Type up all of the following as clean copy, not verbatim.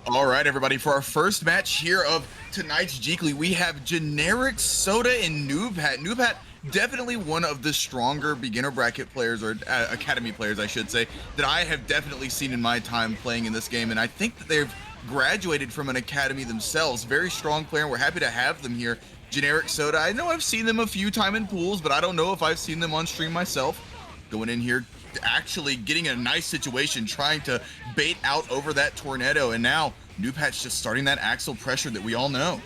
All right, everybody, for our first match here of tonight's Jeekly, we have Generic Soda and Noobhat. Noobhat, definitely one of the stronger beginner bracket players, or academy players, I should say, that I have definitely seen in my time playing in this game. And I think that they've graduated from an academy themselves. Very strong player, and we're happy to have them here. Generic Soda, I know I've seen them a few times in pools, but I don't know if I've seen them on stream myself. Going in here, actually getting a nice situation, trying to bait out over that tornado, and now Noobhat's just starting that axle pressure that we all know.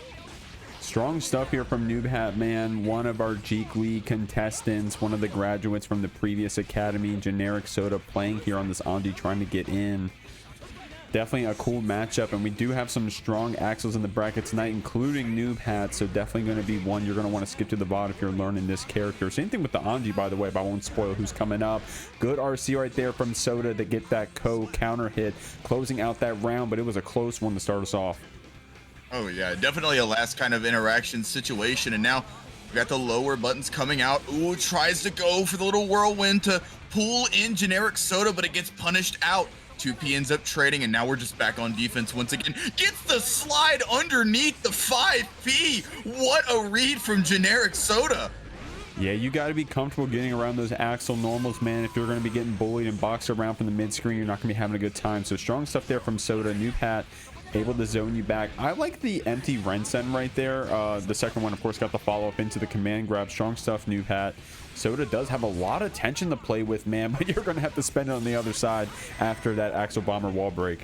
Strong stuff here from Noobhat, man. One of our Jeekly contestants, one of the graduates from the previous academy. Generic Soda playing here on this Anji, trying to get in. Definitely a cool matchup, and we do have some strong axles in the bracket tonight, including Noobhat, so definitely going to be one you're going to want to skip to the VOD if you're learning this character. Same thing with the Anji, by the way, but I won't spoil who's coming up. Good RC right there from Soda to get that counter hit, closing out that round, but it was a close one to start us off. Oh yeah, definitely a last kind of interaction situation, and now we got the lower buttons coming out. Ooh, tries to go for the little whirlwind to pull in Generic Soda, but it gets punished out. 2P ends up trading, and now we're just back on defense once again. Gets the slide underneath the 5P. What a read from Generic Soda. Yeah, you got to be comfortable getting around those axle normals, man. If you're going to be getting bullied and boxed around from the mid screen, you're not going to be having a good time. So strong stuff there from Soda. Noobhat able to zone you back. I like the empty Rensen right there. The second one, of course, got the follow-up into the command grab. Strong stuff, Noobhat. Soda does have a lot of tension to play with, man, but you're going to have to spend it on the other side after that Axle Bomber wall break.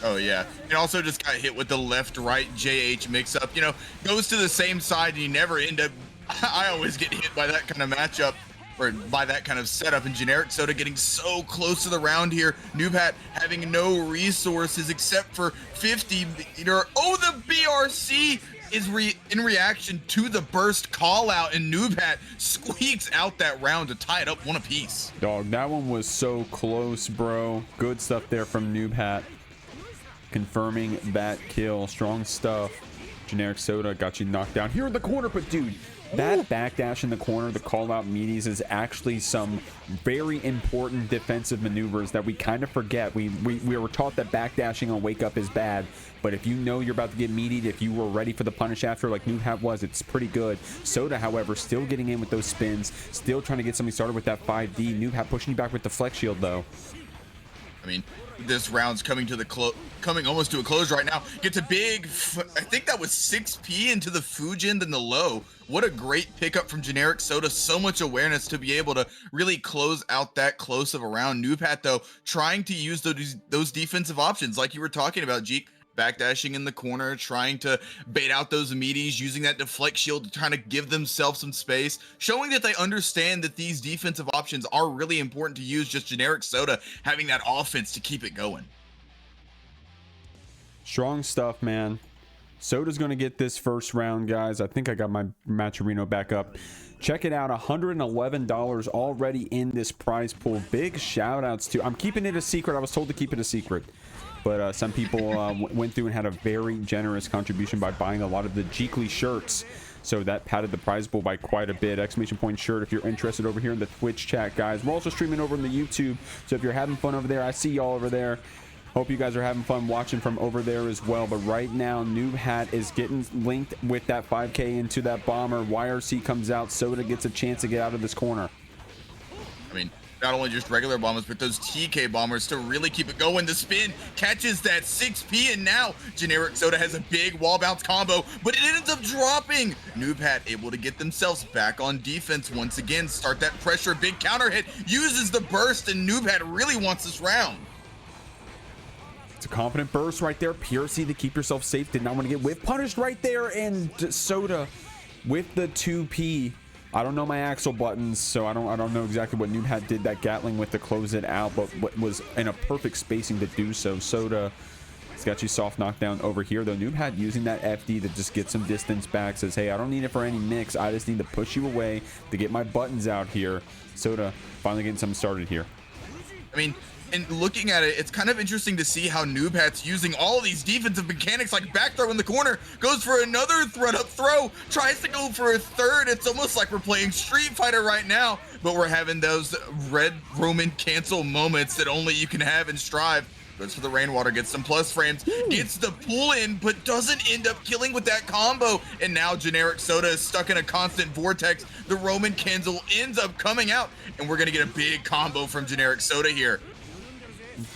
Oh, yeah. And also just got hit with the left-right JH mix-up. You know, goes to the same side, and you never end up... I always get hit by that kind of matchup, or by that kind of setup, and Generic Soda getting so close to the round here. Noobhat having no resources except for 50 meter. Oh, the BRC is in reaction to the burst call out, and Noobhat squeaks out that round to tie it up one apiece. Dog, that one was so close, bro. Good stuff there from Noobhat, confirming that kill. Strong stuff. Generic Soda got you knocked down here in the corner, but dude, that backdash in the corner, the call out meaties, is actually some very important defensive maneuvers that we kind of forget. We were taught that backdashing on wake up is bad, but if you know you're about to get meatied, if you were ready for the punish after like Noobhat was, it's pretty good. Soda, however, still getting in with those spins, still trying to get something started with that 5D. Noobhat pushing you back with the flex shield though. I mean, this round's coming to the coming almost to a close right now. Gets a big, I think that was 6P into the Fujin than the low. What a great pickup from Generic Soda. So much awareness to be able to really close out that close of a round. Noobhat, though, trying to use those defensive options like you were talking about, Jeek. Backdashing in the corner, trying to bait out those meaties, using that deflect shield to try to give themselves some space, showing that they understand that these defensive options are really important to use. Just Generic Soda having that offense to keep it going. Strong stuff, man. Soda's going to get this first round, guys. I think I got my Matcherino back up. Check it out, $111 already in this prize pool. Big shout outs to, I'm keeping it a secret. I was told to keep it a secret, but some people went through and had a very generous contribution by buying a lot of the Jeekly shirts. So that padded the prize pool by quite a bit. Exclamation point shirt if you're interested over here in the Twitch chat, guys. We're also streaming over in the YouTube. So if you're having fun over there, I see y'all over there. Hope you guys are having fun watching from over there as well. But right now, Noobhat is getting linked with that 5K into that bomber. YRC comes out. Soda gets a chance to get out of this corner. I mean, not only just regular bombers, but those TK bombers to really keep it going. The spin catches that 6P, and now Generic Soda has a big wall bounce combo, but it ends up dropping. Noobhat able to get themselves back on defense once again, start that pressure, big counter hit, uses the burst, and Noobhat really wants this round. It's a confident burst right there. PRC to keep yourself safe. Did not want to get whiff punished right there, and Soda with the 2P. I don't know my axle buttons, so I don't know exactly what Noobhat did that Gatling with to close it out, but what was in a perfect spacing to do so. Soda has got you soft knockdown over here, though. Noobhat using that FD to just get some distance back. Says, hey, I don't need it for any mix. I just need to push you away to get my buttons out here. Soda finally getting something started here. I mean, and looking at it, it's kind of interesting to see how Noobhat's using all of these defensive mechanics, like back throw in the corner, goes for another thread up throw, tries to go for a third. It's almost like we're playing Street Fighter right now. but we're having those red Roman cancel moments that only you can have in Strive. Goes for the rainwater, gets some plus frames, gets the pull in, but doesn't end up killing with that combo. And now Generic Soda is stuck in a constant vortex. The Roman cancel ends up coming out, and we're gonna get a big combo from Generic Soda here.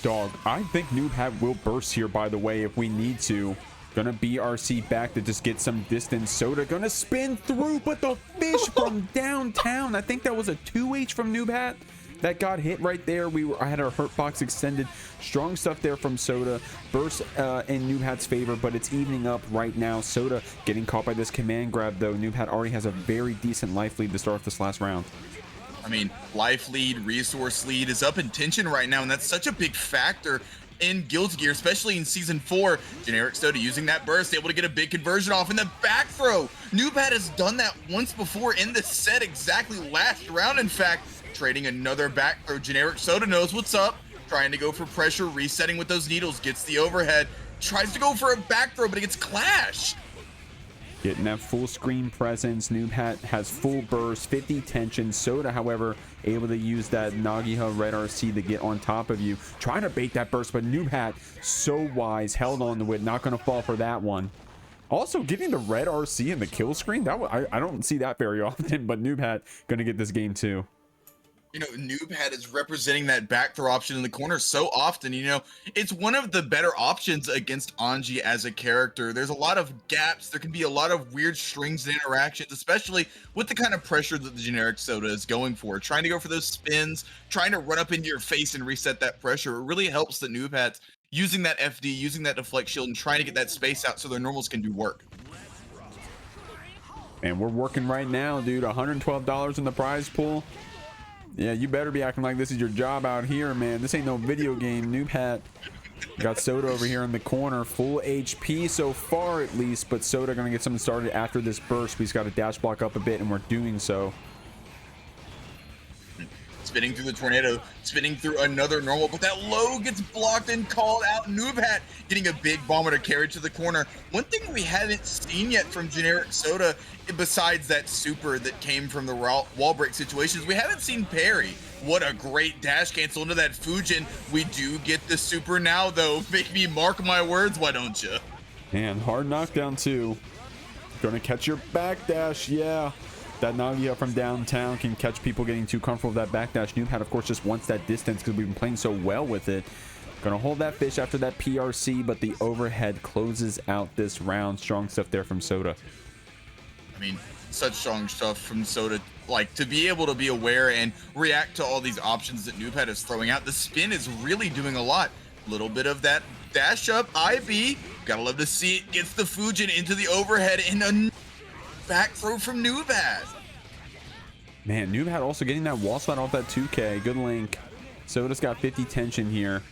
Dog, I think Noobhat will burst here, by the way, if we need to. Gonna BRC back to just get some distance. Soda gonna spin through, but the fish from downtown. I think that was a 2H from Noobhat that got hit right there. I had our hurt box extended. Strong stuff there from Soda. Burst in Noobhat's favor, but it's evening up right now. Soda getting caught by this command grab, though. Noobhat already has a very decent life lead to start off this last round. I mean, life lead, resource lead is up in tension right now, and that's such a big factor in Guilty Gear, especially in Season 4. Generic Soda using that burst, able to get a big conversion off in the back throw. Noobhat has done that once before in the set, exactly last round, in fact. Trading another back throw. Generic Soda knows what's up, trying to go for pressure, resetting with those needles, gets the overhead, tries to go for a back throw, but it gets clashed. Getting that full screen presence. Noobhat has full burst, 50 tension. Soda, however, able to use that Nagoriyuki red RC to get on top of you. Trying to bait that burst, but Noobhat, so wise, held on to it. Not going to fall for that one. Also, getting the red RC in the kill screen, I don't see that very often, but Noobhat going to get this game too. You know, Noobhat is representing that back throw option in the corner so often. You know, it's one of the better options against Anji as a character. There's a lot of gaps. There can be a lot of weird strings and interactions, especially with the kind of pressure that the Generic Soda is going for. Trying to go for those spins, trying to run up into your face and reset that pressure. It really helps that Noobhat's using that FD, using that deflect shield, and trying to get that space out so their normals can do work. And we're working right now, dude. $112 in the prize pool. Yeah, you better be acting like this is your job out here, man. This ain't no video game. Noobhat got Soda over here in the corner. Full HP so far, at least. But Soda going to get something started after this burst. We just got to dash block up a bit, and we're doing so. Spinning through the tornado, spinning through another normal, but that low gets blocked and called out. Noobhat getting a big bomber to carry to the corner. One thing we haven't seen yet from Generic Soda, besides that super that came from the wall break situations, we haven't seen parry. What a great dash cancel into that Fujin. We do get the super now, though. Make me mark my words, why don't you? Man, hard knockdown too. Gonna catch your backdash, yeah. That Nagoriyuki from downtown can catch people getting too comfortable with that backdash. Noobhat, of course, just wants that distance because we've been playing so well with it. Gonna hold that fish after that PRC, but the overhead closes out this round. Strong stuff there from Soda. I mean, such strong stuff from Soda. Like, to be able to be aware and react to all these options that Noobhat is throwing out. The spin is really doing a lot. Little bit of that dash up, IB. Gotta love to see it. Gets the Fujin into the overhead and a back throw from Noobhat. Man, Noobhat also getting that wall slide off that 2K. Good link. Soda's got 50 tension here.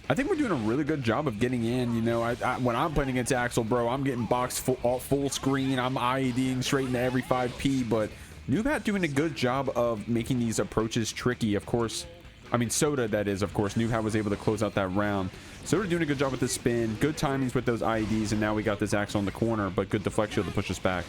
I think we're doing a really good job of getting in. You know, when I'm playing against Axel, bro, I'm getting boxed full screen. I'm IEDing straight into every 5P, but Noobhat doing a good job of making these approaches tricky. Of course, I mean, Soda, that is, of course. Noobhat was able to close out that round. Soda doing a good job with the spin. Good timings with those IEDs, and now we got this Axel in the corner, but good deflect shield to push us back.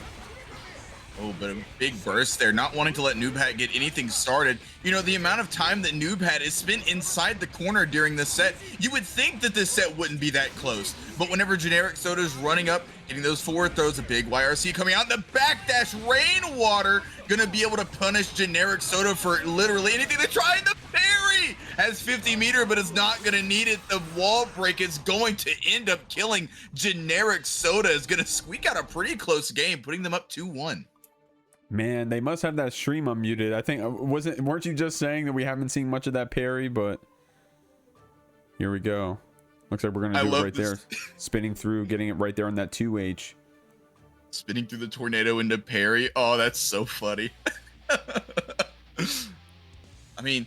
Oh, but a big burst there, not wanting to let Noobhat get anything started. You know, the amount of time that Noobhat has spent inside the corner during this set, you would think that this set wouldn't be that close. But whenever Generic Soda's running up, getting those forward throws, a big YRC coming out, the backdash rainwater, gonna be able to punish Generic Soda for literally anything. They tried the parry! Has 50 meter, but it's not gonna need it. The wall break is going to end up killing Generic Soda. Is gonna squeak out a pretty close game, putting them up 2-1. Man, they must have that stream unmuted. I think weren't you just saying that we haven't seen much of that parry? But here we go. Looks like we're gonna do it right there. Spinning through, getting it right there on that 2H. Spinning through the tornado into parry. Oh, that's so funny. I mean,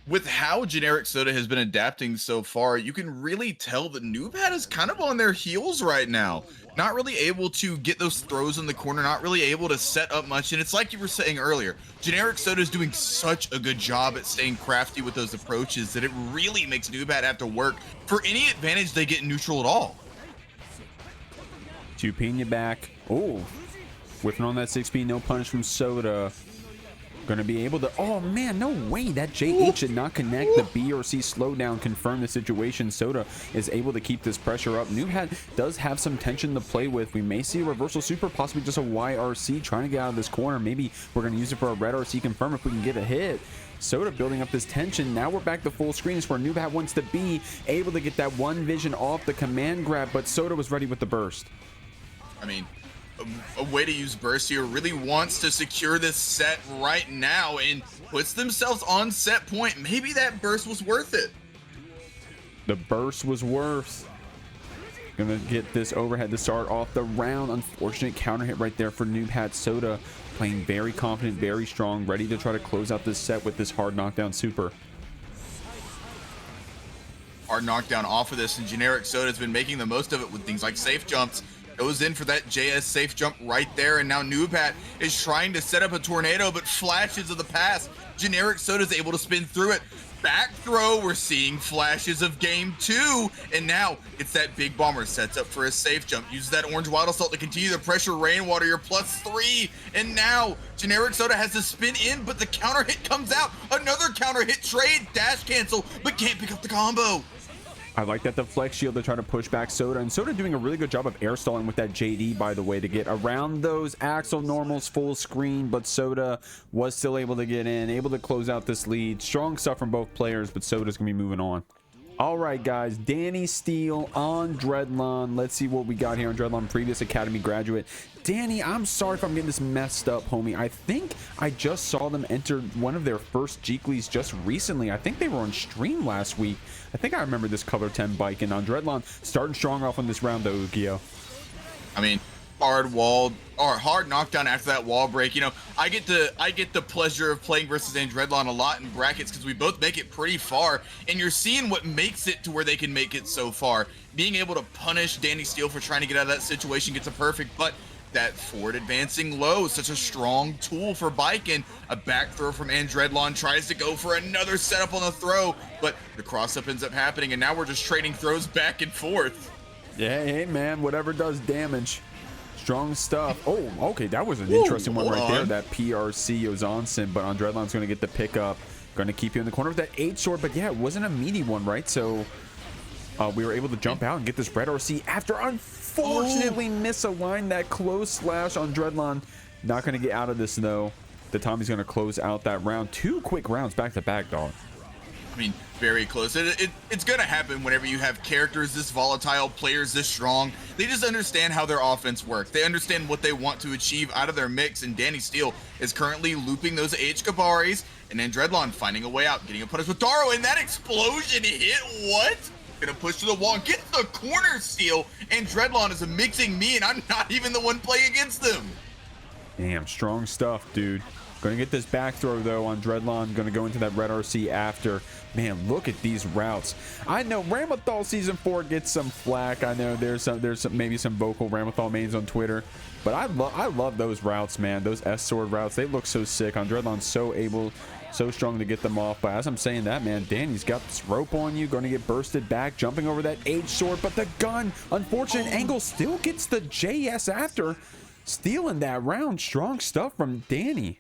with how Generic Soda has been adapting so far, you can really tell that Noobhat is kind of on their heels right now. Not really able to get those throws in the corner, not really able to set up much. And it's like you were saying earlier, Generic Soda is doing such a good job at staying crafty with those approaches that it really makes Noobhat have to work for any advantage they get in neutral at all. 2P back. Oh, whiffing on that 6P, no punish from Soda. Going to be able to, oh man, no way, that JH did not connect. The B or C slowdown confirmed the situation. Soda is able to keep this pressure up. Noobhat does have some tension to play with. We may see a reversal super, possibly just a YRC trying to get out of this corner. Maybe we're going to use it for a red RC confirm if we can get a hit. Soda building up this tension. Now we're back to full screens where Noobhat wants to be able to get that one vision off the command grab, but Soda was ready with the burst. I mean, a way to use burst here, really wants to secure this set right now and puts themselves on set point. Maybe that burst was worth it. The burst was worth. Gonna get this overhead to start off the round. Unfortunate counter hit right there for Noobhat. Soda playing very confident, very strong, ready to try to close out this set with this hard knockdown super. Hard knockdown off of this, and generic Soda's been making the most of it with things like safe jumps. Goes in for that JS safe jump right there, and now Noobhat is trying to set up a tornado, but flashes of the pass. Generic Soda's able to spin through it. Back throw, we're seeing flashes of game 2, and now it's that big bomber, sets up for a safe jump, uses that orange wild assault to continue the pressure rainwater, you're +3, and now generic Soda has to spin in, but the counter hit comes out. Another counter hit trade, dash cancel, but can't pick up the combo. I like that the flex shield to try to push back Soda, and Soda doing a really good job of air stalling with that JD, by the way, to get around those Axel normals full screen, but Soda was still able to get in, able to close out this lead. Strong stuff from both players, but Soda's gonna be moving on. All right, guys, Dany, Steele on Andredlon. Let's see what we got here on Andredlon, previous Academy graduate. Dany, I'm sorry if I'm getting this messed up, homie. I think I just saw them enter one of their first Jeeklys just recently. I think they were on stream last week. I think I remember this color 10 Baiken. Andredlon starting strong off on this round, though, Ukio. I mean, hard knockdown after that wall break. You know, I get the pleasure of playing versus Andredlon a lot in brackets because we both make it pretty far, and you're seeing what makes it to where they can make it so far. Being able to punish Dany Steele for trying to get out of that situation gets a perfect, but that forward advancing low, such a strong tool for Baiken. A back throw from Andredlon, tries to go for another setup on the throw, but the cross up ends up happening, and now we're just trading throws back and forth. Yeah, hey man, whatever does damage. Strong stuff. Oh, okay, that was an interesting one right there. That PRC Ozanson, but Andredlon's going to get the pickup. Going to keep you in the corner with that 8 sword, but yeah, it wasn't a meaty one, right? So we were able to jump out and get this red RC after unfortunately misaligned that close slash on Andredlon. Not going to get out of this, though. The Tommy's going to close out that round. 2 quick rounds back to back, dog. I mean, very close. It's going to happen whenever you have characters this volatile, players this strong. They just understand how their offense works. They understand what they want to achieve out of their mix, and Dany Steele is currently looping those H Kabaris, and Andredlon finding a way out, getting a punish with Daro, and that explosion hit, what? Gonna push to the wall and get the corner steal. Andredlon is a mixing me, and I'm not even the one playing against them. Damn, strong stuff, dude. Gonna get this back throw though on Andredlon. Gonna go into that red RC after. Man, look at these routes. I know Ramlethal season 4 gets some flack. I know there's maybe some vocal Ramlethal mains on Twitter, but I love those routes, man. Those S sword routes, they look so sick. Andredlon's so strong to get them off. But as I'm saying that, man, Dany's got this rope on you. Going to get bursted back, jumping over that H sword, but the gun, unfortunate angle, still gets the JS after, stealing that round. Strong stuff from Dany.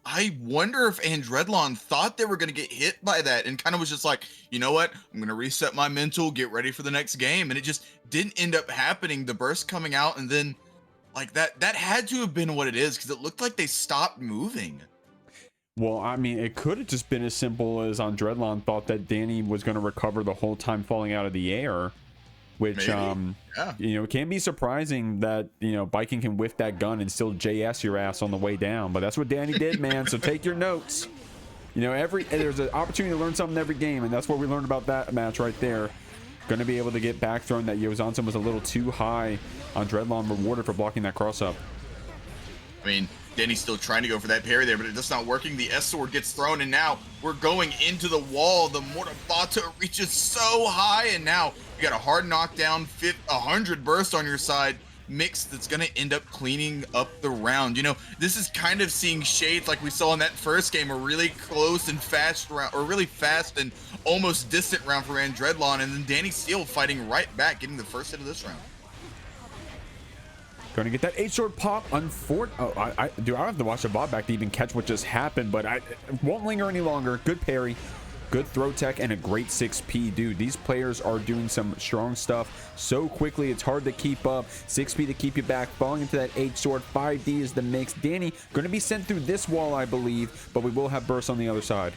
I wonder if Andredlon thought they were going to get hit by that and kind of was just like, you know what, I'm going to reset my mental, get ready for the next game. And it just didn't end up happening. The burst coming out, and then like that had to have been what it is, because it looked like they stopped moving. Well, I mean, it could have just been as simple as Andredlon thought that Dany was going to recover the whole time falling out of the air, which, yeah. You know, it can be surprising that, you know, Baiken can whiff that gun and still JS your ass on the way down. But that's what Dany did, man. So take your notes. You know, there's an opportunity to learn something every game, and that's what we learned about that match right there. Going to be able to get back thrown. That Yozanson was a little too high. Andredlon rewarded for blocking that cross up. I mean, Dany's still trying to go for that parry there, but it's just not working. The S sword gets thrown, and now we're going into the wall. The Mortabata reaches so high, and now you got a hard knockdown, 100 burst on your side mix that's going to end up cleaning up the round. You know, this is kind of seeing shades like we saw in that first game, a really close and fast round, or really fast and almost distant round for Andredlon, and then Dany Steele fighting right back, getting the first hit of this round. Going to get that H-sword pop. I have to watch the bot back to even catch what just happened, but I won't linger any longer. Good parry, good throw tech, and a great 6P. Dude, these players are doing some strong stuff so quickly. It's hard to keep up. 6P to keep you back. Falling into that H-sword. 5D is the mix. Dany going to be sent through this wall, I believe, but we will have burst on the other side.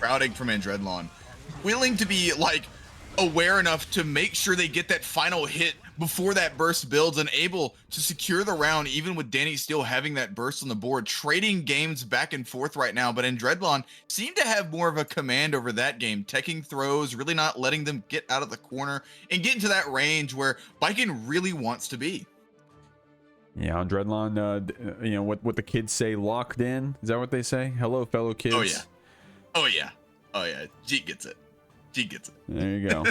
Routing from Andredlon. Willing to be, like, aware enough to make sure they get that final hit before that burst builds and able to secure the round, even with Dany still having that burst on the board. Trading games back and forth right now, but Andredlon seemed to have more of a command over that game, teching throws, really not letting them get out of the corner and get into that range where Baiken really wants to be. Yeah, Andredlon, you know what the kids say, locked in. Is that what they say? Hello, fellow kids. Oh yeah. Oh yeah. Oh yeah. Jeek gets it. Jeek gets it. There you go.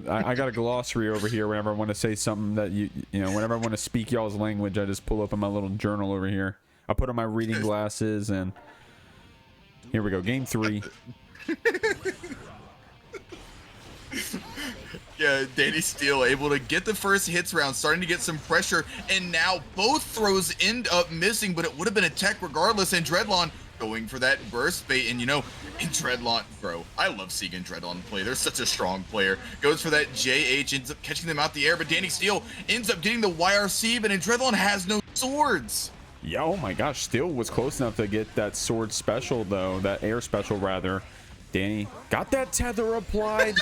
I got a glossary over here whenever I want to say something that you know, whenever I want to speak y'all's language, I just pull up in my little journal over here. I put on my reading glasses and here we go. Game 3. Yeah, Dany Steele able to get the first hits round, starting to get some pressure, and now both throws end up missing, but it would have been a tech regardless. Andredlon going for that burst bait, and you know, Andredlon, bro, I love seeing Andredlon play. They're such a strong player. Goes for that JH, ends up catching them out the air, but Dany Steele ends up getting the YRC, but Andredlon has no swords. Yeah, oh my gosh, Steele was close enough to get that sword special though, that air special rather. Dany got that tether applied.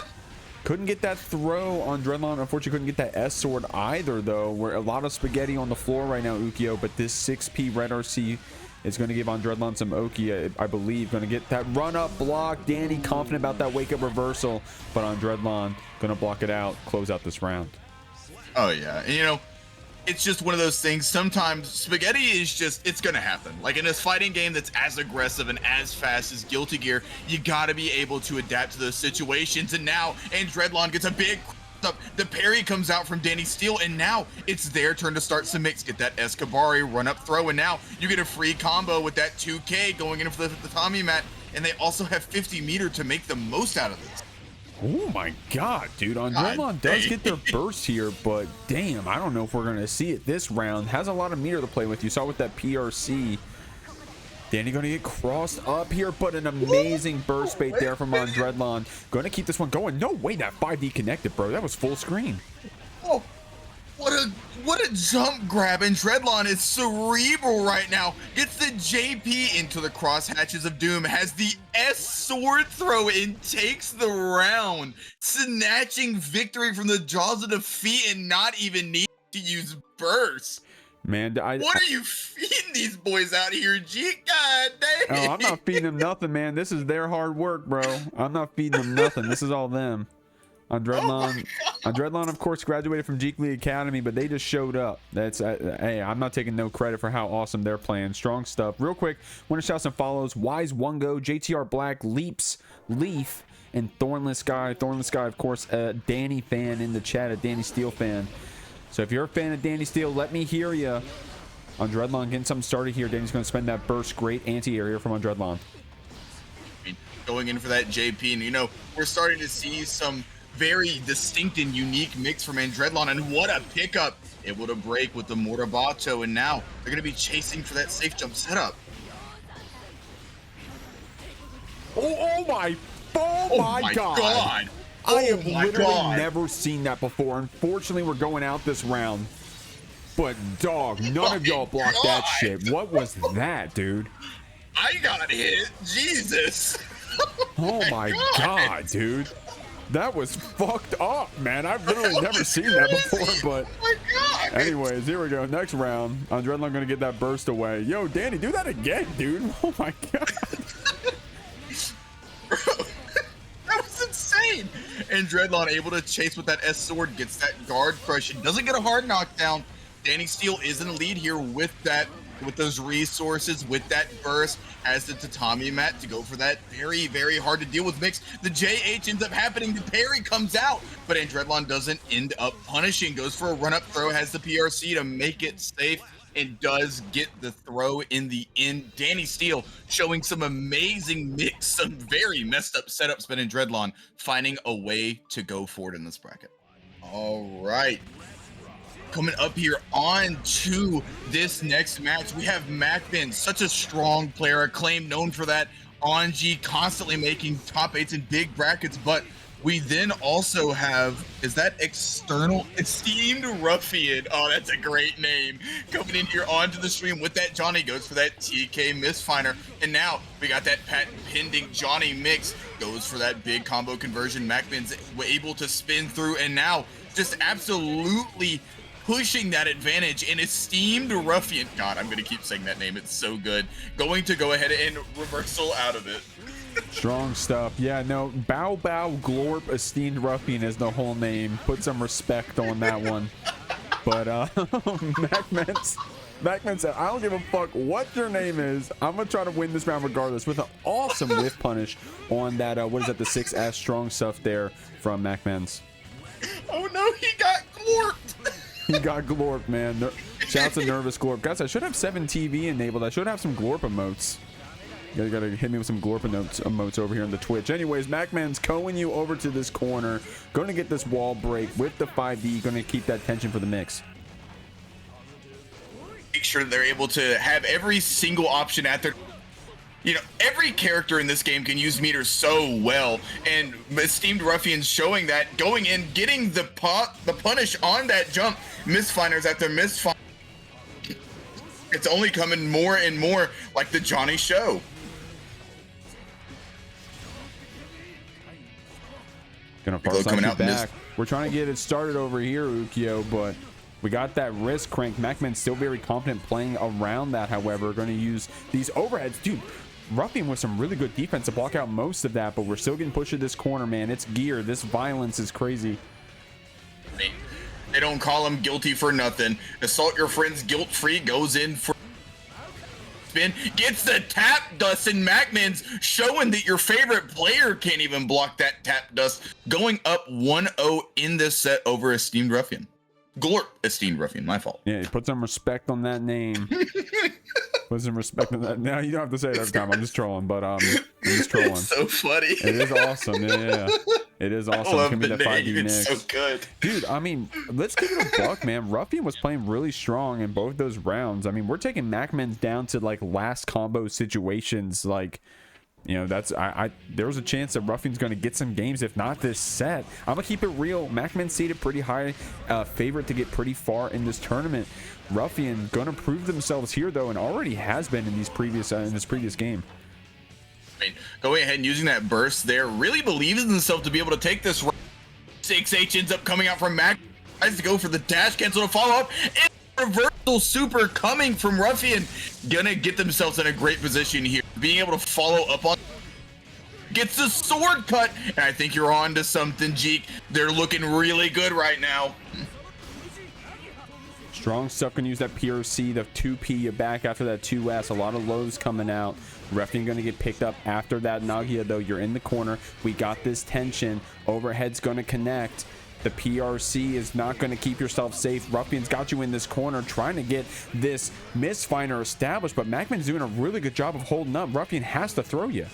Couldn't get that throw on Andredlon. Unfortunately, couldn't get that S sword either though. We're a lot of spaghetti on the floor right now, Ukio, but this 6P red RC is going to give Andredlon some Oki, I believe. Going to get that run-up block. Dany confident about that wake-up reversal, but Andredlon going to block it out, close out this round. Oh, yeah. And, you know, it's just one of those things. Sometimes spaghetti is just, it's going to happen. Like in this fighting game that's as aggressive and as fast as Guilty Gear, you got to be able to adapt to those situations. And now Andredlon gets a big up. The parry comes out from Dany Steele, and now it's their turn to start some mix. Get that Escabari run up throw, and now you get a free combo with that 2K going in for the Tommy mat, and they also have 50 meter to make the most out of this. Oh my god, dude. Andredlon does get their burst here, but damn, I don't know if we're going to see it this round. Has a lot of meter to play with. You saw with that PRC. Dany going to get crossed up here, but an amazing burst bait there from Andredlon. Going to keep this one going. No way that 5D connected, bro. That was full screen. Oh, what a jump grab. Andredlon is cerebral right now. Gets the JP into the crosshatches of doom. Has the S sword throw and takes the round. Snatching victory from the jaws of defeat and not even need to use burst. Man, what are you feeding these boys out here, G? God dang. Oh, I'm not feeding them nothing, man. This is their hard work, bro. I'm not feeding them nothing. This is all them. Andredlon, Andredlon, of course, graduated from Jeekly Academy, but they just showed up. That's hey, I'm not taking no credit for how awesome they're playing. Strong stuff. Real quick, want to shout some follows. Wise One Go, JTR Black, Leaps, Leaf, and Thornless Guy. Thornless Guy, of course, a Dany fan in the chat, a Dany Steele fan. So if you're a fan of Dany Steele, let me hear you. Andredlon getting something started here. Dany's going to spend that burst. Great anti-area from Andredlon. Going in for that JP, and you know, we're starting to see some very distinct and unique mix from Andredlon, and what a pickup. Able to break with the Mortabato, and now they're going to be chasing for that safe jump setup. Oh my God. I have literally never seen that before. Unfortunately, we're going out this round. But, dog, none of y'all blocked that shit. What was that, dude? I got hit. Jesus. Oh my God, dude. That was fucked up, man. I've literally never seen that before, but anyways, here we go. Next round. Andredlon gonna get that burst away. Yo, Dany, do that again, dude. Oh my God. That was insane. Andredlon able to chase with that S sword, gets that guard crush, and doesn't get a hard knockdown. Dany Steele is in the lead here with that, with those resources, with that burst, has the tatami mat to go for that very, very hard to deal with mix. The JH ends up happening, the parry comes out, but Andredlon doesn't end up punishing, goes for a run-up throw, has the PRC to make it safe, and does get the throw in the end. Dany Steele showing some amazing mix, some very messed up setups, but Andredlon finding a way to go forward in this bracket. All right. coming up here on to this next match. We have MacMens, such a strong player, acclaimed, known for that. Anji constantly making top 8s in big brackets, but we then also have, is that external esteemed ruffian? Oh, that's a great name. Coming in here onto the stream with that Johnny, goes for that TK misfiner. And now we got that patent pending Johnny mix, goes for that big combo conversion. MacMens able to spin through, and now just absolutely pushing that advantage. An esteemed ruffian, God, I'm gonna keep saying that name, it's so good, going to go ahead and reversal out of it. Strong stuff. Yeah, no, Bow GLORP esteemed ruffian is the whole name. Put some respect on that one. But MacMens said, I don't give a fuck what your name is, I'm gonna try to win this round regardless, with an awesome whiff punish on that what is that, the 6S strong stuff there from MacMens. Oh no, he got glorped. He got glorp, man. Shouts to nervous glorp. Guys, I should have 7TV enabled. I should have some glorp emotes. You gotta hit me with some glorp emotes over here on the Twitch. Anyways, MacMens going you over to this corner. Going to get this wall break with the 5D. Going to keep that tension for the mix. Make sure they're able to have every single option at their... You know, every character in this game can use meters so well, and esteemed ruffians showing that, going in, getting the punish on that jump, misfiners after misfire. It's only coming more and more like the Johnny show. Gonna force coming out back. We're trying to get it started over here, Ukyo, but we got that wrist crank. MacMens still very confident playing around that, however. Going to use these overheads. Dude, Ruffian with some really good defense to block out most of that, but we're still getting pushed to this corner, man. It's gear. This violence is crazy. They don't call him guilty for nothing. Assault your friends guilt-free, goes in for spin, gets the tap dust, and MacMens showing that your favorite player can't even block that tap dust. Going up 1-0 in this set over Esteemed Ruffian. GLORP Esteemed Ruffian, my fault. Yeah, put some respect on that name. Put some respect on that. Now you don't have to say it every time. I'm just trolling, but I'm just trolling. It's so funny. It is awesome. Yeah. It is awesome. I love the name. It's so good. Dude, I mean, let's give it a buck, man. Ruffian was playing really strong in both those rounds. I mean, we're taking MacMens down to like last combo situations. Like, you know, that's there was a chance that Ruffian's going to get some games, if not this set. I'm gonna keep it real. MacMens seated pretty high, favorite to get pretty far in this tournament. Ruffian gonna prove themselves here though, and already has been in these previous in this previous game. I mean, going ahead and using that burst there, really believes in himself to be able to take this. 6H ends up coming out from Mac. Tries to go for the dash cancel to follow up. And reversal super coming from Ruffian. Gonna get themselves in a great position here. Being able to follow up on. Gets the sword cut. And I think you're on to something, Jeek. They're looking really good right now. Strong stuff, can use that PRC, the 2P, you back after that 2S. A lot of lows coming out. Ruffian going to get picked up after that Nagia, though. You're in the corner. We got this tension. Overhead's going to connect. The PRC is not going to keep yourself safe. Ruffian's got you in this corner trying to get this misfinder established, but MacMen's doing a really good job of holding up. Ruffian has to throw you.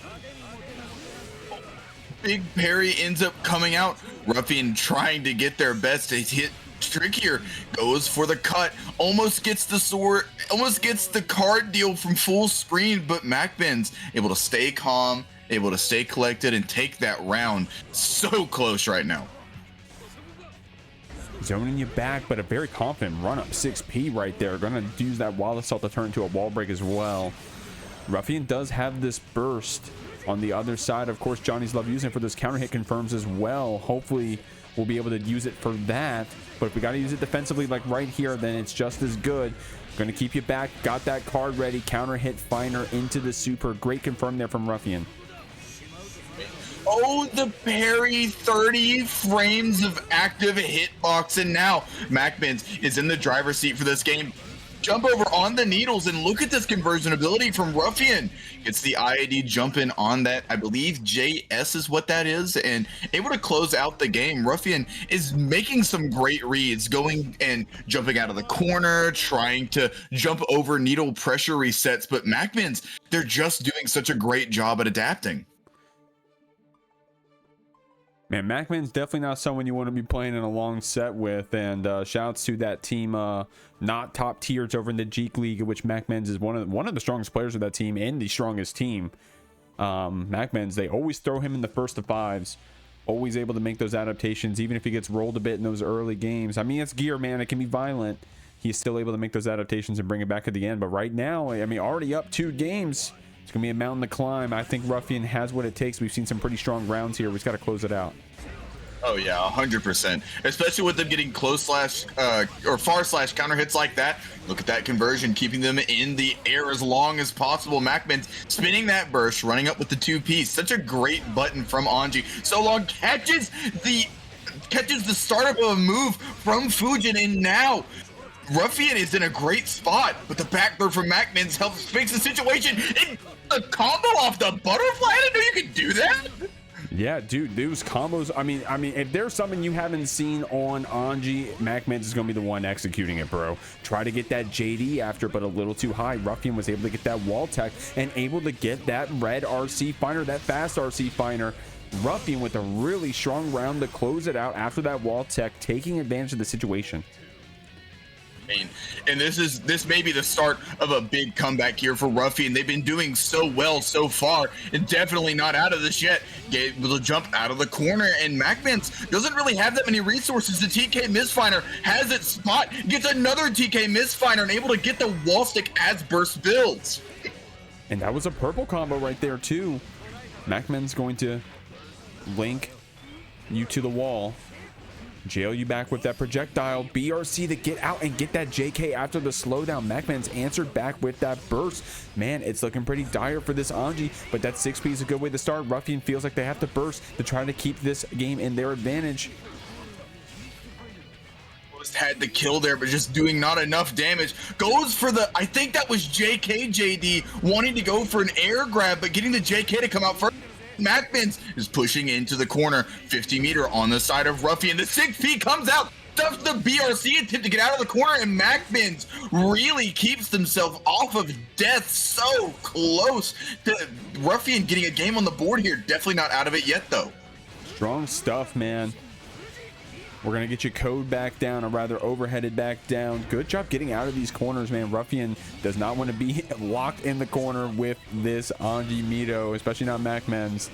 Big parry ends up coming out. Ruffian trying to get their best to hit. Trickier, goes for the cut, almost gets the sword, almost gets the card deal from full screen, but MacMens able to stay calm, able to stay collected and take that round. So close right now. Zoning you back, but a very confident run up 6P right there. Gonna use that wild assault to turn into a wall break as well. Ruffian does have this burst on the other side. Of course, Johnny's love using it for those counter hit confirms as well. Hopefully we'll be able to use it for that, but if we got to use it defensively like right here, then it's just as good. Going to keep you back. Got that card ready. Counter hit finer into the super. Great confirm there from Ruffian. Oh, the parry, 30 frames of active hitbox, and now MacMens is in the driver's seat for this game. Jump over on the needles, and look at this conversion ability from Ruffian. Gets the IAD jumping on that, I believe JS is what that is, and able to close out the game. Ruffian is making some great reads, going and jumping out of the corner, trying to jump over needle pressure resets, but MacMens, they're just doing such a great job at adapting. Man, MacMen's definitely not someone you want to be playing in a long set with. And shouts to that team, not top tiers over in the Jeek League, which MacMens is one of the strongest players of that team and the strongest team. MacMens, they always throw him in the first of fives, always able to make those adaptations, even if he gets rolled a bit in those early games. I mean, it's gear, man. It can be violent. He's still able to make those adaptations and bring it back at the end. But right now, I mean, already up 2 games. It's going to be a mountain to climb. I think Ruffian has what it takes. We've seen some pretty strong rounds here. We've got to close it out. Oh yeah, 100%. Especially with them getting close slash or far slash counter hits like that. Look at that conversion, keeping them in the air as long as possible. MacMens spinning that burst, running up with the 2-piece. Such a great button from Anji. So long catches the startup of a move from Fujin, and now Ruffian is in a great spot, but the backboard from MacMens helps fix the situation. And the combo off the butterfly, I didn't know you could do that. Yeah, dude, those combos. I mean, if there's something you haven't seen on Anji, MacMens is going to be the one executing it, bro. Try to get that JD after, but a little too high. Ruffian was able to get that wall tech and able to get that red RC finder, that fast RC finder. Ruffian with a really strong round to close it out after that wall tech, taking advantage of the situation. And this may be the start of a big comeback here for Ruffian. They've been doing so well so far, and definitely not out of this yet. Able to jump out of the corner, and MacMens doesn't really have that many resources. The TK Misfinder has its spot, gets another TK Misfinder, and able to get the wall stick as burst builds. And that was a purple combo right there too. MacMens going to link you to the wall, jail you back with that projectile, BRC to get out and get that JK after the slowdown. MacMens answered back with that burst. Man, it's looking pretty dire for this Anji, but that 6P is a good way to start. Ruffian feels like they have to burst to try to keep this game in their advantage. Had the kill there, but just doing not enough damage. Goes for the, I think that was JD wanting to go for an air grab, but getting the JK to come out first. MacMens is pushing into the corner, 50 meter on the side of Ruffian. The 6P comes out, stuffs the BRC attempt to get out of the corner, and MacMens really keeps themselves off of death. So close to Ruffian getting a game on the board here. Definitely not out of it yet, though. Strong stuff, man. We're going to get your code back down, or rather overheaded back down. Good job getting out of these corners, man. Ruffian does not want to be locked in the corner with this Anji Mito, especially not MacMens.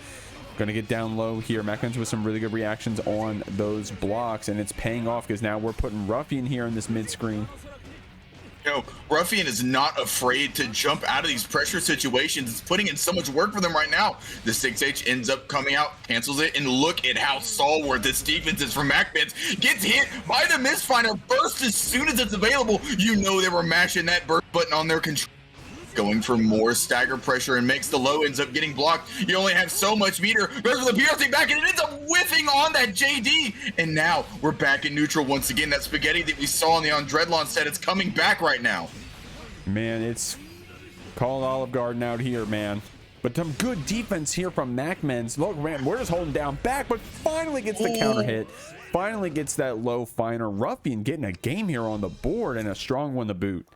Going to get down low here. MacMens with some really good reactions on those blocks, and it's paying off because now we're putting Ruffian here in this mid screen. No, Ruffian is not afraid to jump out of these pressure situations. It's putting in so much work for them right now. The 6H ends up coming out, cancels it, and look at how stalwart this defense is from MacMens. Gets hit by the Misfinder, burst as soon as it's available. You know they were mashing that burst button on their control. Going for more stagger pressure and makes the low, ends up getting blocked. You only have so much meter. Goes for the BRC back, and it ends up whiffing on that JD. And now we're back in neutral once again. That spaghetti that we saw on the Andredlon set, it's coming back right now. Man, it's called Olive Garden out here, man. But some good defense here from MacMens. Look, man, we're just holding down back, but finally gets the counter hit. Finally gets that low finer. Ruffian getting a game here on the board, and a strong one to boot.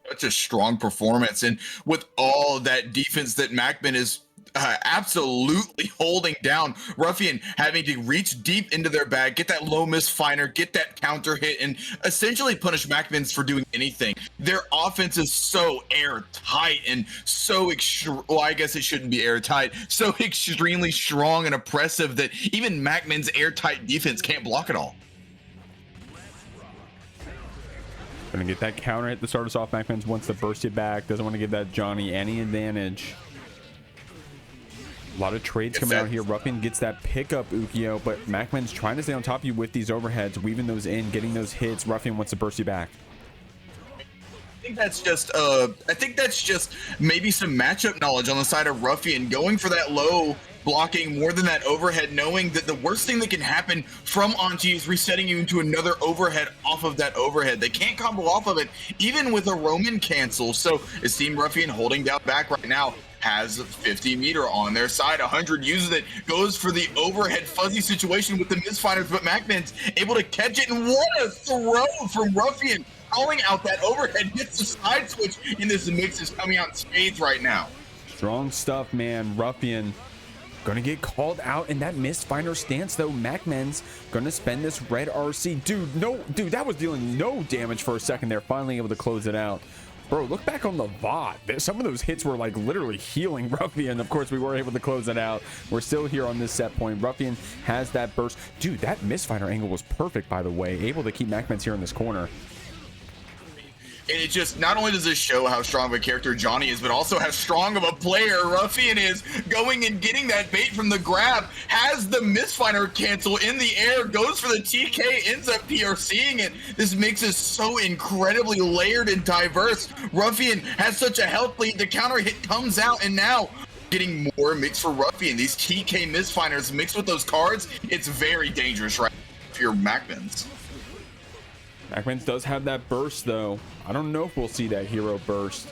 Such a strong performance, and with all that defense that MacMen is absolutely holding down, Ruffian having to reach deep into their bag, get that low Misfinder, get that counter hit, and essentially punish MacMens for doing anything. Their offense is so airtight and so well, I guess it shouldn't be airtight, so extremely strong and oppressive that even MacMen's airtight defense can't block it all. Gonna get that counter hit to start us off. MacMens wants to burst it back. Doesn't want to give that Johnny any advantage. A lot of trades coming out here. Ruffian gets that pickup Ukio, but MacMens trying to stay on top of you with these overheads, weaving those in, getting those hits. Ruffian wants to burst you back. I think that's just maybe some matchup knowledge on the side of Ruffian, going for that low, blocking more than that overhead, knowing that the worst thing that can happen from Anji is resetting you into another overhead off of that overhead. They can't combo off of it, even with a Roman cancel. So is Team Ruffian holding down back right now, has 50 meter on their side, 100 uses it, goes for the overhead fuzzy situation with the Misfinders, but MacMens able to catch it, and what a throw from Ruffian, calling out that overhead, gets the side switch, and this mix is coming out in spades right now. Strong stuff, man. Ruffian Gonna get called out in that misfinder stance though. MacMens gonna spend this red RC. Dude, that was dealing no damage for a second there. Finally able to close it out. Bro, look back on the VOD. Some of those hits were like literally healing Ruffian. Of course, we were able to close it out. We're still here on this set point. Ruffian has that burst. Dude, that misfinder angle was perfect, by the way. Able to keep MacMens here in this corner. And it just, not only does this show how strong of a character Johnny is, but also how strong of a player Ruffian is, going and getting that bait from the grab, has the misfinder cancel in the air, goes for the TK, ends up PRCing it. This makes it so incredibly layered and diverse. Ruffian has such a health lead, the counter hit comes out, and now getting more mixed for Ruffian. These TK misfinders mixed with those cards, it's very dangerous right for your MacMens. MacMens does have that burst though. I don't know if we'll see that hero burst.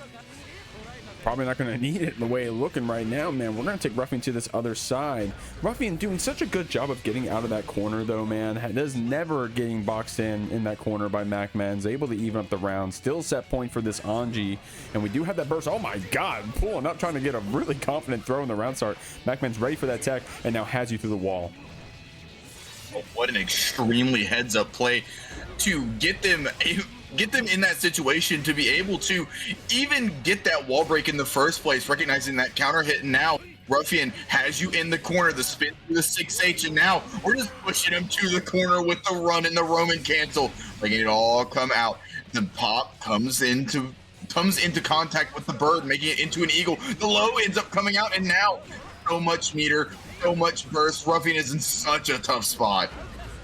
Probably not going to need it the way it's looking right now, man. We're going to take Ruffian to this other side. Ruffian doing such a good job of getting out of that corner though, man. Does never getting boxed in that corner by MacMens. Able to even up the round. Still set point for this Anji. And we do have that burst. Oh my god, pulling up, trying to get a really confident throw in the round start. MacMens ready for that tech and now has you through the wall. Oh, what an extremely heads up play to get them in that situation, to be able to even get that wall break in the first place, recognizing that counter hit. And now Ruffian has you in the corner, the spin through the 6H, and now we're just pushing him to the corner with the run and the Roman cancel, making it all come out. The pop comes into contact with the bird, making it into an eagle. The low ends up coming out, and now so much meter, so much burst. Ruffian is in such a tough spot.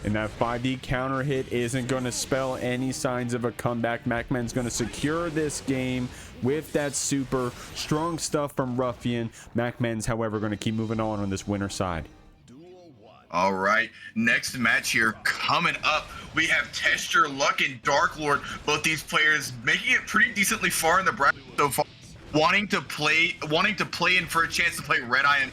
And that 5D counter hit isn't going to spell any signs of a comeback. MacMen's going to secure this game with that super strong stuff from Ruffian. MacMen's, however, going to keep moving on this winner side. All right, next match here coming up, we have TestYourLuck and Darklord. Both these players making it pretty decently far in the bracket so far, wanting to play in for a chance to play RedIAmNot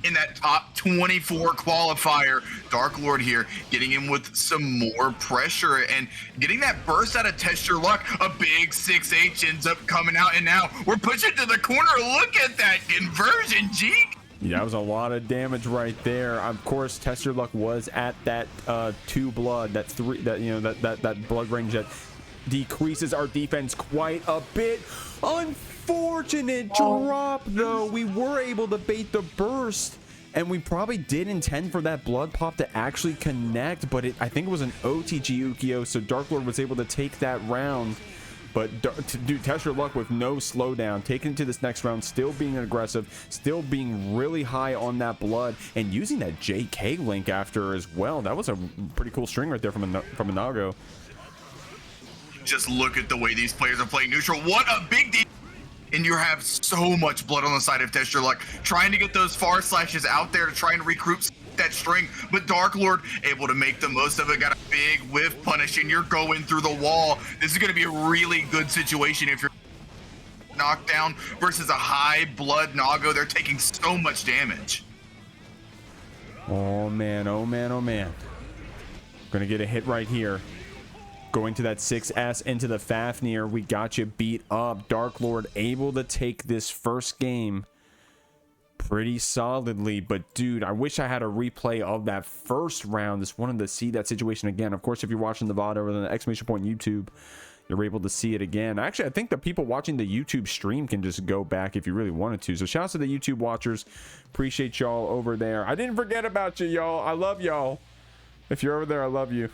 in that top 24 qualifier. Darklord here getting in with some more pressure and getting that burst out of TestYourLuck. A big 6H ends up coming out, and now we're pushing to the corner. Look at that conversion, Jeek. Yeah, that was a lot of damage right there. Of course, TestYourLuck was at that 2 blood, that 3, that that blood range that decreases our defense quite a bit. Unfortunate drop though. We were able to bait the burst, and we probably did intend for that blood pop to actually connect, but I think it was an OTG Ukio, so Darklord was able to take that round. But dude, TestYourLuck with no slowdown, taking it to this next round, still being aggressive, still being really high on that blood, and using that JK link after as well. That was a pretty cool string right there from a Nago. Just look at the way these players are playing neutral. What a big deal. And you have so much blood on the side of TestYourLuck, trying to get those far slashes out there to try and recruit that string, but Darklord able to make the most of it. Got a big whiff punish, and you're going through the wall. This is going to be a really good situation if you're knocked down versus a high blood Nago. They're taking so much damage. Oh man, oh man, oh man. Gonna get a hit right here. Going to that 6S into the Fafnir. We got you beat up. Darklord able to take this first game pretty solidly, but dude, I wish I had a replay of that first round. Just wanted to see that situation again. Of course, if you're watching the VOD over the exclamation point YouTube, you're able to see it again. Actually, I think the people watching the YouTube stream can just go back if you really wanted to. So shout out to the YouTube watchers. Appreciate y'all over there. I didn't forget about you, y'all. I love y'all. If you're over there, I love you.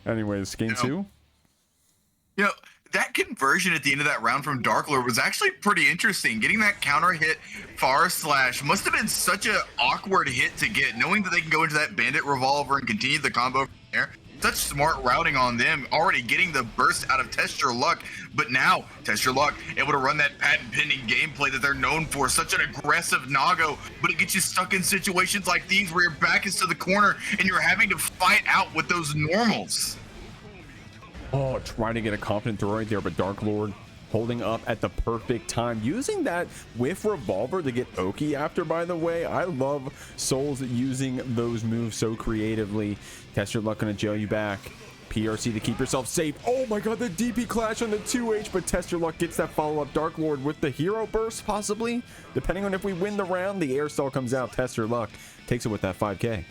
Anyways, game 2. You know, that conversion at the end of that round from Darklord was actually pretty interesting. Getting that counter hit far slash must have been such an awkward hit to get, knowing that they can go into that bandit revolver and continue the combo from there. Such smart routing on them, already getting the burst out of TestYourLuck, but now TestYourLuck able to run that patent pending gameplay that they're known for. Such an aggressive Nago, but it gets you stuck in situations like these where your back is to the corner and you're having to fight out with those normals. Oh, trying to get a confident throw right there, but Darklord holding up at the perfect time, using that whiff revolver to get Oki after, by the way. I love Souls using those moves so creatively. TestYourLuck gonna jail you back. PRC to keep yourself safe. Oh my god, the DP clash on the 2H, but TestYourLuck gets that follow-up. Dark Lord with the hero burst, possibly? Depending on if we win the round, the air stall comes out. TestYourLuck takes it with that 5K.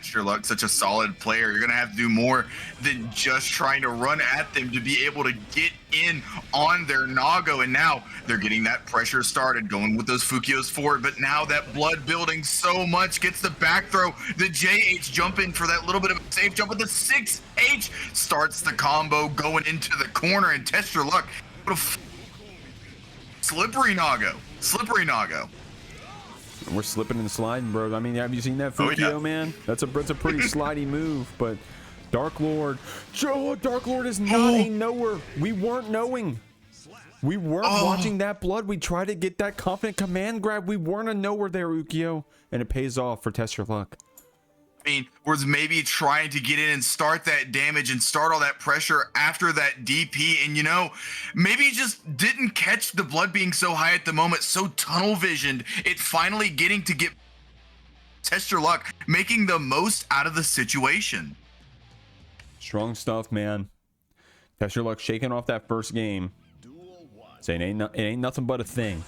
TestYourLuck, such a solid player. You're going to have to do more than just trying to run at them to be able to get in on their Nago. And now they're getting that pressure started, going with those Fukios forward. But now that blood building so much, gets the back throw. The JH jump in for that little bit of a safe jump, with the 6H starts the combo going into the corner. And TestYourLuck, slippery Nago. Slippery Nago. We're slipping and sliding, bro. I mean, have you seen that Fukio, man? That's a pretty slidey move. But Dark Lord, Dark Lord is not a knower. We weren't knowing. We weren't watching that blood. We tried to get that confident command grab. We weren't a knower there, Ukio, and it pays off for TestYourLuck. I mean, was maybe trying to get in and start that damage and start all that pressure after that DP. And, you know, maybe just didn't catch the blood being so high at the moment, so tunnel visioned. It finally getting to get TestYourLuck, making the most out of the situation. Strong stuff, man. TestYourLuck shaking off that first game. Saying it ain't nothing but a thing.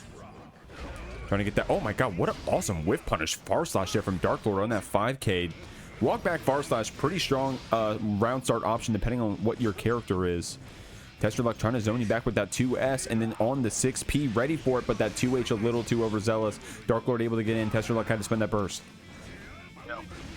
Trying to get that. Oh my god, what an awesome whiff punish far slash there from Dark Lord on that 5K. Walk back far slash, pretty strong round start option depending on what your character is. TestYourLuck trying to zone you back with that 2S and then on the 6P, ready for it, but that 2H a little too overzealous. Dark Lord able to get in. TestYourLuck had to spend that burst.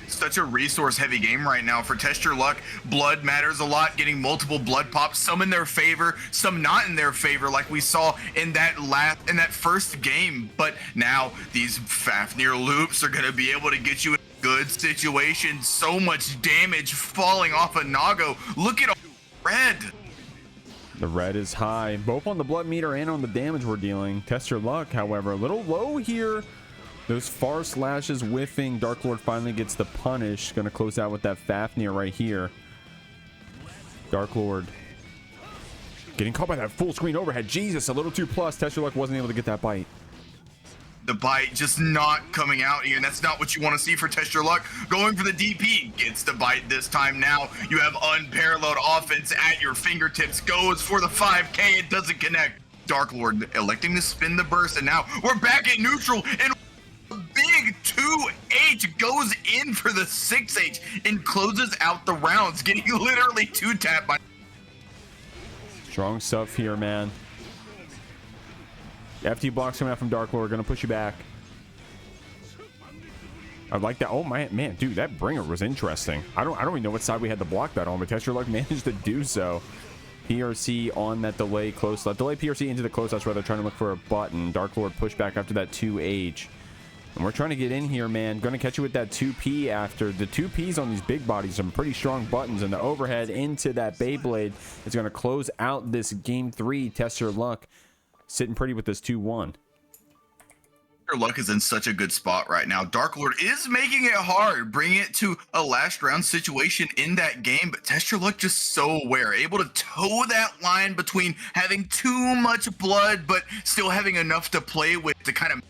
Such a resource heavy game right now for TestYourLuck. Blood matters a lot, getting multiple blood pops, some in their favor, some not in their favor, like we saw in that first game. But now these Fafnir loops are going to be able to get you in a good situation. So much damage falling off of Nago. Look at all red. The red is high, both on the blood meter and on the damage we're dealing. TestYourLuck, however, a little low here. Those far slashes whiffing. Dark Lord finally gets the punish. Gonna close out with that Fafnir right here. Dark Lord getting caught by that full screen overhead. Jesus, a little too plus. TestYourLuck wasn't able to get that bite. The bite just not coming out here, and that's not what you want to see for TestYourLuck. Going for the DP, gets the bite this time. Now you have unparalleled offense at your fingertips. Goes for the 5K, it doesn't connect. Dark Lord electing to spin the burst, and now we're back at neutral, and big 2H goes in for the 6H and closes out the rounds, getting literally 2-tapped by. Strong stuff here, man. FT blocks coming out from Dark Lord, gonna push you back. I like that. Oh man, dude, that bringer was interesting. I don't even know what side we had to block that on, but TestYourLuck managed to do so. PRC on that delay close left. Delay PRC into the close left, rather trying to look for a button. Dark Lord push back after that 2H. And we're trying to get in here, man. Going to catch you with that 2P after. The 2Ps on these big bodies, some pretty strong buttons. And the overhead into that Beyblade is going to close out this game 3. TestYourLuck sitting pretty with this 2-1. TestYourLuck is in such a good spot right now. Dark Lord is making it hard, bringing it to a last round situation in that game. But TestYourLuck just so aware, able to toe that line between having too much blood, but still having enough to play with to kind of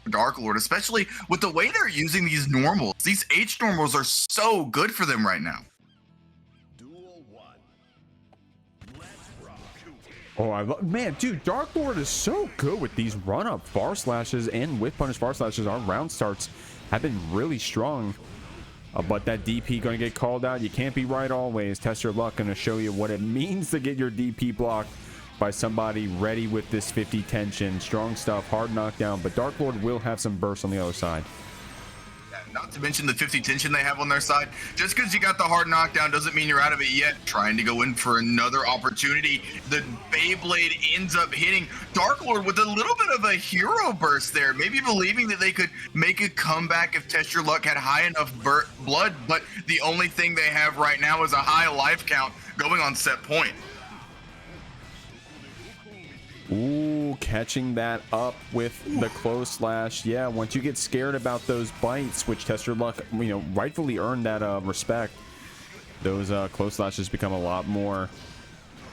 Dark Lord, especially with the way they're using these normals. These H normals are so good for them right now. Oh, man, dude, Dark Lord is so good with these run-up far slashes and with punish far slashes. Our round starts have been really strong. But that DP going to get called out. You can't be right always. TestYourLuck going to show you what it means to get your DP blocked by somebody ready with this 50 tension. Strong stuff, hard knockdown, but Dark Lord will have some bursts on the other side. Not to mention the 50 tension they have on their side. Just because you got the hard knockdown doesn't mean you're out of it yet. Trying to go in for another opportunity. The Beyblade ends up hitting Dark Lord with a little bit of a hero burst there. Maybe believing that they could make a comeback if TestYourLuck had high enough blood, but the only thing they have right now is a high life count going on set point. Ooh, catching that up with the close slash. Yeah, once you get scared about those bites, which TestYourLuck, you know, rightfully earned that respect, those close slashes become a lot more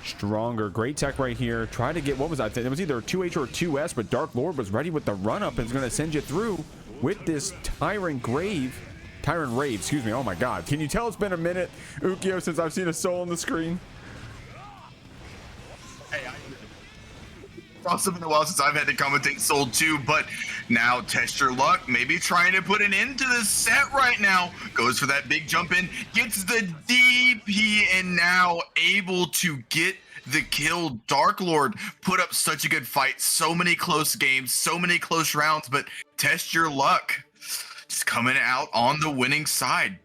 stronger. Great tech right here. Try to get, what was that? It was either a 2H or a 2S, but Dark Lord was ready with the run up and is going to send you through with this Tyrant Grave. Tyrant Rave, excuse me. Oh my god. Can you tell it's been a minute, Ukio, since I've seen a soul on the screen? Hey, it's also been a while since I've had to commentate Soul 2, but now Test Your Luck, maybe trying to put an end to this set right now. Goes for that big jump in, gets the DP, and now able to get the kill. Dark Lord put up such a good fight, so many close games, so many close rounds, but Test Your Luck just coming out on the winning side.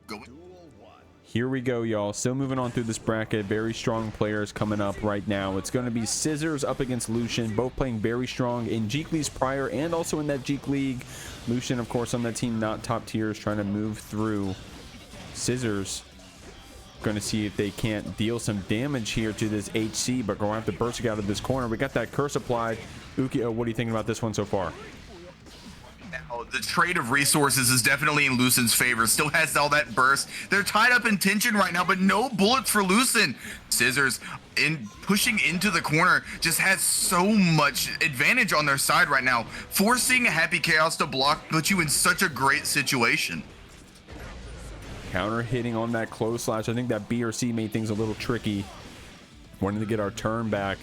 Here we go, y'all. Still moving on through this bracket. Very strong players coming up right now. It's going to be Scissors up against Lucien, both playing very strong in Jeekly's prior and also in that Jeek League. Lucien, of course, on that team, not top tiers, trying to move through. Scissors going to see if they can't deal some damage here to this HC, but going to have to burst out of this corner. We got that curse applied. Ukio, what are you thinking about this one so far? Now, the trade of resources is definitely in Lucien's favor. Still has all that burst. They're tied up in tension right now, but no bullets for Lucien. Scissors in pushing into the corner just has so much advantage on their side right now. Forcing Happy Chaos to block puts you in such a great situation. Counter hitting on that close slash. I think that B or C made things a little tricky. Wanted to get our turn back.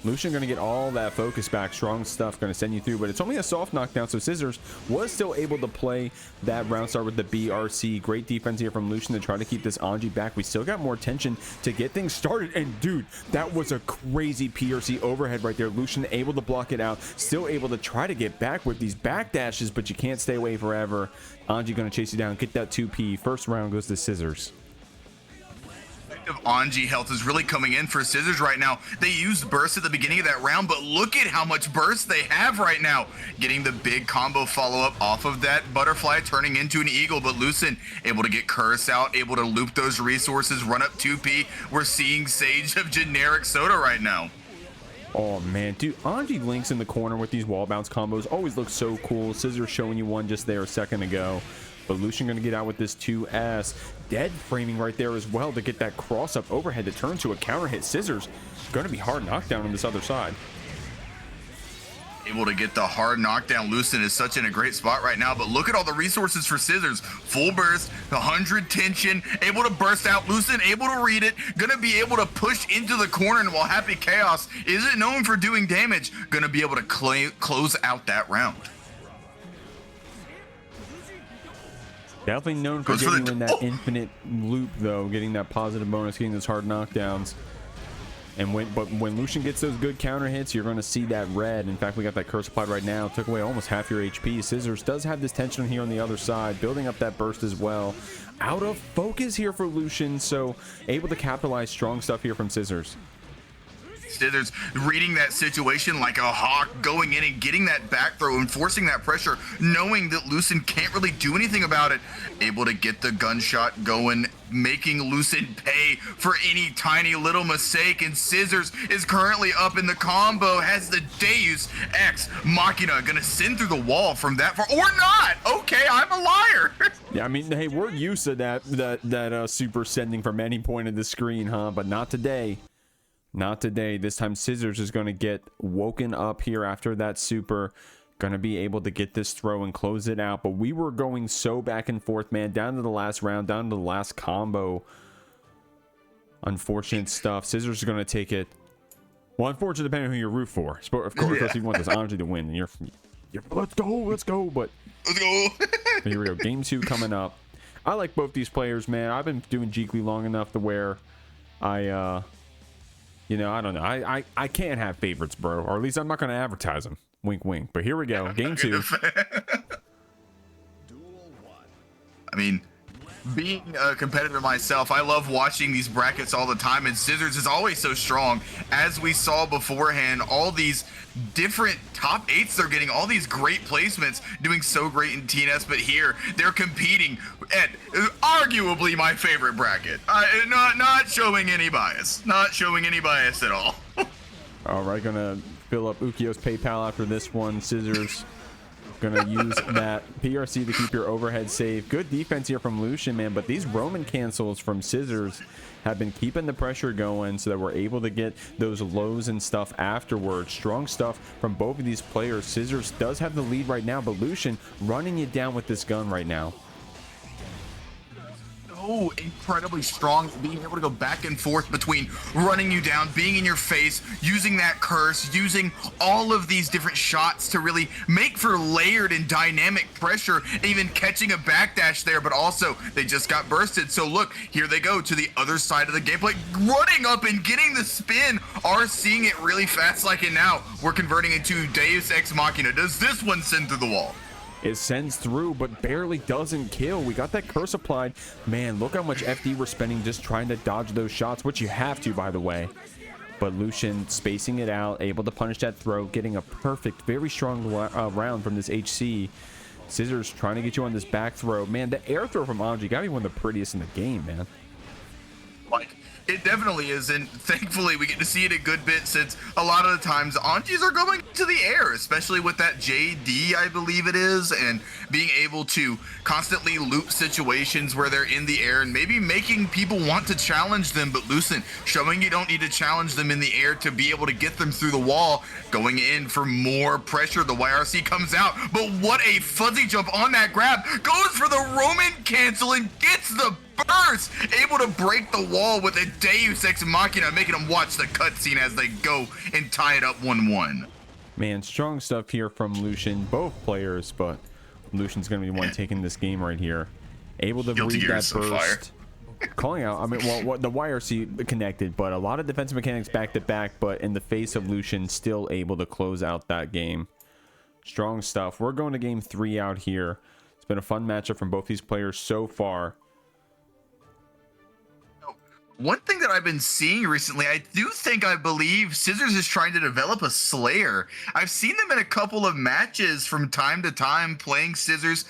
Lucien going to get all that focus back. Strong stuff going to send you through, but it's only a soft knockdown, so Scissors was still able to play that round start with the BRC. Great defense here from Lucien to try to keep this Anji back. We still got more tension to get things started, and dude, that was a crazy PRC overhead right there. Lucien able to block it out, still able to try to get back with these back dashes, but you can't stay away forever. Anji going to chase you down, get that 2P. First round goes to Scissors. Of Anji health is really coming in for Scissors right now. They used burst at the beginning of that round, but look at how much burst they have right now. Getting the big combo follow-up off of that butterfly, turning into an eagle, but Lucien able to get curse out, able to loop those resources, run up 2P. We're seeing Sage of generic soda right now. Oh man, dude, Anji links in the corner with these wall bounce combos always look so cool. Scissors showing you one just there a second ago. But Lucien going to get out with this 2S. Dead framing right there as well to get that cross up overhead to turn to a counter hit. Scissors going to be hard knockdown on this other side. Able to get the hard knockdown. Lucien is such in a great spot right now, but look at all the resources for Scissors. Full burst, 100 tension, able to burst out. Lucien able to read it, gonna be able to push into the corner, and while Happy Chaos isn't known for doing damage, gonna be able to close out that round. Definitely known for getting in that infinite loop, though, getting that positive bonus, getting those hard knockdowns. And when Lucien gets those good counter hits, you're going to see that red. In fact, we got that curse applied right now. Took away almost half your HP. Scissors does have this tension here on the other side, building up that burst as well. Out of focus here for Lucien, so able to capitalize. Strong stuff here from Scissors. Scissors reading that situation like a hawk, going in and getting that back throw and forcing that pressure, knowing that Lucien can't really do anything about it. Able to get the gunshot going, making Lucien pay for any tiny little mistake, and Scissors is currently up in the combo, has the Deus Ex Machina, gonna send through the wall from that far, or not. Okay, I'm a liar. Yeah, I mean, hey, we're used to that super sending from any point of the screen, huh? But not today. Not today. This time Scissors is going to get woken up here after that super. Going to be able to get this throw and close it out. But we were going so back and forth, man. Down to the last round, down to the last combo. Unfortunate stuff. Scissors is going to take it. Well, unfortunate depending on who you root for. Of course, you want this Anji to win. And you're let's go. But let's go. Here we go. Game 2 coming up. I like both these players, man. I've been doing Jeekly long enough to where you know, I don't know. I can't have favorites, bro. Or at least I'm not going to advertise them. Wink, wink. But here we go. Game 2. I mean, being a competitor myself, I love watching these brackets all the time, and Scissors is always so strong. As we saw beforehand, all these different top 8s they're getting, all these great placements, doing so great in TNS, but here they're competing at arguably my favorite bracket. Not showing any bias. Not showing any bias at all. All right, gonna fill up Ukio's PayPal after this one. Scissors gonna use that PRC to keep your overhead safe. Good defense here from Lucien, man, but these Roman cancels from Scissors have been keeping the pressure going so that we're able to get those lows and stuff afterwards. Strong stuff from both of these players. Scissors does have the lead right now, but Lucien running you down with this gun right now. so incredibly strong, being able to go back and forth between running you down, being in your face, using that curse, using all of these different shots to really make for layered and dynamic pressure, even catching a backdash there, but also they just got bursted. So look, here they go to the other side of the gameplay, running up and getting the spin, are seeing it really fast like it now. We're converting into Deus Ex Machina. Does this one send through the wall? It sends through, but barely doesn't kill. We got that curse applied. Man, look how much FD we're spending just trying to dodge those shots, which you have to, by the way. But Lucien spacing it out, able to punish that throw, getting a perfect, very strong round from this HC. Scissors trying to get you on this back throw. Man, the air throw from Anji got to be one of the prettiest in the game, man. Like, it definitely is, and thankfully we get to see it a good bit, since a lot of the times Anjis are going to the air, especially with that JD, I believe it is, and being able to constantly loop situations where they're in the air and maybe making people want to challenge them. But Lucien showing you don't need to challenge them in the air to be able to get them through the wall, going in for more pressure. The YRC comes out, but what a fuzzy jump on that grab, goes for the Roman cancel and gets the burst, able to break the wall with a Deus Ex Machina, making them watch the cutscene as they go and tie it up 1-1. Man, strong stuff here from Lucien, both players, but Lucien's going to be the one taking this game right here. Able to read that burst. Calling out, I mean, well, what the YRC connected, but a lot of defensive mechanics back to back, but in the face of Lucien, still able to close out that game. Strong stuff. We're going to game 3 out here. It's been a fun matchup from both these players so far. One thing that I've been seeing recently, I believe Scissors is trying to develop a Slayer. I've seen them in a couple of matches from time to time playing Scissors,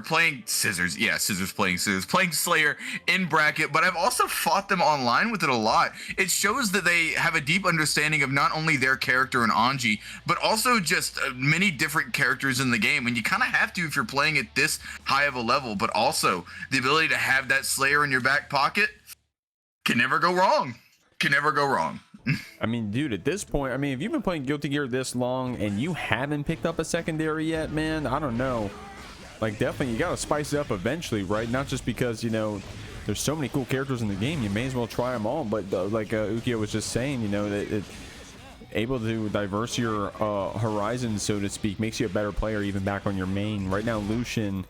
playing Slayer in bracket, but I've also fought them online with it a lot. It shows that they have a deep understanding of not only their character and Anji, but also just many different characters in the game. And you kind of have to if you're playing at this high of a level, but also the ability to have that Slayer in your back pocket. Can never go wrong. Can never go wrong. I mean, dude, at this point, I mean, if you've been playing Guilty Gear this long and you haven't picked up a secondary yet, man, I don't know. Like, definitely, you got to spice it up eventually, right? Not just because, you know, there's so many cool characters in the game. You may as well try them all. But like Ukia was just saying, you know, that able to diverse your horizons, so to speak, makes you a better player even back on your main. Right now, Lucien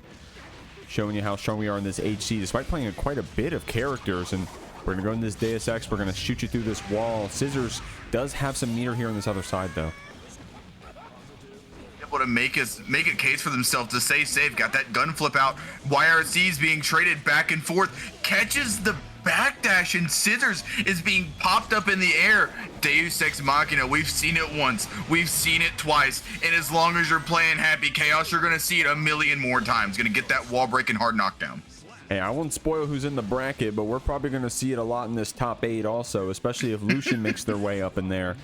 showing you how strong we are in this HC, despite playing quite a bit of characters. And we're going to go in this Deus Ex. We're going to shoot you through this wall. Scissors does have some meter here on this other side, though. Able to make a case for themselves to stay safe. Got that gun flip out. YRC's being traded back and forth. Catches the backdash, and Scissors is being popped up in the air. Deus Ex Machina. We've seen it once. We've seen it twice. And as long as you're playing Happy Chaos, you're going to see it a million more times. Going to get that wall breaking hard knockdown. Hey, I won't spoil who's in the bracket, but we're probably going to see it a lot in this top 8 also, especially if Lucien makes their way up in there.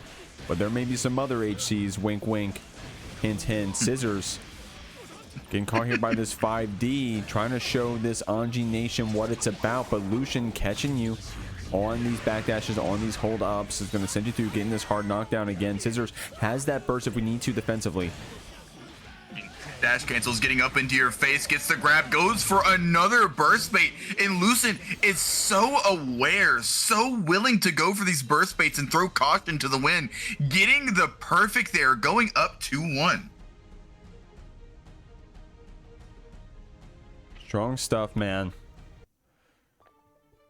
But there may be some other HCs, wink, wink, hint, hint. Scissors getting caught here by this 5D, trying to show this Anji Nation what it's about, but Lucien catching you on these backdashes, on these hold-ups, is going to send you through, getting this hard knockdown again. Scissors has that burst if we need to defensively. Dash cancels, getting up into your face, gets the grab, goes for another burst bait, and Lucien is so aware, so willing to go for these burst baits and throw caution to the wind, getting the perfect there, going up 2-1. Strong stuff, man.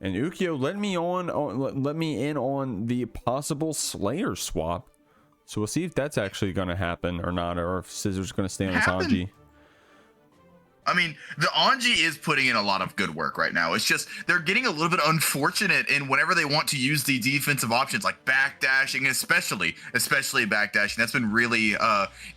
And Ukyo let me in on the possible Slayer swap. So we'll see if that's actually going to happen or not, or if Scissors going to stay on this Anji. I mean, the Anji is putting in a lot of good work right now. It's just they're getting a little bit unfortunate in whenever they want to use the defensive options like backdashing, especially backdashing. That's been really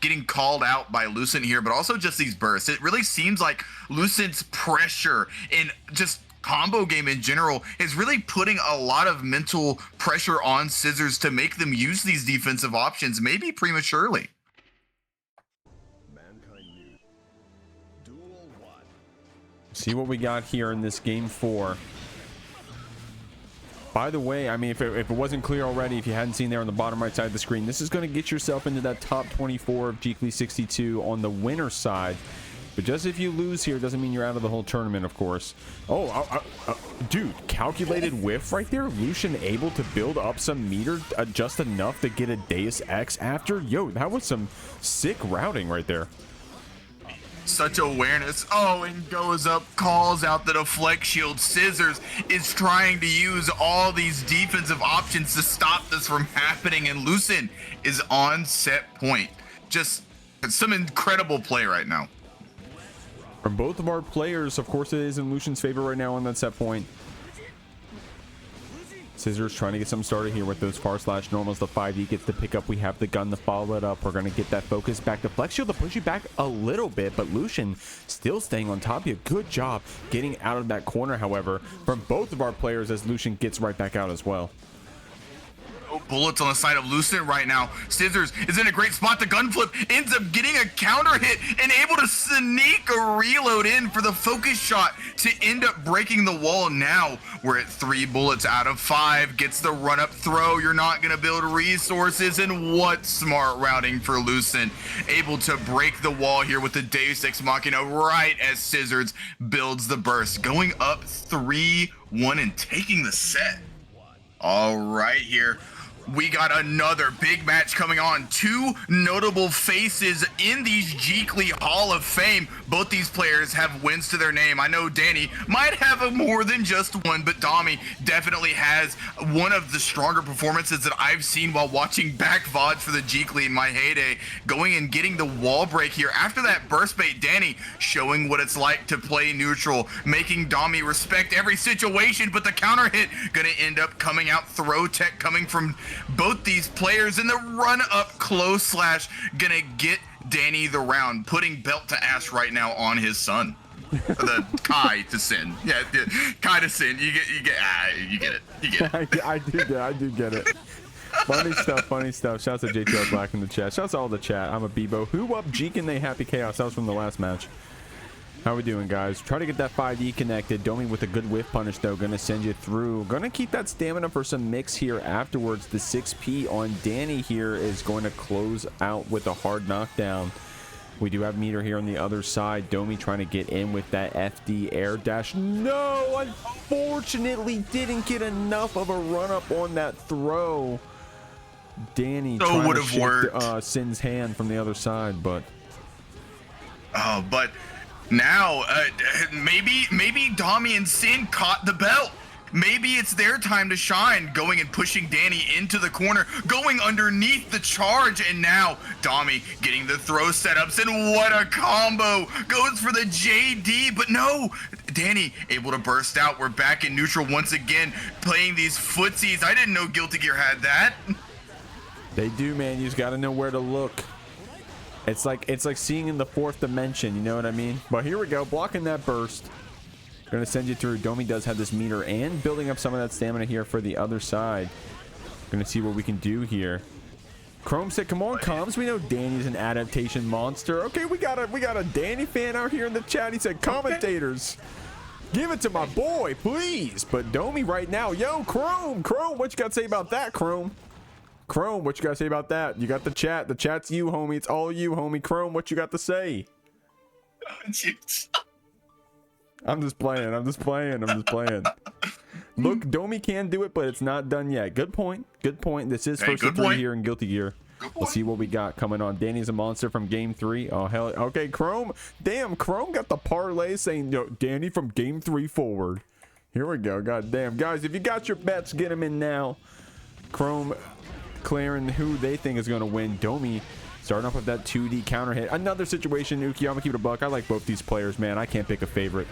getting called out by Lucien here, but also just these bursts. It really seems like Lucien's pressure in just combo game in general is really putting a lot of mental pressure on Scissors to make them use these defensive options, maybe prematurely. See what we got here in this game 4. By the way, I mean, if it wasn't clear already, if you hadn't seen there on the bottom right side of the screen, this is going to get yourself into that top 24 of Jeekly 62 on the winner side. But just if you lose here doesn't mean you're out of the whole tournament, of course. Oh, dude, calculated whiff right there. Lucien able to build up some meter just enough to get a Deus Ex after. Yo, that was some sick routing right there. Such awareness. Oh, and goes up, calls out the deflect shield. Scissors is trying to use all these defensive options to stop this from happening, and Lucien is on set point. Just some incredible play right now. From both of our players, of course it is in Lucien's favor right now on that set point. Scissors trying to get something started here with those far slash normals. The 5D gets the pick up. We have the gun to follow it up. We're going to get that focus back. The flex shield to push you back a little bit, but Lucien still staying on top of you. Good job getting out of that corner, however, from both of our players as Lucien gets right back out as well. No bullets on the side of Lucien right now. Scissors is in a great spot. The gun flip ends up getting a counter hit and able to sneak a reload in for the focus shot to end up breaking the wall. Now we're at 3 bullets out of 5. Gets the run up throw. You're not going to build resources. And what smart routing for Lucien. Able to break the wall here with the Deus Ex Machina right as Scissors builds the burst. Going up 3-1 and taking the set. All right here. We got another big match coming on. 2 notable faces in these Jeekly Hall of Fame. Both these players have wins to their name. I know Dany might have a more than just one, but Domi definitely has one of the stronger performances that I've seen while watching back VODs for the Jeekly in my heyday. Going and getting the wall break here. After that burst bait, Dany showing what it's like to play neutral, making Domi respect every situation, but the counter hit gonna end up coming out. Throw tech coming from both these players, and the run up close slash gonna get Dany the round, putting belt to ass right now on his son. The Kai to Sin. Yeah, Kai to Sin. You get it. I do get it. Funny stuff. Shouts to JTL in the chat. Shouts to all the chat. I'm a Bebo. Who up Jeekin they happy chaos? That was from the last match. How we doing, guys? Try to get that 5D connected. Domi with a good whiff punish, though. Gonna send you through. Gonna keep that stamina for some mix here afterwards. The 6P on Dany here is going to close out with a hard knockdown. We do have meter here on the other side. Domi trying to get in with that FD air dash. No, unfortunately didn't get enough of a run up on that throw. Dany trying would to have shift worked. Sin's hand from the other side, but now maybe Domi and Sin caught the belt. Maybe it's their time to shine, going and pushing Dany into the corner, going underneath the charge, and now Domi getting the throw setups, and what a combo. Goes for the JD, but no, Dany able to burst out. We're back in neutral once again, playing these footsies. I didn't know Guilty Gear had that. They do, man. You just got to know where to look. It's like seeing in the 4th dimension, you know what I mean? But here we go, blocking that burst. Gonna send you through. Domi does have this meter and building up some of that stamina here for the other side. Gonna see what we can do here. Chrome said, come on, Combs. We know Dany's an adaptation monster. Okay, we got a Dany fan out here in the chat. He said, commentators, give it to my boy, please. But Domi right now, yo, Chrome, what you got to say about that, Chrome, what you got to say about that? You got the chat. The chat's you, homie. It's all you, homie. Chrome, what you got to say? I'm just playing. Look, Domi can do it, but it's not done yet. Good point. This is first to 3 here in Guilty Gear. Let's see what we got coming on. Dany's a monster from game 3. Oh, hell. Okay, Chrome. Damn, Chrome got the parlay saying, yo, Dany from game 3 forward. Here we go. God damn. Guys, if you got your bets, get them in now. Chrome clearing who they think is going to win. Domi starting off with that 2D counter hit. Another situation, Uki. I'm going to keep it a buck. I like both these players, man. I can't pick a favorite.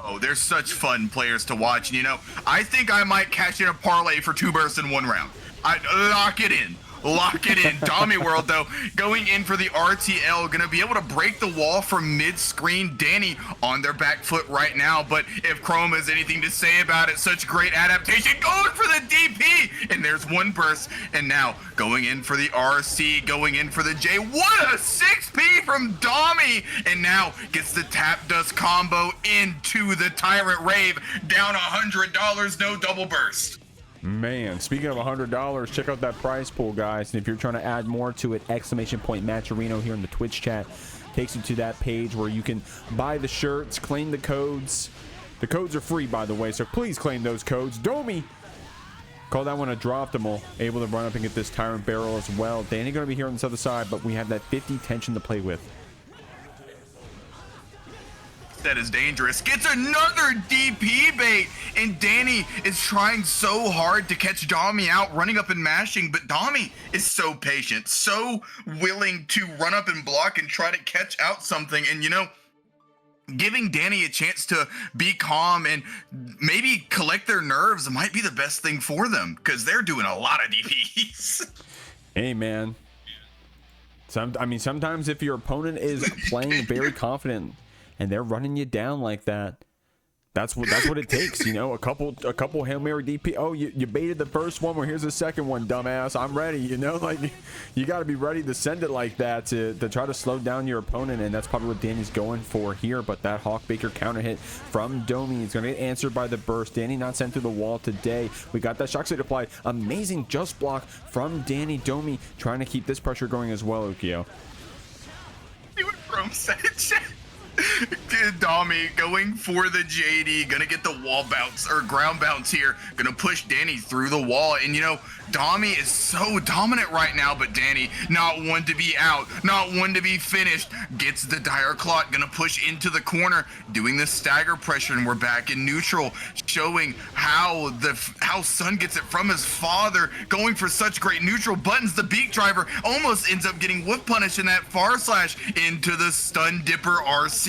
Oh, they're such fun players to watch. And, you know, I think I might cash in a parlay for 2 bursts in 1 round. Lock it in. DomiWurld, though, going in for the RTL, going to be able to break the wall from mid-screen. Dany on their back foot right now, but if Chrome has anything to say about it, such great adaptation, going for the DP, and there's 1 burst, and now going in for the RC, going in for the J. What a 6P from Domi, and now gets the tap dust combo into the Tyrant Rave, down $100, no double burst. Man, speaking of $100, check out that prize pool, guys. And if you're trying to add more to it, !Matcherino here in the Twitch chat. takes you to that page where you can buy the shirts, claim the codes. The codes are free, by the way, so please claim those codes. Domi, call that one a draw optimal. Able to run up and get this Tyrant Barrel as well. Dany going to be here on this other side, but we have that 50 tension to play with. That is dangerous. Gets another DP bait, and Dany is trying so hard to catch Domi out, running up and mashing, but Domi is so patient, so willing to run up and block and try to catch out something. And you know, giving Dany a chance to be calm and maybe collect their nerves might be the best thing for them, because they're doing a lot of DPs. Hey, man. Sometimes if your opponent is playing very confident and they're running you down like that, that's what it takes, you know. A couple Hail Mary DP. Oh, you baited the first one, well, here's the second one, dumbass. I'm ready, you know. Like, you got to be ready to send it like that to try to slow down your opponent, and that's probably what Dany's going for here. But that Hawkbaker counter hit from Domi is going to get answered by the burst. Dany not sent through the wall today. We got that shock state applied. Amazing just block from Dany. Domi trying to keep this pressure going as well, Ukio. You went from Domi going for the JD, gonna get the wall bounce or ground bounce here, gonna push Dany through the wall. And you know, Domi is so dominant right now, but Dany not one to be out, not one to be finished. Gets the dire clot, gonna push into the corner, doing the stagger pressure, and we're back in neutral, showing how Sun gets it from his father, going for such great neutral buttons. The beak driver almost ends up getting whip punished in that far slash into the stun dipper RC.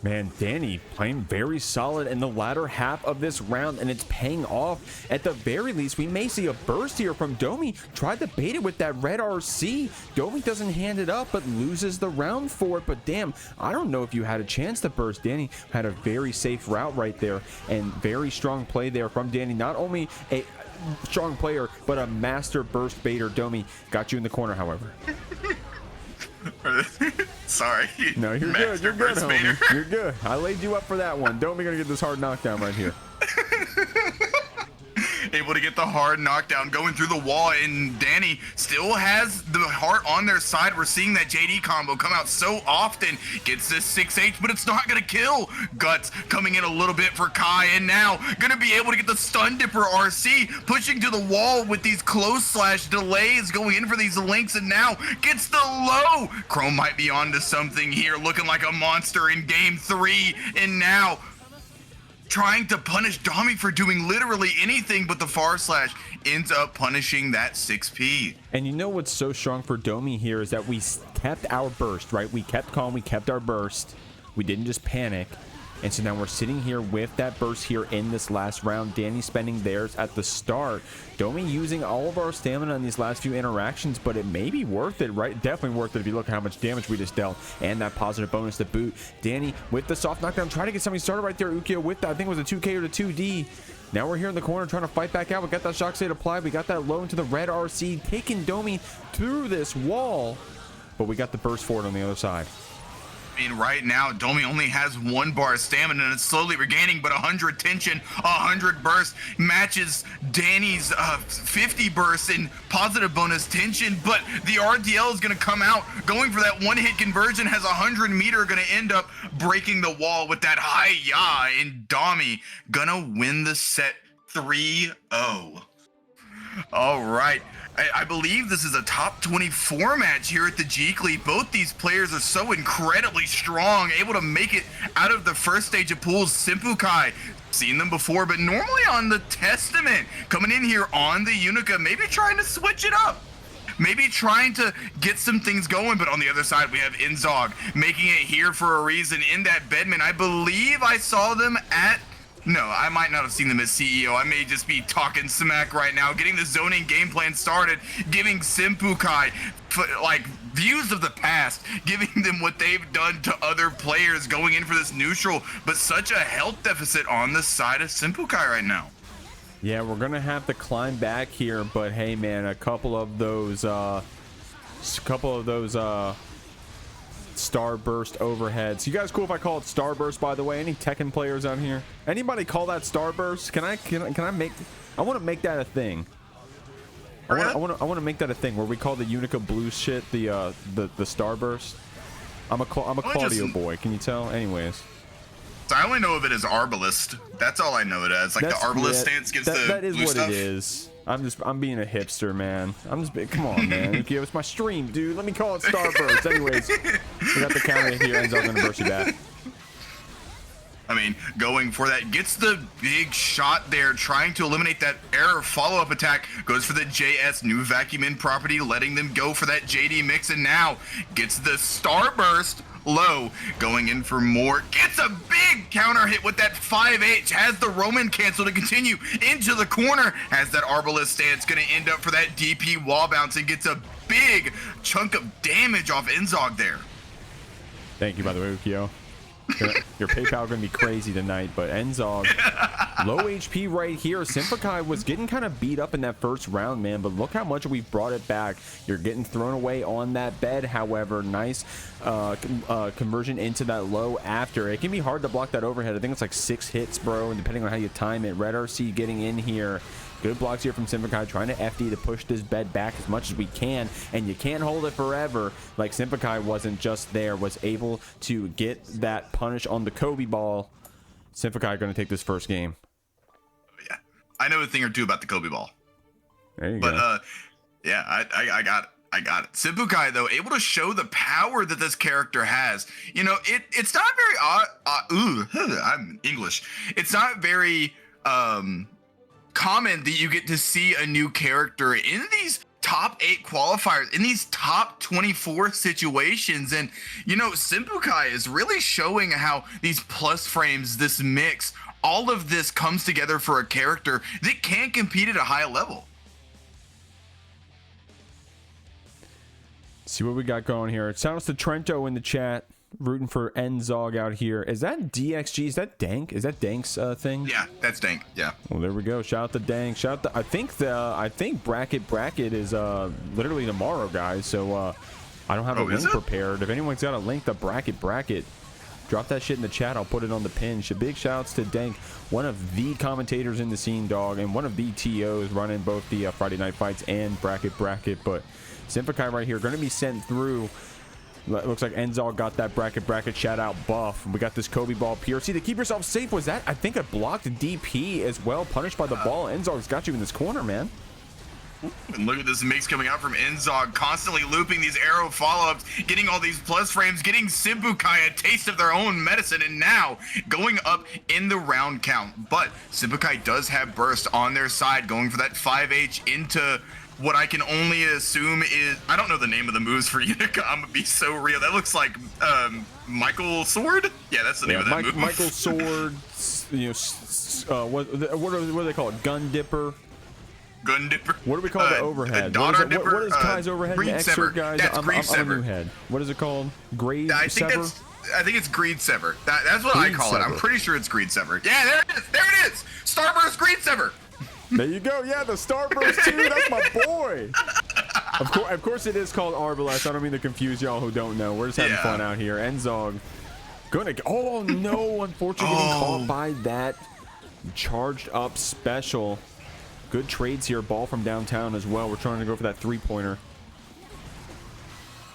Man, Dany playing very solid in the latter half of this round, and it's paying off. At the very least, we may see a burst here from Domi. Tried to bait it with that red RC. Domi doesn't hand it up, but loses the round for it. But damn, I don't know if you had a chance to burst. Dany had a very safe route right there, and very strong play there from Dany. Not only a strong player, but a master burst baiter. Domi got you in the corner, however. Sorry. No, you're good. You're good, homie. You're good. I laid you up for that one. Domi gonna get this hard knockdown right here. Able to get the hard knockdown, going through the wall, and Dany still has the heart on their side. We're seeing that JD combo come out so often. Gets this 6H, but it's not gonna kill. Guts coming in a little bit for Kai, and now gonna be able to get the stun dipper RC, pushing to the wall with these close slash delays, going in for these links, and now gets the low. Chrome might be onto something here, looking like a monster in game 3, and now trying to punish Domi for doing literally anything, but the far slash ends up punishing that 6P. And you know what's so strong for Domi here is that we kept our burst, right? We kept calm, we kept our burst. We didn't just panic. And so now we're sitting here with that burst here in this last round. Dany spending theirs at the start. Domi using all of our stamina in these last few interactions, but it may be worth it, right? Definitely worth it if you look at how much damage we just dealt and that positive bonus to boot. Dany with the soft knockdown, trying to get something started right there. Ukio with that, I think it was a 2K or the 2D. Now we're here in the corner trying to fight back out. We got that shock state applied. We got that low into the red RC, taking Domi through this wall, but we got the burst for it on the other side. I mean, right now, Domi only has 1 bar of stamina, and it's slowly regaining, but 100 tension, 100 burst matches Dany's 50 burst in positive bonus tension, but the RDL is going to come out, going for that one-hit conversion, has 100 meter, going to end up breaking the wall with that high ya, and Domi gonna win the set 3-0. All right. I believe this is a top 24 match here at the Jeekly. Both these players are so incredibly strong, able to make it out of the first stage of pools. SYMPHUUKAI, seen them before, but normally on the Testament, coming in here on the Unika, maybe trying to switch it up. Maybe trying to get some things going, but on the other side, we have Enzog making it here for a reason in that Bedman. I believe I saw them at... No, I might not have seen them as CEO. I may just be talking smack right now, getting the zoning game plan started, giving SYMPHUUKAI like views of the past, giving them what they've done to other players going in for this neutral, but such a health deficit on the side of SYMPHUUKAI right now. Yeah, we're gonna have to climb back here, but hey man, a couple of those Starburst overheads. You guys cool if I call it Starburst, by the way? Any Tekken players out here? Anybody call that Starburst? Can I make... I want to make that a thing. I want to make that a thing where we call the Unika blue shit the Starburst. I'm a Claudio boy. Can you tell? Anyways. So I only know of it as Arbalist. That's all I know it as. Like the Arbalist stance gives the that is blue what stuff. it is. I'm being a hipster, man. Come on, man. Okay, it's my stream, dude. Let me call it Starburst. Anyways, we got the counter hit here. Enzog gonna burst you back. I mean, going for that, gets the big shot there, trying to eliminate that error follow-up attack, goes for the JS new vacuum in property, letting them go for that JD mix, and now gets the Starburst low, going in for more, gets a big counter hit with that 5H, has the Roman cancel to continue into the corner, has that Arbalist stance, gonna end up for that DP wall bounce, and gets a big chunk of damage off Enzog there. Thank you, by the way, Ukio. Your PayPal gonna be crazy tonight, but Enzog, low HP right here. SYMPHUUKAI was getting kind of beat up in that first round, man, but look how much we've brought it back. You're getting thrown away on that bed, however, nice conversion into that low after. It can be hard to block that overhead. I think it's like 6 hits, bro, and depending on how you time it. Red RC getting in here. Good blocks here from SYMPHUUKAI, trying to FD to push this bed back as much as we can, and you can't hold it forever. Like SYMPHUUKAI wasn't just there, was able to get that punish on the Kobe ball. SYMPHUUKAI going to take this first game. Yeah, I know a thing or two about the Kobe ball. There you go. Yeah, I got it. I got it. SYMPHUUKAI, though, able to show the power that this character has. You know, it's not very I'm English. It's not very common that you get to see a new character in these top 8 qualifiers, in these top 24 situations. And, you know, SYMPHUUKAI is really showing how these plus frames, this mix, all of this comes together for a character that can compete at a high level. See what we got going here. Shout out to Trento in the chat, rooting for Enzog out here. Is that DXG? Is that Dank? Is that Dank's thing? Yeah, that's Dank. Yeah. Well, there we go. Shout out to Dank. Shout out to, I think bracket is literally tomorrow, guys. So I don't have a link prepared. If anyone's got a link to bracket, drop that shit in the chat. I'll put it on the pin. Big shouts to Dank, one of the commentators in the scene, dog, and one of the TOs running both the Friday Night Fights and bracket. But SYMPHUUKAI right here going to be sent through. Looks like Enzog got that bracket shout out buff. We got this Kobe ball PRC to keep yourself safe. Was that, I think, a blocked DP as well, punished by the ball. Enzog's got you in this corner, man. And look at this mix coming out from Enzog, constantly looping these arrow follow-ups, getting all these plus frames, getting SYMPHUUKAI a taste of their own medicine, and now going up in the round count. But SYMPHUUKAI does have burst on their side, going for that 5H into what I can only assume is, I don't know the name of the moves for Unika. I'm gonna be so real. That looks like Michael Sword. Yeah, that's the name of that move. Michael Sword. You know, what do they call it? Gun Dipper. Gun Dipper. What do we call the overhead? What is Kai's overhead? Greed Sever. Guys, That's Greed Sever. I'm a new head. What is it called? Grade Sever? I think it's Greed Sever. That's what I call it. I'm pretty sure it's Greed Sever. Yeah, there it is. There it is. Starburst Greed Sever. There you go. Yeah, the Starburst too. That's my boy. Of course it is called Arbalest. I don't mean to confuse y'all who don't know. We're just having fun out here. Enzog gonna, oh no, unfortunately getting caught by that charged up special. Good trades here. Ball from downtown as well. We're trying to go for that 3-pointer.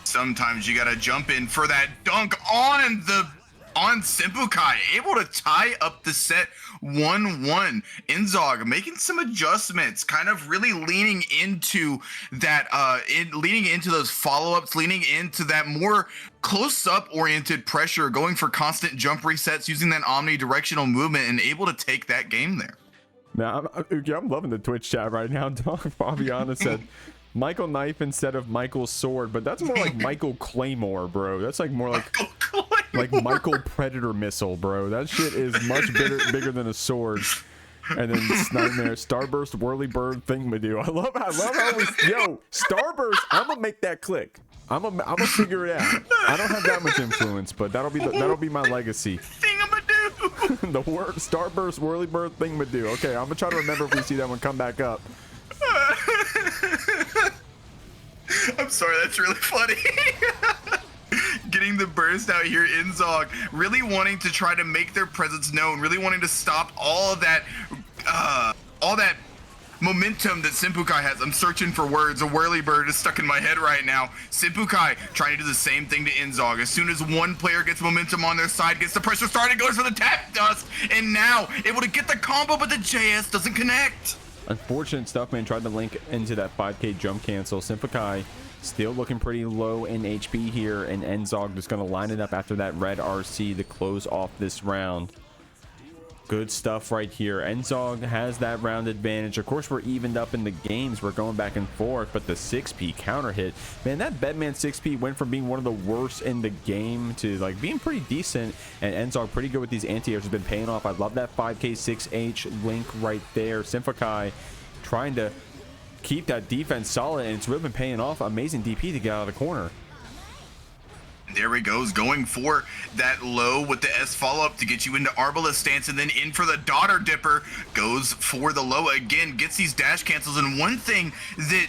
Sometimes you gotta jump in for that dunk on SYMPHUUKAI, able to tie up the set 1-1. Enzog making some adjustments, kind of really leaning into that, leaning into those follow-ups, leaning into that more close-up oriented pressure, going for constant jump resets, using that omnidirectional movement, and able to take that game there. Now, I'm loving the Twitch chat right now. Fabiana said Michael Knife instead of Michael Sword, but that's more like Michael Claymore, bro. That's like more like Michael Predator Missile, bro. That shit is much bigger than a sword. And then Nightmare, Starburst, Whirly Bird, Thingamadoo. I love how we, yo, Starburst, I'm gonna make that click. I'm gonna figure it out. I don't have that much influence, but that'll be my legacy. The word Starburst, Whirly Bird, Thingamadoo. Okay, I'm gonna try to remember if we see that one come back up. I'm sorry, that's really funny. Getting the burst out here, Enzog really wanting to try to make their presence known, really wanting to stop all that momentum that SYMPHUUKAI has. I'm searching for words. A whirlybird is stuck in my head right now. SYMPHUUKAI trying to do the same thing to Enzog. As soon as one player gets momentum on their side, gets the pressure started, goes for the tap dust, and now able to get the combo, but the JS doesn't connect. Unfortunate stuff, man. Tried to link into that 5k jump cancel. SYMPHUUKAI still looking pretty low in HP here, and Enzog just going to line it up after that red RC to close off this round. Good stuff right here. Enzog has that round advantage. Of course, we're evened up in the games. We're going back and forth, but the 6P counter hit, man, that Bedman 6P went from being one of the worst in the game to like being pretty decent, and Enzog pretty good with these anti-airs, has been paying off. I love that 5k 6H link right there. SYMPHUUKAI trying to keep that defense solid, and it's really been paying off. Amazing DP to get out of the corner. There he goes, going for that low with the S follow-up to get you into Arbalest stance, and then in for the Daughter Dipper. Goes for the low again, gets these dash cancels, and one thing that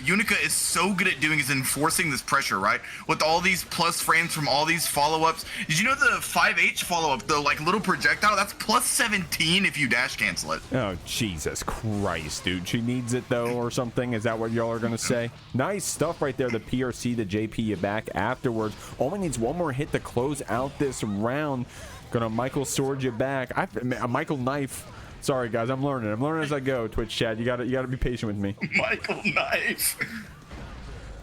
Unika is so good at doing is enforcing this pressure, right? With all these plus frames from all these follow-ups. Did you know the 5H follow-up, the like little projectile, that's plus 17 if you dash cancel it? Oh, Jesus Christ, dude. She needs it, though, or something? Is that what y'all are going to say? Nice stuff right there. The PRC, the JP, you back afterwards. Only needs one more hit to close out this round. Gonna Michael sword you back. Michael knife. Sorry guys, I'm learning as I go. Twitch chat, you gotta be patient with me. Michael knife.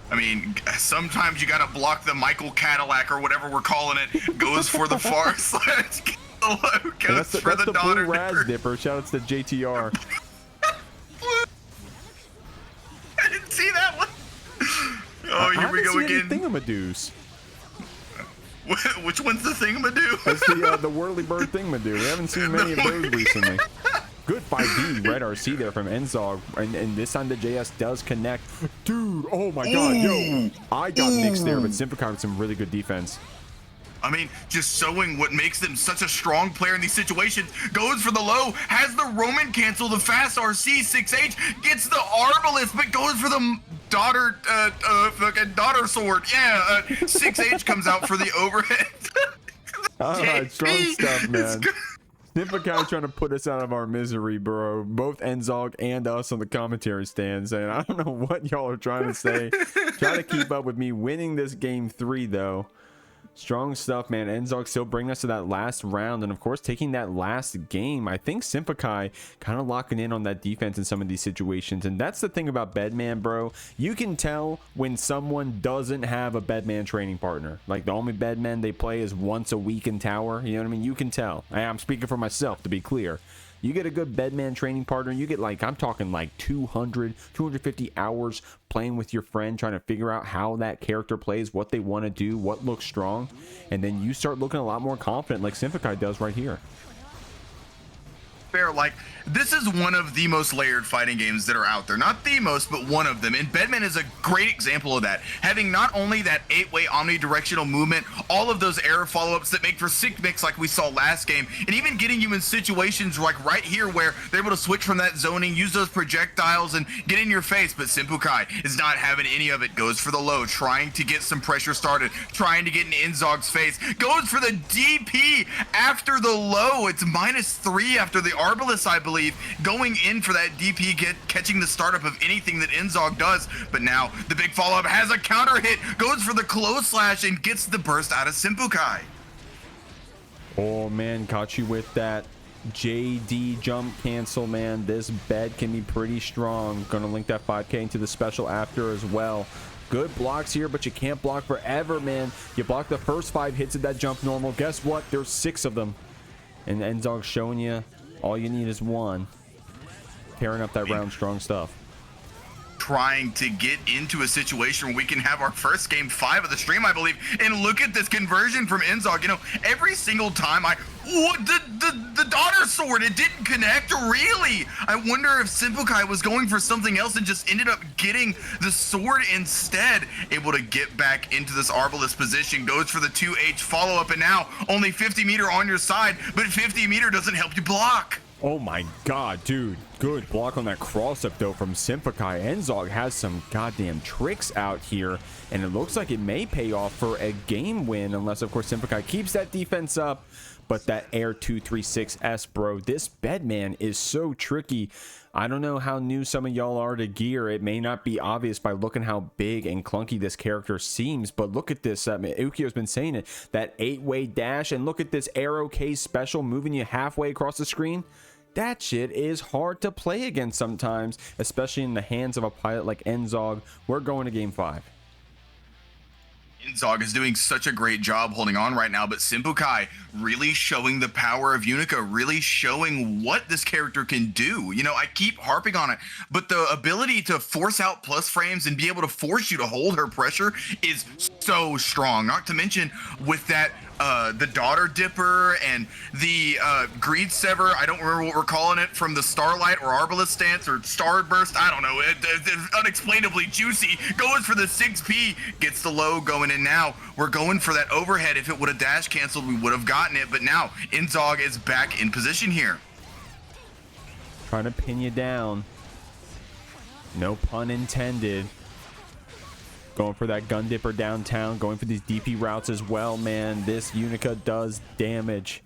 I mean, sometimes you gotta block the Michael Cadillac or whatever we're calling it. Goes for the far side. Goes for the Daughter Raz Dipper. Shout outs to JTR. I didn't see that one. Oh, here we go again. Thingamadoos. Which one's the thingamadoo? That's the whirlybird thingamadoos. We haven't seen many of those recently. Good 5D red RC there from Enzog, and this time the JS does connect. Dude, oh my god, yo. I got mixed there, but SYMPHUUKAI with some really good defense. I mean, just showing what makes them such a strong player in these situations. Goes for the low, has the Roman cancel, the fast RC 6H, gets the Arbalest, but goes for the Daughter, fucking Daughter sword. Yeah, 6H comes out for the overhead. Alright, strong stuff, man. SYMPHUUKAI trying to put us out of our misery, bro. Both Enzog and us on the commentary stand saying, I don't know what y'all are trying to say. Try to keep up with me winning this game 3, though. Strong stuff, man. Enzog still bringing us to that last round, and of course taking that last game. I think SYMPHUUKAI kind of locking in on that defense in some of these situations, and that's the thing about Bedman, bro. You can tell when someone doesn't have a Bedman training partner. Like, the only Bedman they play is once a week in tower. You know what I mean? You can tell. I'm speaking for myself, to be clear. You get a good Bedman training partner, you get, like, I'm talking like 200, 250 hours playing with your friend, trying to figure out how that character plays, what they want to do, what looks strong, and then you start looking a lot more confident like SYMPHUUKAI does right here. Fair, like, this is one of the most layered fighting games that are out there. Not the most, but one of them. And Bedman is a great example of that. Having not only that 8-way omnidirectional movement, all of those error follow-ups that make for sick mix like we saw last game, and even getting you in situations like right here where they're able to switch from that zoning, use those projectiles, and get in your face. But SYMPHUUKAI is not having any of it. Goes for the low, trying to get some pressure started, trying to get in Enzog's face. Goes for the DP after the low. It's -3 after the Arbalest, I believe, going in for that DP, catching the startup of anything that Enzog does. But now the big follow-up has a counter hit, goes for the close slash, and gets the burst out of SYMPHUUKAI. Oh man, caught you with that JD jump cancel, man. This bed can be pretty strong. Gonna link that 5k into the special after as well. Good blocks here, but you can't block forever, man. You block the first 5 hits of that jump normal. Guess what? There's 6 of them. And Enzog's showing you all you need is 1. Tearing up that round. Strong stuff. Trying to get into a situation where we can have our first game 5 of the stream, I believe. And look at this conversion from Enzog. You know, every single time the Daughter sword, it didn't connect, really. I wonder if SYMPHUUKAI was going for something else and just ended up getting the sword instead. Able to get back into this Arbalest position, goes for the 2H follow-up, and now only 50 meter on your side, but 50 meter doesn't help you block. Oh my god, dude. Good block on that cross-up, though, from SYMPHUUKAI. Enzog has some goddamn tricks out here, and it looks like it may pay off for a game win, unless, of course, SYMPHUUKAI keeps that defense up. but that Air 236S, bro, this Bedman is so tricky. I don't know how new some of y'all are to gear. It may not be obvious by looking how big and clunky this character seems, but look at this. I mean, Ukio's been saying it, that 8-way dash, and look at this arrow case special moving you halfway across the screen. That shit is hard to play against sometimes, especially in the hands of a pilot like Enzog. We're going to game 5. Enzog is doing such a great job holding on right now, but SYMPHUUKAI really showing the power of Unika, really showing what this character can do. You know, I keep harping on it, but the ability to force out plus frames and be able to force you to hold her pressure is so strong. Not to mention with that the daughter dipper and the greed sever, I don't remember what we're calling it, from the starlight or arbalist stance or starburst, I don't know, it's unexplainably juicy, goes for the 6p, gets the low going in. Now we're going for that overhead. If it would have dash canceled, we would have gotten it, but now Enzog is back in position here, trying to pin you down, no pun intended. Going for that gun dipper downtown, going for these DP routes as well, man. This Unika does damage.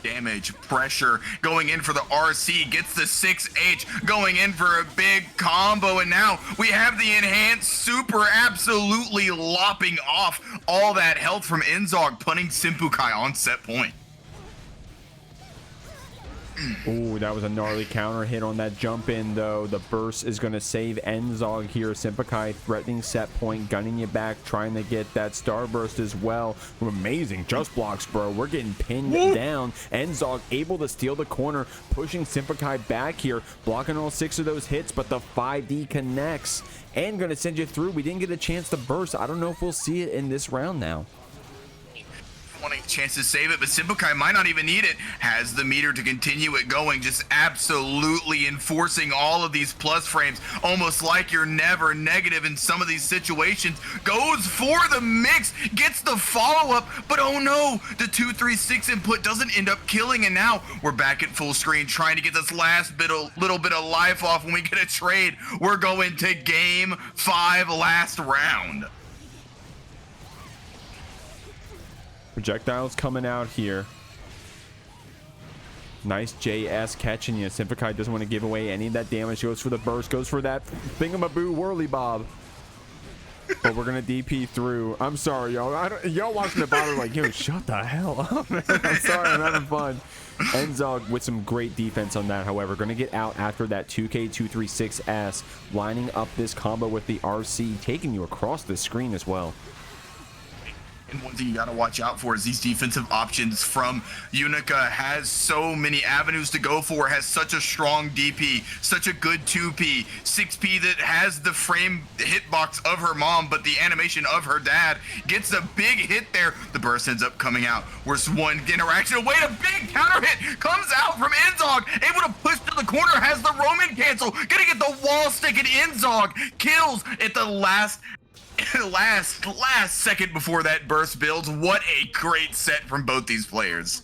Damage, pressure, going in for the RC, gets the 6H, going in for a big combo, and now we have the enhanced super absolutely lopping off all that health from Enzog, punting SYMPHUUKAI on set point. Ooh, that was a gnarly counter hit on that jump in, though. The burst is going to save Enzog here. SYMPHUUKAI threatening set point, gunning you back, trying to get that starburst as well. Amazing just blocks, bro. We're getting pinned down. Enzog able to steal the corner, pushing SYMPHUUKAI back here, blocking all 6 of those hits, but the 5D connects and going to send you through. We didn't get a chance to burst. I don't know if we'll see it in this round now. Wanting a chance to save it, but SYMPHUUKAI might not even need it. Has the meter to continue it going, just absolutely enforcing all of these plus frames, almost like you're never negative in some of these situations. Goes for the mix, gets the follow-up, but oh no, the 236 input doesn't end up killing, and now we're back at full screen trying to get this last little bit of life off when we get a trade. We're going to game 5, last round. Projectiles coming out here. Nice JS catching you. SYMPHUUKAI doesn't want to give away any of that damage. Goes for the burst. Goes for that thingamaboo whirly bob. But we're going to DP through. I'm sorry, y'all. Y'all watching the bottom like, yo, shut the hell up, man. I'm sorry. I'm having fun. Enzog with some great defense on that, however. Going to get out after that 2K236S. Lining up this combo with the RC. Taking you across the screen as well. And one thing you gotta watch out for is these defensive options from Unika. Has so many avenues to go for, has such a strong DP, such a good 2P, 6P that has the frame hitbox of her mom, but the animation of her dad. Gets a big hit there. The burst ends up coming out. Worst one interaction. Wait, a big counter hit comes out from Enzog. Able to push to the corner, has the Roman cancel. Gonna get the wall stick, and Enzog kills at the last second before that burst builds. What a great set from both these players.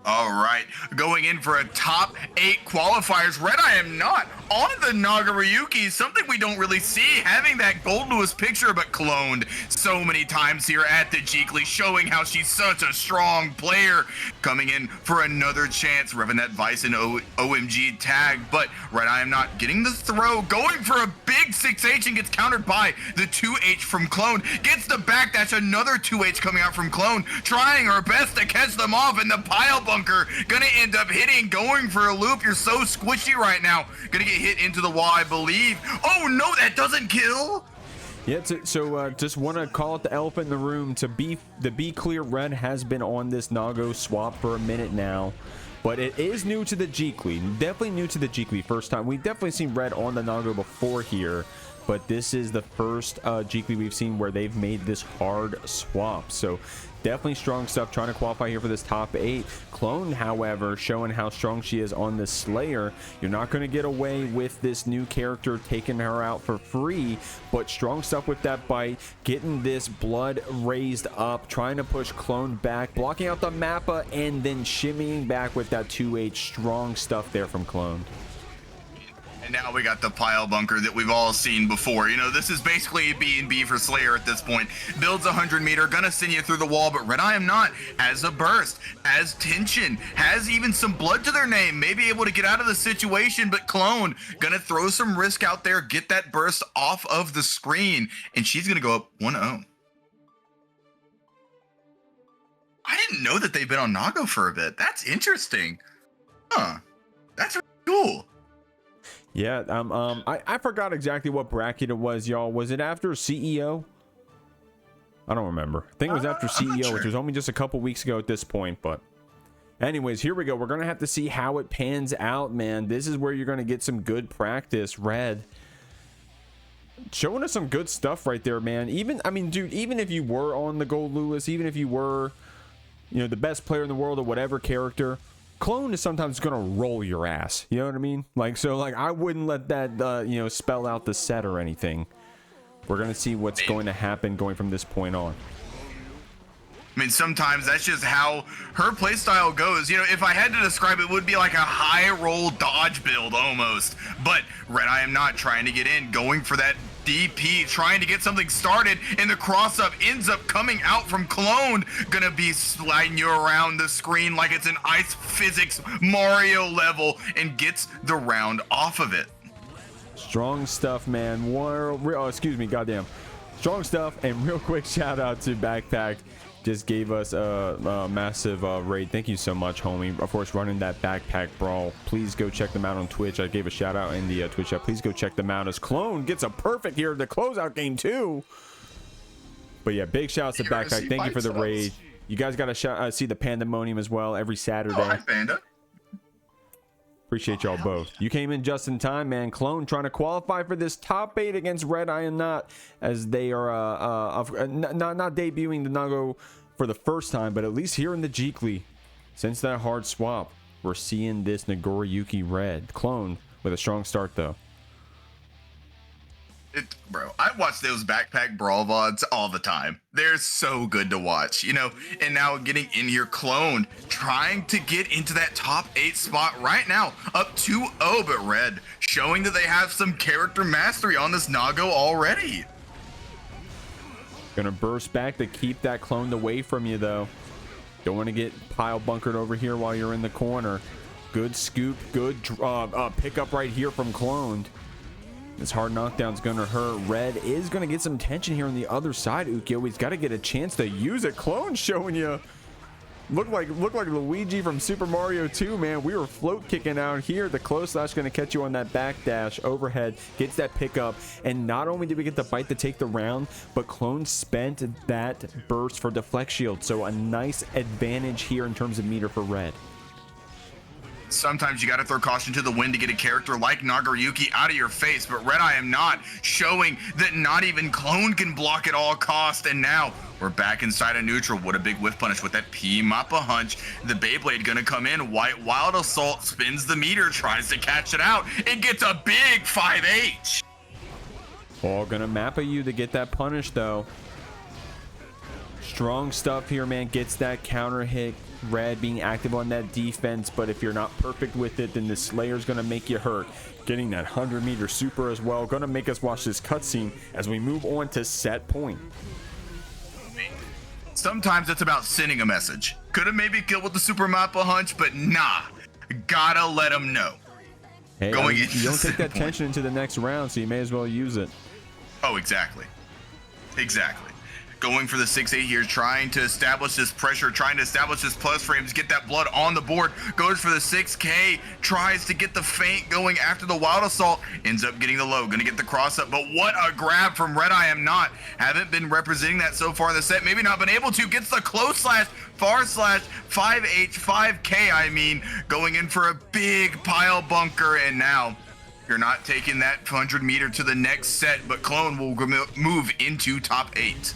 All right, going in for a top 8 qualifiers. RedIAmNot on the Nagoriyuki, something we don't really see, having that Goldlewis picture but cloned so many times here at the Jeekly, showing how she's such a strong player. Coming in for another chance, revving that Bison OMG tag, but RedIAmNot getting the throw, going for a big 6H and gets countered by the 2H from Clone. Gets the backdash, another 2H coming out from Clone, trying her best to catch them off, and the pile bunker gonna end up hitting, going for a loop. You're so squishy right now. Gonna get hit into the wall, I believe. Oh no, that doesn't kill. Yeah, so just want to call it the elephant in the room. To be clear, Red has been on this Nago swap for a minute now, but it is new to the Jeekly. Definitely new to the Jeekly. First time. We've definitely seen Red on the Nago before here, but this is the first Jeekly we've seen where they've made this hard swap. So definitely strong stuff, trying to qualify here for this top 8. Clone, however, showing how strong she is on this Slayer. You're not going to get away with this new character taking her out for free, but strong stuff with that bite, getting this blood raised up, trying to push Clone back, blocking out the Mappa, and then shimmying back with that 2H. Strong stuff there from Clone. And now we got the pile bunker that we've all seen before. You know, this is basically a B&B for Slayer at this point. Builds 100 meter, gonna send you through the wall, but RedIAmNot has a burst, has tension, has even some blood to their name, maybe able to get out of the situation, but Clone gonna throw some risk out there, get that burst off of the screen, and she's gonna go up 1-0. I didn't know that they've been on Nago for a bit. That's interesting. Huh. That's really cool. Yeah, I forgot exactly what bracket it was, y'all. Was it after CEO? I don't remember. I think it was after CEO, sure, which was only just a couple weeks ago at this point. But anyways, here we go. We're going to have to see how it pans out, man. This is where you're going to get some good practice. Red showing us some good stuff right there, man. Even, I mean, dude, even if you were on the Goldlewis, even if you were, you know, the best player in the world or whatever character, Clone is sometimes gonna roll your ass. You know what I mean? Like, so, like, I wouldn't let that, you know, spell out the set or anything. We're gonna see what's going to happen going from this point on. I mean, sometimes that's just how her playstyle goes. You know, if I had to describe it, it would be like a high roll dodge build almost. But RedIAmNot trying to get in, going for that DP, trying to get something started, and the cross up ends up coming out from Clone, gonna be sliding you around the screen like it's an ice physics Mario level, and gets the round off of it. Strong stuff, man. Oh, excuse me, goddamn. Strong stuff. And real quick shout out to Backpack, just gave us a massive raid. Thank you so much, homie. Of course, running that Backpack Brawl. Please go check them out on Twitch. I gave a shout out in the Twitch chat. Please go check them out, as Clone gets a perfect here to close out game 2. But yeah, big shouts to Backpack. Thank you for the raid. You guys got to see the Pandemonium as well every Saturday. Oh, hi, Panda. Appreciate y'all both. You came in just in time, man. Clone trying to qualify for this top 8 against RedIAmNot, as they are not debuting the Nago for the first time, but at least here in the Jeekly, since that hard swap, we're seeing this Nagoriyuki red. Clone with a strong start though. Bro, I watch those Backpack Brawl VODs all the time. They're so good to watch, you know. And now getting in here, Clone trying to get into that top 8 spot right now, up 2-0, but Red showing that they have some character mastery on this Nago already. Gonna burst back to keep that Clone away from you though. Don't want to get pile bunkered over here while you're in the corner. Good scoop, good pickup right here from Clone. This hard knockdown's gonna hurt. Red is gonna get some tension here on the other side. Ukyo, he's got to get a chance to use it. Clone showing you look like Luigi from Super Mario 2, man. We were float kicking out here. The close slash gonna catch you on that backdash overhead, gets that pickup, and not only did we get the bite to take the round, but Clone spent that burst for deflect shield. So a nice advantage here in terms of meter for Red. Sometimes you got to throw caution to the wind to get a character like Nagoriyuki out of your face, but RedIAmNot showing that not even Clone can block at all cost. And now we're back inside of neutral. What a big whiff punish with that P-Mappa hunch. The Beyblade gonna come in. White Wild Assault spins the meter, tries to catch it out, and gets a big 5H. All gonna Mappa you to get that punish though. Strong stuff here, man. Gets that counter hit. Red being active on that defense, but if you're not perfect with it, then the Slayer's gonna make you hurt. Getting that 100-meter super as well, gonna make us watch this cutscene as we move on to set point. Sometimes it's about sending a message. Could have maybe killed with the Super Mappa hunch, but nah, gotta let them know. Hey, you don't take that tension into the next round, so you may as well use it. Oh, exactly. Exactly. Going for the 6-8 here, trying to establish this pressure, trying to establish this plus frames, get that blood on the board, goes for the 6K, tries to get the feint going after the Wild Assault, ends up getting the low, gonna get the cross up, but what a grab from RedIAmNot. Haven't been representing that so far in the set, maybe not been able to, gets the close slash, far slash, 5H, 5K, I mean, going in for a big pile bunker, and now you're not taking that 100 meter to the next set, but Clone will move into top 8.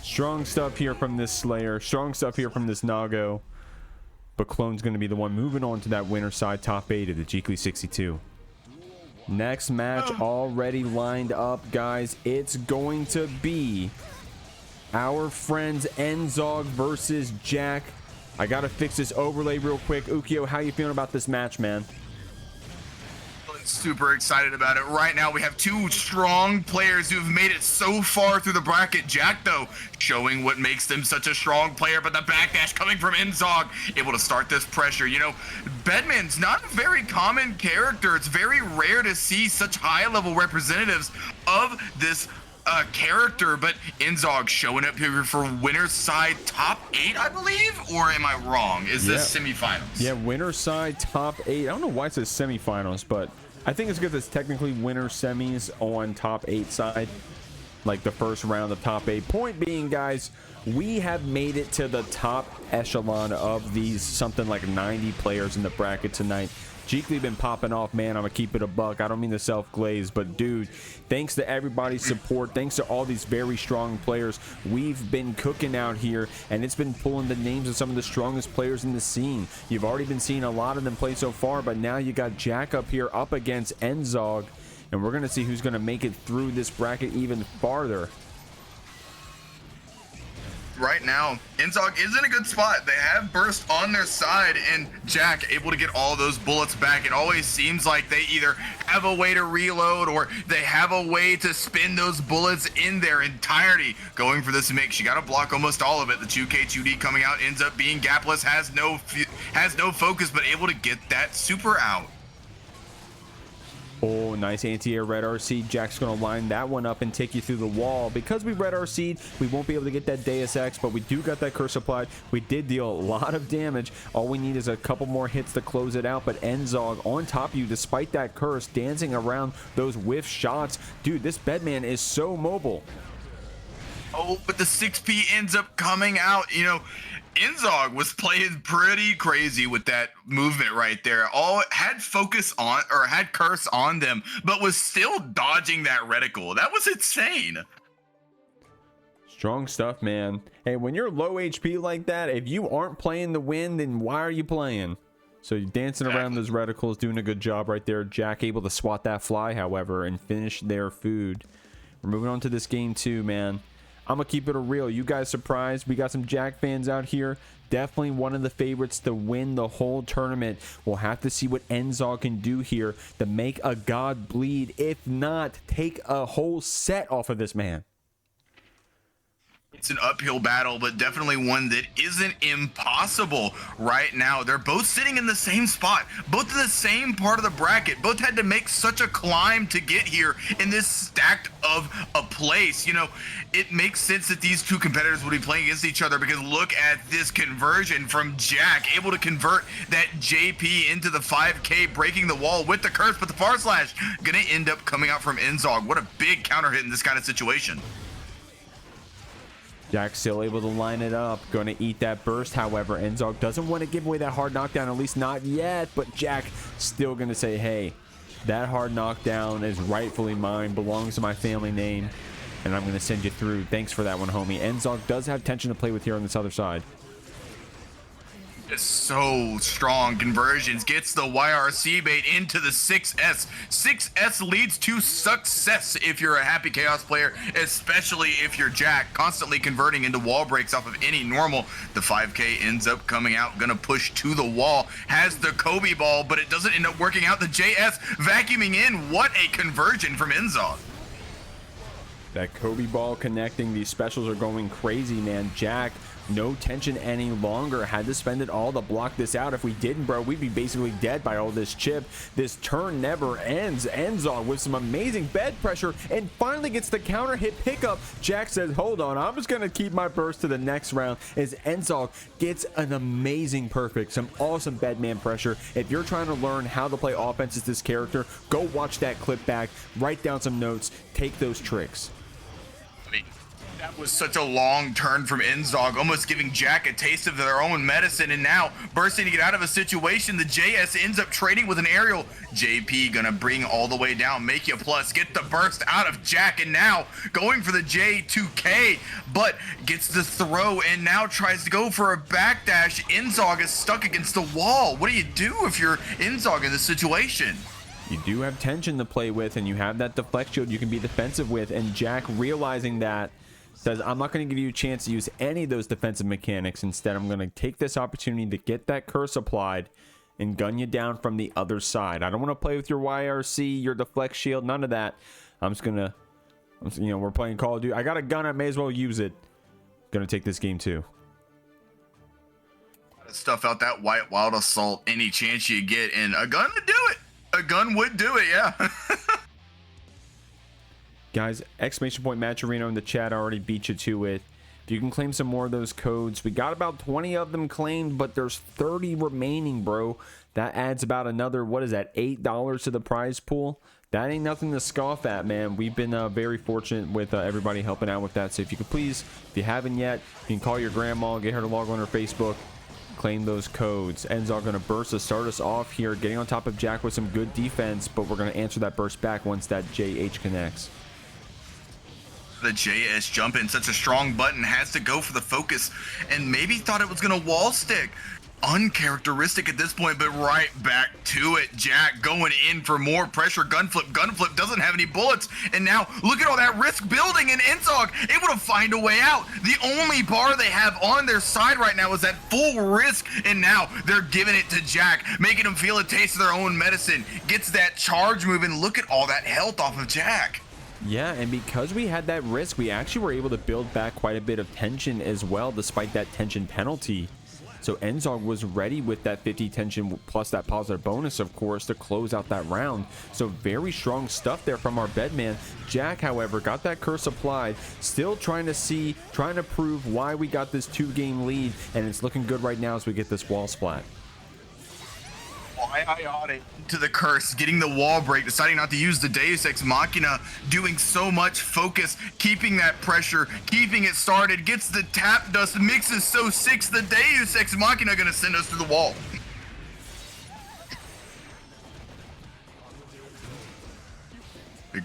Strong stuff here from this Slayer. Strong stuff here from this Nago. But Clone's going to be the one moving on to that winner side top 8 of the Jeekly 62. Next match already lined up, guys. It's going to be our friends Enzog versus Jack. I got to fix this overlay real quick. Ukyo, how you feeling about this match, man? Super excited about it. Right now, we have two strong players who've made it so far through the bracket. Jack, though, showing what makes them such a strong player, but the backdash coming from Enzog, able to start this pressure. You know, Bedman's not a very common character. It's very rare to see such high-level representatives of this character, but Enzog showing up here for winner's side top 8, I believe, or am I wrong? Is this semifinals? Yeah, winner's side top 8. I don't know why it says semifinals, but I think it's because it's technically winner semis on top 8 side, like the first round of top 8. Point being, guys, we have made it to the top echelon of these something like 90 players in the bracket tonight. Jeekly been popping off, man. I'm gonna keep it a buck. I don't mean to self-glaze, but dude, thanks to everybody's support, thanks to all these very strong players, we've been cooking out here, and it's been pulling the names of some of the strongest players in the scene. You've already been seeing a lot of them play so far, but now you got Jack up here up against Enzog, and we're gonna see who's gonna make it through this bracket even farther. Right now, Enzog is in a good spot. They have burst on their side, and Jack able to get all those bullets back. It always seems like they either have a way to reload or they have a way to spin those bullets in their entirety. Going for this mix, you got to block almost all of it. The 2K2D coming out ends up being gapless, has no focus, but able to get that super out. Oh, nice anti-air red RC. Jack's going to line that one up and take you through the wall. Because we red RC'd, we won't be able to get that Deus Ex, but we do got that curse applied. We did deal a lot of damage. All we need is a couple more hits to close it out, but Enzog on top of you, despite that curse, dancing around those whiff shots. Dude, this Bedman is so mobile. Oh, but the 6P ends up coming out, you know. Enzog was playing pretty crazy with that movement right there. All had focus on, or had curse on them, but was still dodging that reticle. That was insane. Strong stuff, man. Hey, when you're low HP like that, if you aren't playing to win, then why are you playing? So you're dancing around those reticles, doing a good job right there. Jack able to swat that fly, however, and finish their food. We're moving on to this game too, man. I'm gonna keep it a real. You guys surprised? We got some Jack fans out here. Definitely one of the favorites to win the whole tournament. We'll have to see what Enzog can do here to make a god bleed. If not, take a whole set off of this man. It's an uphill battle, but definitely one that isn't impossible right now. They're both sitting in the same spot, both in the same part of the bracket. Both had to make such a climb to get here in this stacked of a place. You know, it makes sense that these two competitors would be playing against each other, because look at this conversion from Jack, able to convert that JP into the 5K, breaking the wall with the curse, but the far slash gonna end up coming out from Enzog. What a big counter hit in this kind of situation. Jack still able to line it up. Going to eat that burst. However, Enzog doesn't want to give away that hard knockdown, at least not yet. But Jack still going to say, hey, that hard knockdown is rightfully mine, belongs to my family name, and I'm going to send you through. Thanks for that one, homie. Enzog does have tension to play with here on this other side. So strong conversions, gets the YRC bait into the 6S. 6S leads to success if you're a happy chaos player, especially if you're Jack, constantly converting into wall breaks off of any normal. The 5K ends up coming out, gonna push to the wall, has the Kobe ball, but it doesn't end up working out. The JS vacuuming in. What a conversion from Enzog. That Kobe ball connecting. These specials are going crazy, man. Jack, no tension any longer. Had to spend it all to block this out. If we didn't, bro, we'd be basically dead by all this chip. This turn never ends. Enzog with some amazing bed pressure and finally gets the counter hit pickup. Jack says, hold on, I'm just going to keep my burst to the next round, as Enzog gets an amazing perfect. Some awesome Bedman pressure. If you're trying to learn how to play offense as this character, go watch that clip back, write down some notes, take those tricks. That was such a long turn from Enzog, almost giving Jack a taste of their own medicine, and now bursting to get out of a situation. The JS ends up trading with an aerial. JP gonna bring all the way down, make you plus, get the burst out of Jack, and now going for the J2K, but gets the throw and now tries to go for a backdash. Enzog is stuck against the wall. What do you do if you're Enzog in this situation? You do have tension to play with, and you have that deflect shield you can be defensive with, and Jack, realizing that, says, I'm not going to give you a chance to use any of those defensive mechanics. Instead, I'm going to take this opportunity to get that curse applied and gun you down from the other side. I don't want to play with your YRC, your deflect shield, none of that. You know, we're playing Call of Duty. I got a gun, I may as well use it. Gonna take this game too. Stuff out that white wild assault any chance you get, and a gun would do it. A gun would do it, yeah. Guys, exclamation point Match Arena in the chat. I already beat you to it. If you can claim some more of those codes, we got about 20 of them claimed, but there's 30 remaining, bro. That adds about another, what is that, $8 to the prize pool. That ain't nothing to scoff at, man. We've been very fortunate with everybody helping out with that. So if you could please, if you haven't yet, you can call your grandma, get her to log on her Facebook, claim those codes. Enzog going to burst to start us off here, getting on top of Jack with some good defense, but we're going to answer that burst back once that JH connects. The JS jump in, such a strong button, has to go for the focus, and maybe thought it was going to wall stick. Uncharacteristic at this point, but right back to it. Jack going in for more pressure. Gunflip doesn't have any bullets, and now look at all that risk building, and Enzog able to find a way out. The only bar they have on their side right now is that full risk, and now they're giving it to Jack, making him feel a taste of their own medicine. Gets that charge moving. Look at all that health off of Jack. Yeah, and because we had that risk, we actually were able to build back quite a bit of tension as well, despite that tension penalty. So Enzog was ready with that 50 tension plus that positive bonus, of course, to close out that round. So very strong stuff there from our Bedman. Jack, however, got that curse applied, still trying to prove why we got this 2-game lead, and it's looking good right now as we get this wall splat. To the curse, getting the wall break, deciding not to use the Deus Ex Machina, doing so much focus, keeping that pressure, keeping it started, gets the tap dust, mixes so 6, the Deus Ex Machina gonna send us to the wall. Big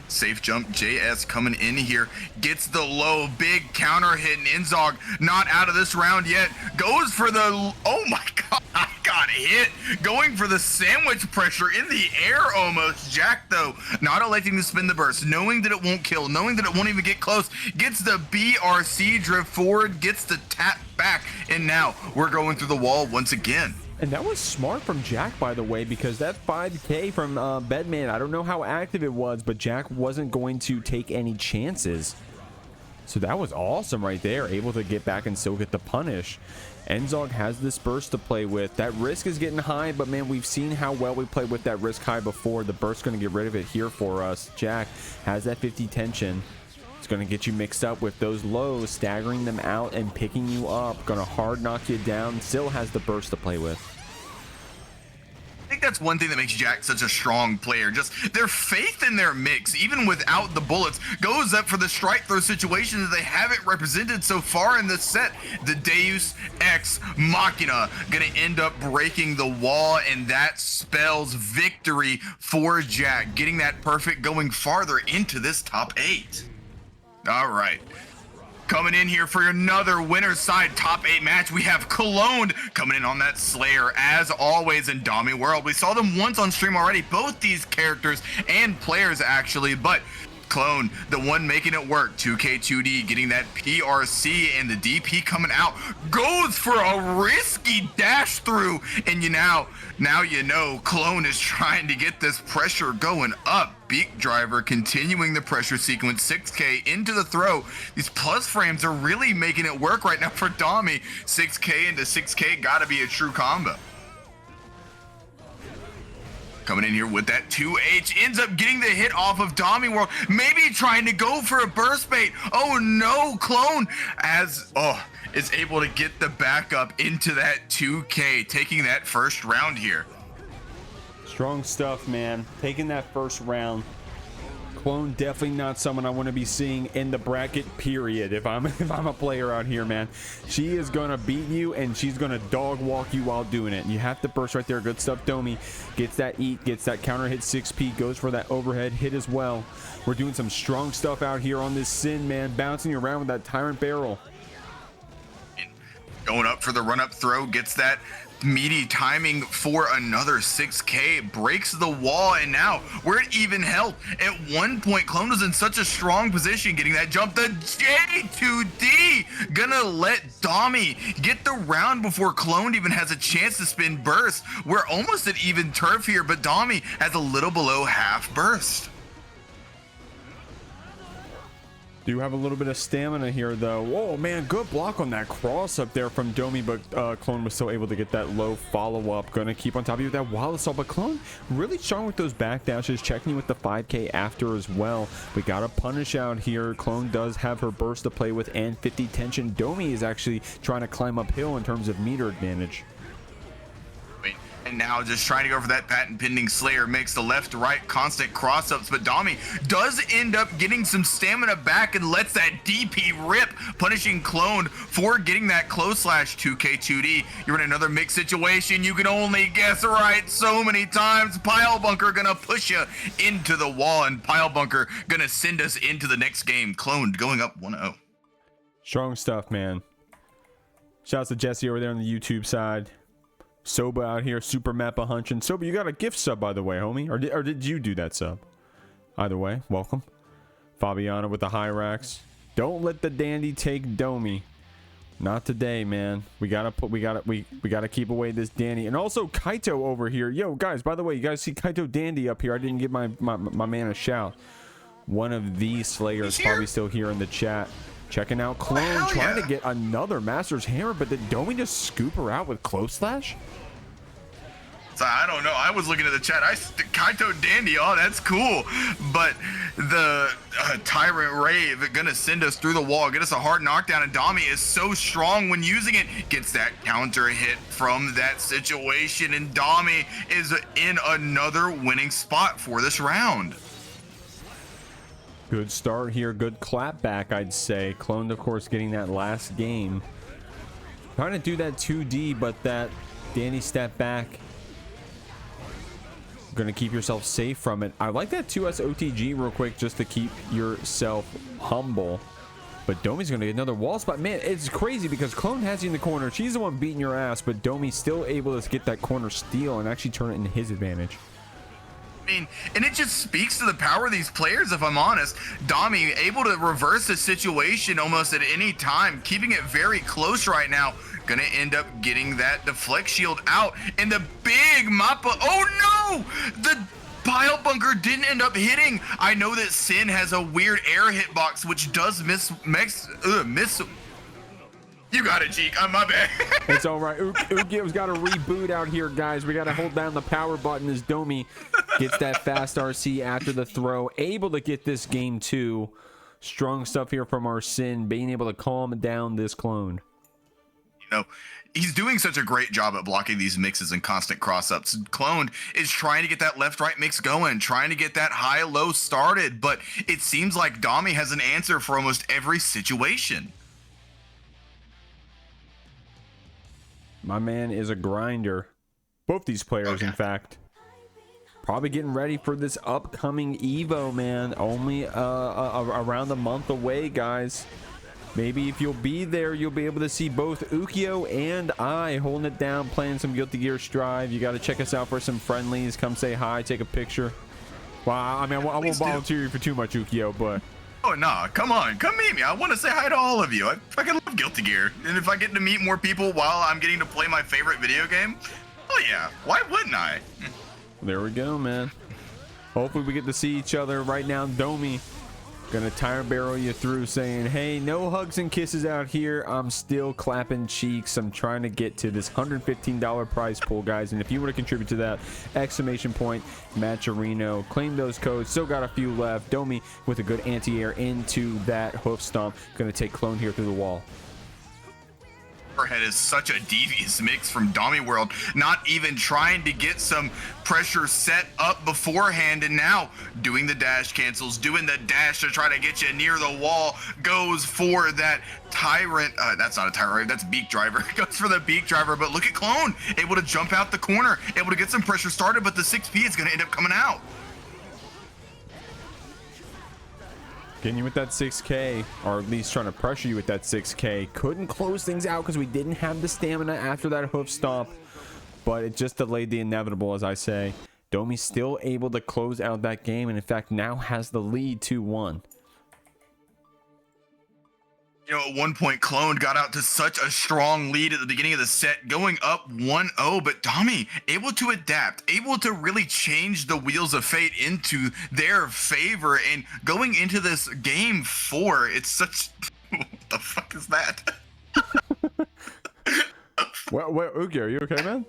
safe jump, JS coming in here, gets the low, big counter hit, and Enzog not out of this round yet, goes for the, oh my god, I got hit, going for the sandwich pressure in the air almost. Jack though, not electing to spin the burst, knowing that it won't kill, knowing that it won't even get close, gets the BRC drift forward, gets the tap back, and now we're going through the wall once again. And that was smart from Jack, by the way, because that 5K from Bedman, I don't know how active it was, but Jack wasn't going to take any chances. So that was awesome right there, able to get back and still get the punish. Enzog has this burst to play with. That risk is getting high, but man, we've seen how well we played with that risk high before. The burst's going to get rid of it here for us. Jack has that 50 tension. It's going to get you mixed up with those lows, staggering them out and picking you up. Going to hard knock you down. Still has the burst to play with. I think that's one thing that makes Jack such a strong player. Just their faith in their mix, even without the bullets, goes up for the strike throw situation that they haven't represented so far in this set. The Deus Ex Machina gonna end up breaking the wall, and that spells victory for Jack, getting that perfect, going farther into this top 8. All right. Coming in here for another winner's side top 8 match, we have Cologne coming in on that Slayer, as always, in DomiWurld. We saw them once on stream already, both these characters and players actually, but Clone, the one making it work. 2K2D getting that PRC, and the DP coming out, goes for a risky dash through, and now you know Clone is trying to get this pressure going up. Beak driver continuing the pressure sequence, 6K into the throw. These plus frames are really making it work right now for Domi. 6K into 6K, gotta be a true combo. Coming in here with that 2H, ends up getting the hit off of DomiWurld, maybe trying to go for a burst bait. Oh no, Clone is able to get the backup into that 2K, taking that first round here. Strong stuff, man. Taking that first round. Clone definitely not someone I want to be seeing in the bracket, period. If I'm a player out here, man. She is gonna beat you, and she's gonna dog walk you while doing it. You have to burst right there. Good stuff. Domi gets that eat, gets that counter hit 6P, goes for that overhead hit as well. We're doing some strong stuff out here on this Sin, man. Bouncing around with that Tyrant barrel. Going up for the run-up throw, gets that meaty timing for another 6K, breaks the wall, and now we're at even health. At one point, Clone was in such a strong position getting that jump. The J2D gonna let Domi get the round before Clone even has a chance to spin burst. We're almost at even turf here, but Domi has a little below half burst. Do have a little bit of stamina here though. Whoa, man, good block on that cross up there from Domi, but Clone was still able to get that low follow-up. Gonna keep on top of you with that wild assault, but Clone really strong with those back dashes, checking you with the 5K after as well. We got a punish out here. Clone does have her burst to play with and 50 tension. Domi is actually trying to climb uphill in terms of meter advantage. And now just trying to go for that patent pending Slayer, makes the left to right constant cross ups, but Domi does end up getting some stamina back and lets that DP rip, punishing Clone for getting that close slash 2K2D. You're in another mixed situation. You can only guess right so many times. Pile Bunker gonna push you into the wall, and Pile Bunker gonna send us into the next game. Clone going up 1-0. Strong stuff, man. Shouts to Jesse over there on the YouTube side. Soba out here, super Mappa hunching. Soba, you got a gift sub, by the way, homie. Or did you do that sub? Either way, welcome. Fabiana with the high racks. Don't let the dandy take Domi. Not today, man. We gotta keep away this Dany. And also Kaito over here. Yo, guys, by the way, you guys see Kaito Dandy up here. I didn't give my man a shout. One of these Slayers probably still here in the chat. Checking out Clone, trying to get another Master's Hammer, but did Domi just scoop her out with Close Slash? So I don't know. I was looking at the chat. Kaito Dandy. Oh, that's cool. But the Tyrant Rave gonna send us through the wall, get us a hard knockdown, and Domi is so strong when using it. Gets that counter hit from that situation, and Domi is in another winning spot for this round. Good start here, good clap back, I'd say. Clone, of course, getting that last game. Trying to do that 2D, but that Dany step back. Gonna keep yourself safe from it. I like that 2S OTG real quick just to keep yourself humble. But Domi's gonna get another wall spot. Man, it's crazy because Clone has you in the corner. She's the one beating your ass, but Domi's still able to get that corner steal and actually turn it into his advantage. I mean, and it just speaks to the power of these players, if I'm honest. Domi able to reverse the situation almost at any time, keeping it very close right now. Gonna end up getting that deflect shield out, and the big Mappa. Oh no! The Pile Bunker didn't end up hitting. I know that Sin has a weird air hitbox, which does miss. You got it, Jeek. I'm my bad. It's all right. Ukio's got a reboot out here, guys. We got to hold down the power button as Domi gets that fast RC after the throw. Able to get this game too. Strong stuff here from our Sin, being able to calm down this Clone. You know, he's doing such a great job at blocking these mixes and constant cross-ups. Clone is trying to get that left-right mix going, trying to get that high-low started, but it seems like Domi has an answer for almost every situation. My man is a grinder. Both these players, in fact. Probably getting ready for this upcoming Evo, man. Only around a month away, guys. Maybe if you'll be there, you'll be able to see both Ukio and I holding it down, playing some Guilty Gear Strive. You got to check us out for some friendlies. Come say hi, take a picture. Well, I mean, I won't volunteer you for too much, Ukio, but... Oh, nah, come on, come meet me. I want to say hi to all of you. I fucking love Guilty Gear. And if I get to meet more people while I'm getting to play my favorite video game, oh yeah, why wouldn't I? There we go, man. Hopefully we get to see each other. Right now, Domi gonna tire barrel you through saying, hey, no hugs and kisses out here. I'm still clapping cheeks. I'm trying to get to this $115 prize pool, guys. And if you want to contribute to that, exclamation point, Matcherino. Claim those codes. Still got a few left. Domi with a good anti-air into that hoof stomp. Gonna take Clone here through the wall. Head is such a devious mix from DomiWurld, not even trying to get some pressure set up beforehand, and now doing the dash cancels, doing the dash to try to get you near the wall, goes for that Tyrant, that's not a Tyrant, that's Beak Driver, goes for the Beak Driver, but look at Clone, able to jump out the corner, able to get some pressure started, but the 6P is going to end up coming out. Getting you with that 6K, or at least trying to pressure you with that 6K. Couldn't close things out because we didn't have the stamina after that hoof stomp. but it just delayed the inevitable, as I say. Domi still able to close out that game, and in fact now has the lead 2-1. You know, at one point, Clone got out to such a strong lead at the beginning of the set, going up 1-0, but Dami able to adapt, able to really change the wheels of fate into their favor, and going into this game 4, it's such... What the fuck is that? What, Uki, are you okay, man?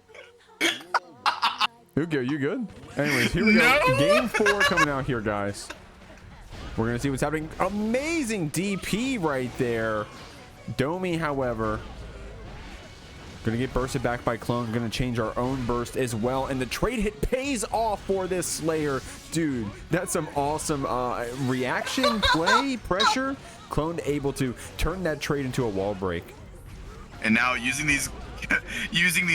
Uki, are you good? Anyways, here we go. Game 4 coming out here, guys. We're going to see what's happening. Amazing DP right there. Domi, however, going to get bursted back by Clone. Going to change our own burst as well. And the trade hit pays off for this Slayer. Dude, that's some awesome reaction, play, pressure. Clone able to turn that trade into a wall break. And now using these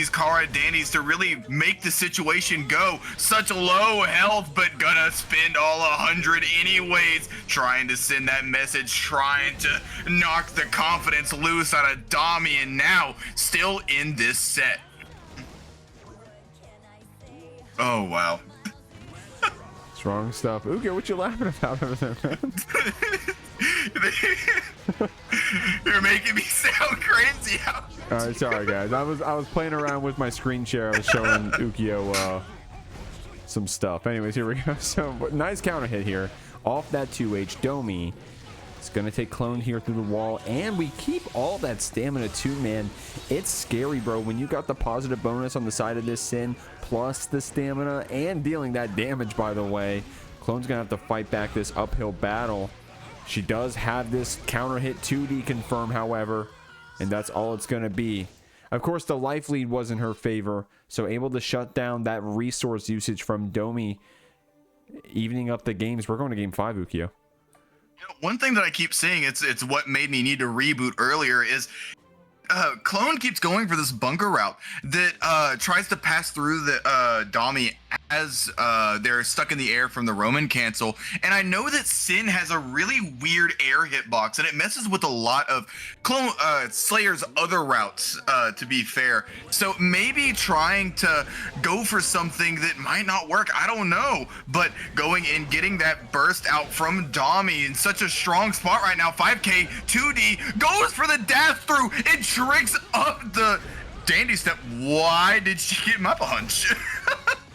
Kara Dannys to really make the situation go. Such low health, but gonna spend all 100 anyways, trying to send that message, trying to knock the confidence loose out of Dami, and now still in this set. Oh wow. Strong stuff. Uki, what you laughing about over there, man? You're making me sound crazy. All right, sorry guys. I was playing around with my screen share. I was showing Ukio some stuff. Anyways, here we go. So nice counter hit here off that 2H. Domi is gonna take Clone here through the wall, and we keep all that stamina too, man. It's scary, bro, when you got the positive bonus on the side of this Sin plus the stamina and dealing that damage. By the way, Clone's gonna have to fight back this uphill battle. She does have this counter hit 2D confirm, however, and that's all it's going to be. Of course, the life lead was in her favor, so able to shut down that resource usage from Domi, evening up the games. We're going to game 5, Ukio. You know, one thing that I keep saying, it's what made me need to reboot earlier, is Clone keeps going for this bunker route that tries to pass through the Dami as they're stuck in the air from the Roman cancel. And I know that Sin has a really weird air hitbox, and it messes with a lot of Clone Slayer's other routes, to be fair. So maybe trying to go for something that might not work, I don't know. But going and getting that burst out from Dami in such a strong spot right now, 5K, 2D, goes for the dash through, and tricks up the dandy step. Why did she get my punch?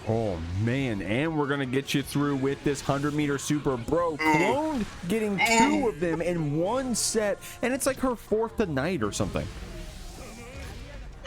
Oh man, and we're gonna get you through with this 100-meter super, bro. Clone getting 2 of them in one set, and it's like her 4th tonight or something.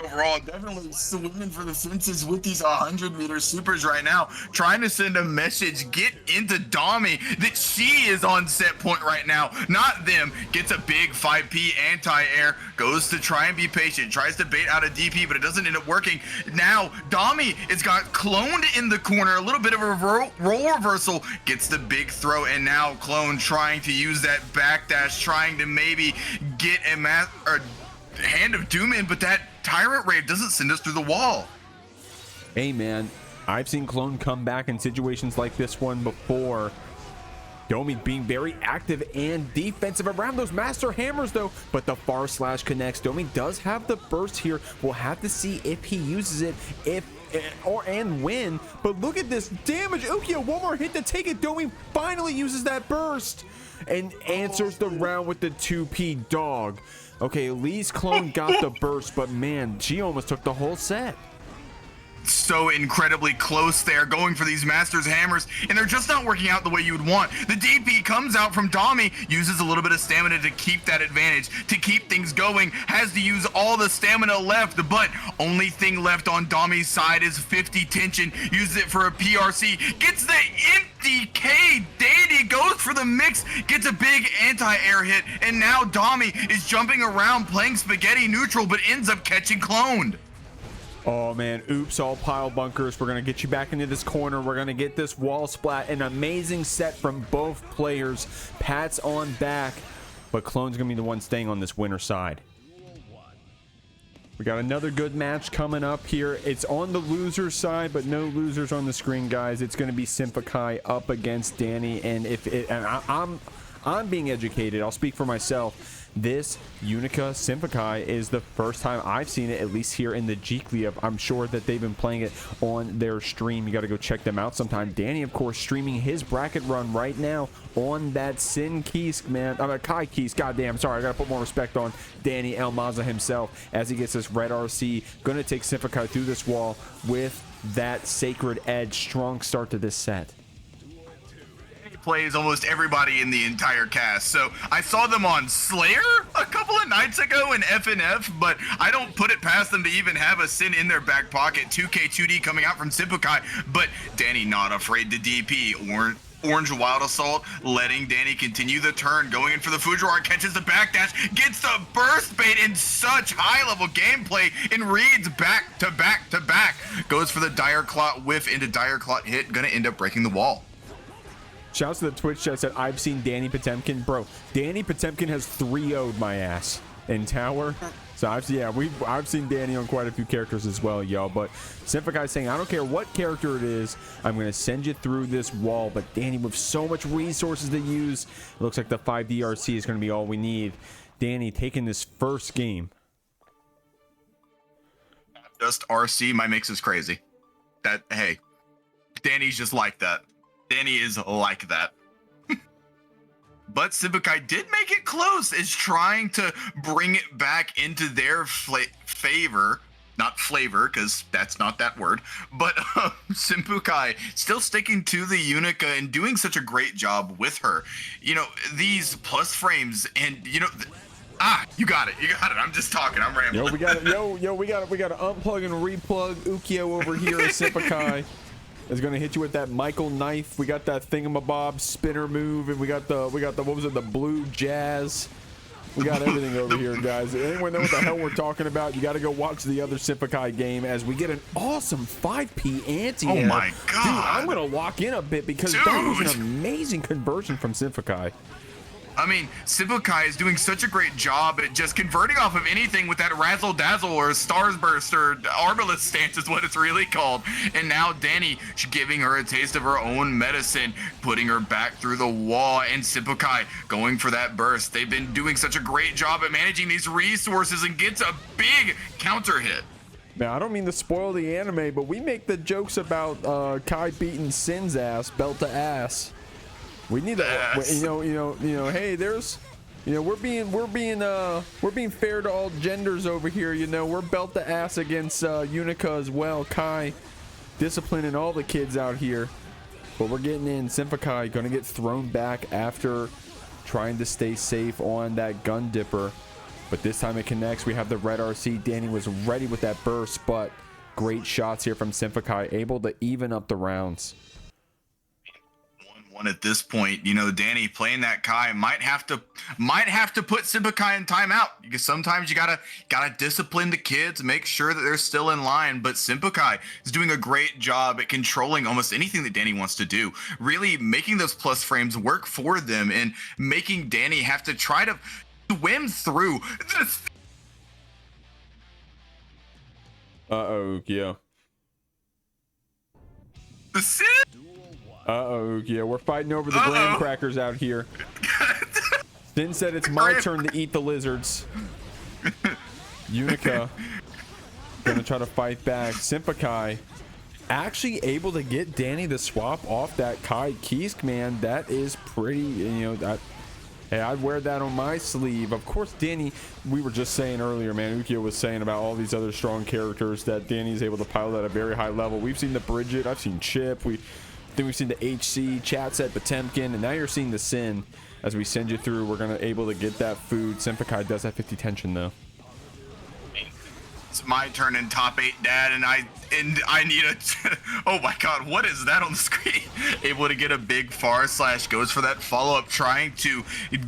Overall, definitely swimming for the fences with these 100-meter supers right now, trying to send a message, get into Dami, that she is on set point right now, not them. Gets a big 5P anti-air, goes to try and be patient, tries to bait out a DP, but it doesn't end up working. Now, Dami has got Cloned in the corner, a little bit of a roll reversal, gets the big throw, and now Clone trying to use that backdash, trying to maybe get a Hand of Doom in, but that Tyrant Rave doesn't send us through the wall. Hey man, I've seen Clone come back in situations like this one before. Domi being very active and defensive around those master hammers though, but the far slash connects. Domi does have the burst here. We'll have to see if he uses it, and when. But look at this damage. Ukio, one more hit to take it. Domi finally uses that burst and answers the round with the 2P dog. Okay, at least Clone got the burst, but man, she almost took the whole set. So incredibly close there, going for these Masters hammers, and they're just not working out the way you would want. The DP comes out from Dami, uses a little bit of stamina to keep that advantage, to keep things going, has to use all the stamina left, but only thing left on Dami's side is 50 tension, uses it for a PRC, gets the empty K, Dany goes for the mix, gets a big anti-air hit, and now Dami is jumping around playing spaghetti neutral, but ends up catching Cloned. Oh man, oops, all pile bunkers. We're gonna get you back into this corner. We're gonna get this wall splat. An amazing set from both players. Pats on back, but Clone's gonna be the one staying on this winner side. We got another good match coming up here. It's on the loser side, but no losers on the screen, guys. It's gonna be SYMPHUUKAI up against Dany, and I'm being educated. I'll speak for myself. this Unika SYMPHUUKAI is the first time I've seen it, at least here in the Jeekly. I'm sure that they've been playing it on their stream. You got to go check them out sometime. Dany, of course, streaming his bracket run right now on that Sin Keys, man. I'm a Kai Keys. Goddamn, sorry. I got to put more respect on Dany Maza himself as he gets this red RC. Going to take SYMPHUUKAI through this wall with that Sacred Edge. Strong start to this set. Plays almost everybody in the entire cast. So I saw them on Slayer a couple of nights ago in FNF, but I don't put it past them to even have a Sin in their back pocket. 2K2D coming out from SYMPHUUKAI, but Dany not afraid to DP. Orange Wild Assault, letting Dany continue the turn, going in for the Fujiwara, catches the backdash, gets the burst bait in such high-level gameplay, and reads back to back to back. Goes for the Dire Clot whiff into Dire Clot hit, gonna end up breaking the wall. Shouts to the Twitch chat said, I've seen Dany Potemkin. Bro, Dany Potemkin has 3-0'd my ass in Tower. So I've seen Dany on quite a few characters as well, yo. But SYMPHUUKAI saying, I don't care what character it is, I'm going to send you through this wall. But Dany with so much resources to use, it looks like the 5 DRC is going to be all we need. Dany taking this first game. Just RC, my mix is crazy. That, hey, Dany's just like that. Dany is like that. But SYMPHUUKAI did make it close, is trying to bring it back into their favor. Not flavor, because that's not that word. But SYMPHUUKAI still sticking to the Unika and doing such a great job with her. You know, these plus frames and, you know... you got it. You got it. I'm just talking. I'm rambling. Yo, we got it. We got to unplug and replug. Ukio over here at SYMPHUUKAI is going to hit you with that Michael knife. We got that thingamabob spinner move, and we got the what was it, the blue jazz. We got everything over here, guys. Anyone know what the hell we're talking about? You got to go watch the other SYMPHUUKAI game as we get an awesome 5P anti-air. Oh my god. Dude, I'm going to lock in a bit because that was an amazing conversion from SYMPHUUKAI. I mean, SYMPHUUKAI is doing such a great job at just converting off of anything with that Razzle Dazzle or Stars Burst or Arbalest stance is what it's really called. And now Dany giving her a taste of her own medicine, putting her back through the wall, and SYMPHUUKAI going for that burst. They've been doing such a great job at managing these resources and gets a big counter hit. Now, I don't mean to spoil the anime, but we make the jokes about Kai beating Sin's ass, belt to ass. We need to, you know. Hey, there's, you know, we're being fair to all genders over here. You know, we're belt to ass against Unika as well. Kai, disciplining all the kids out here, but we're getting in. SYMPHUUKAI gonna get thrown back after trying to stay safe on that gun dipper, but this time it connects. We have the red RC. Dany was ready with that burst, but great shots here from SYMPHUUKAI, able to even up the rounds. At this point, you know, Dany playing that Kai might have to put SYMPHUUKAI in timeout, because sometimes you gotta discipline the kids, make sure that they're still in line. But SYMPHUUKAI is doing a great job at controlling almost anything that Dany wants to do, really making those plus frames work for them and making Dany have to try to swim through this. Yeah. The Sin. Yeah, we're fighting over the graham crackers out here. Sin said it's my turn to eat the lizards. Unika gonna try to fight back. SYMPHUUKAI actually able to get Dany to swap off that Kai Kiesk, man. That is pretty, you know, hey, I'd wear that on my sleeve. Of course, Dany, we were just saying earlier, man, Ukio was saying about all these other strong characters that Dany's able to pilot at a very high level. We've seen the Bridget, I've seen Chip, then we've seen the HC, chat set Potemkin, and now you're seeing the Sin. As we send you through, we're gonna able to get that food. SYMPHUUKAI does have 50 tension though. It's my turn in top 8, Dad, and I need a oh my god, what is that on the screen? Able to get a big far slash, goes for that follow-up, trying to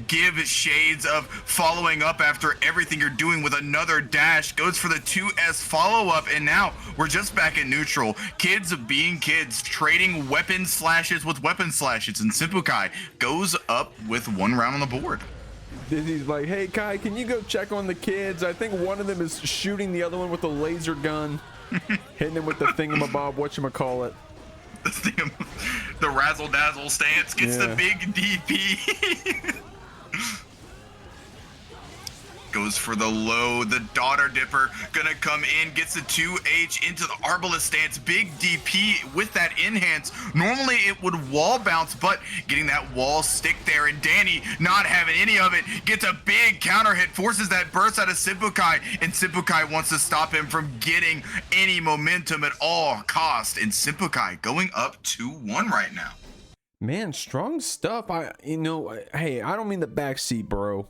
give shades of following up after everything you're doing with another dash, goes for the 2S follow-up, and now we're just back at neutral. Kids being kids, trading weapon slashes with weapon slashes, and SYMPHUUKAI goes up with 1 round on the board. Disney's like, hey Kai, can you go check on the kids? I think one of them is shooting the other one with a laser gun, hitting him with the thingamabob, whatchamacallit. The razzle dazzle stance gets the big DP. Goes for the low. The Daughter Dipper gonna come in, gets the 2H into the Arbalest stance. Big DP with that enhance. Normally it would wall bounce, but getting that wall stick there, and Dany not having any of it, gets a big counter hit, forces that burst out of SYMPHUUKAI, and SYMPHUUKAI wants to stop him from getting any momentum at all cost, and SYMPHUUKAI going up 2-1 right now. Man, strong stuff. Hey, I don't mean the backseat, bro.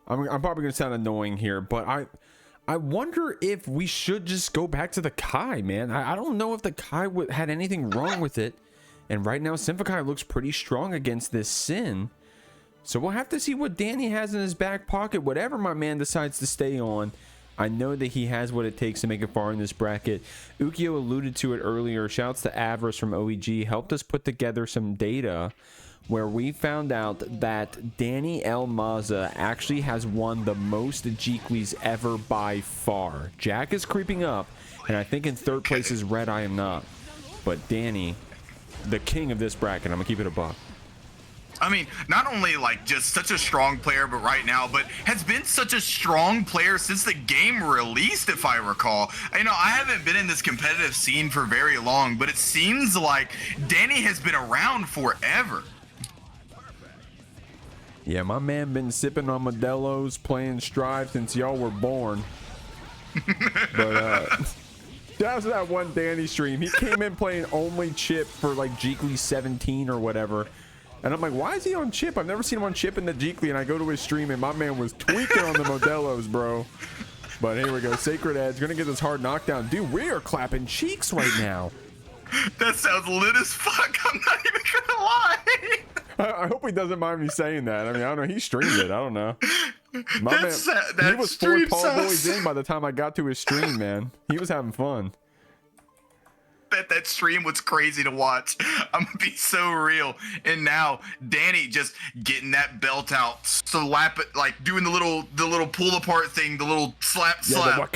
I'm probably gonna sound annoying here, but I wonder if we should just go back to the Kai, man. I don't know if the Kai had anything wrong with it, and right now SYMPHUUKAI looks pretty strong against this Sin. So we'll have to see what Dany has in his back pocket. Whatever my man decides to stay on, I know that he has what it takes to make it far in this bracket. Ukio alluded to it earlier. Shouts to Avarice from OEG. Helped us put together some data where we found out that Dany Maza actually has won the most Jeeklys ever by far. Jack is creeping up, and I think in third place is RedIAmNot. But Dany, the king of this bracket, I'm gonna keep it a buck. I mean, not only like just such a strong player, but right now, but has been such a strong player since the game released, if I recall. You know, I haven't been in this competitive scene for very long, but it seems like Dany has been around forever. Yeah, my man been sipping on Modelo's, playing Strive since y'all were born. But that was that one Dany stream. He came in playing only Chip for like Jeekly 17 or whatever. And I'm like, why is he on Chip? I've never seen him on Chip in the Jeekly. And I go to his stream and my man was tweaking on the Modelo's, bro. But here we go. Sacred Edge gonna get this hard knockdown. Dude, we are clapping cheeks right now. That sounds lit as fuck. I'm not even gonna lie. I hope he doesn't mind me saying that. I mean, I don't know. He streamed it. I don't know. My man, he was 4 tall boys in by the time I got to his stream, man. He was having fun. That stream was crazy to watch. I'm gonna be so real. And now Dany just getting that belt out, slap it, like doing the little pull apart thing, the little slap. Yeah,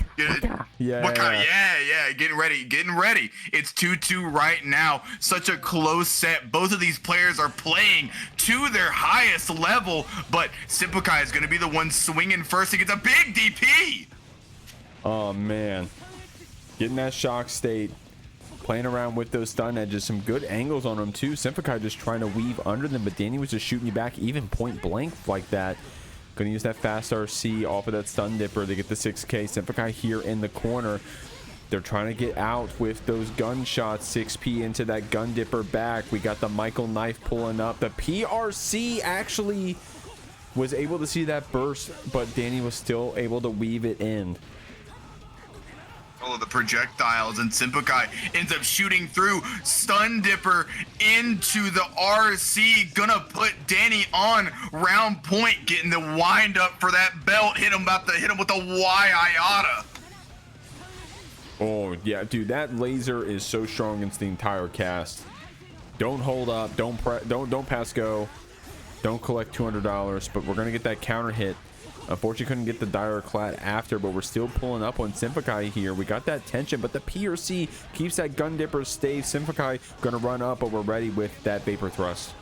getting ready. It's 2-2 right now. Such a close set. Both of these players are playing to their highest level, but SYMPHUUKAI is gonna be the one swinging first. He gets a big DP. Oh man, getting that shock state. Playing around with those stun edges, some good angles on him too. SYMPHUUKAI just trying to weave under them, but Dany was just shooting you back even point blank like that. Gonna use that fast RC off of that stun dipper to get the 6K. SYMPHUUKAI here in the corner. They're trying to get out with those gunshots. 6P into that gun dipper back. We got the Michael knife pulling up. The PRC actually was able to see that burst, but Dany was still able to weave it in. Of the projectiles, and SYMPHUUKAI ends up shooting through stun dipper into the RC, gonna put Dany on round point, getting the wind up for that belt. Hit him with the Y IATA. Oh yeah, dude, that laser is so strong against the entire cast. Don't hold up, don't pass go, don't collect $200, but we're gonna get that counter hit. Unfortunately, couldn't get the dire clat after, but we're still pulling up on SYMPHUUKAI here. We got that tension, but the PRC keeps that gun dipper stave. SYMPHUUKAI gonna run up, but we're ready with that vapor thrust.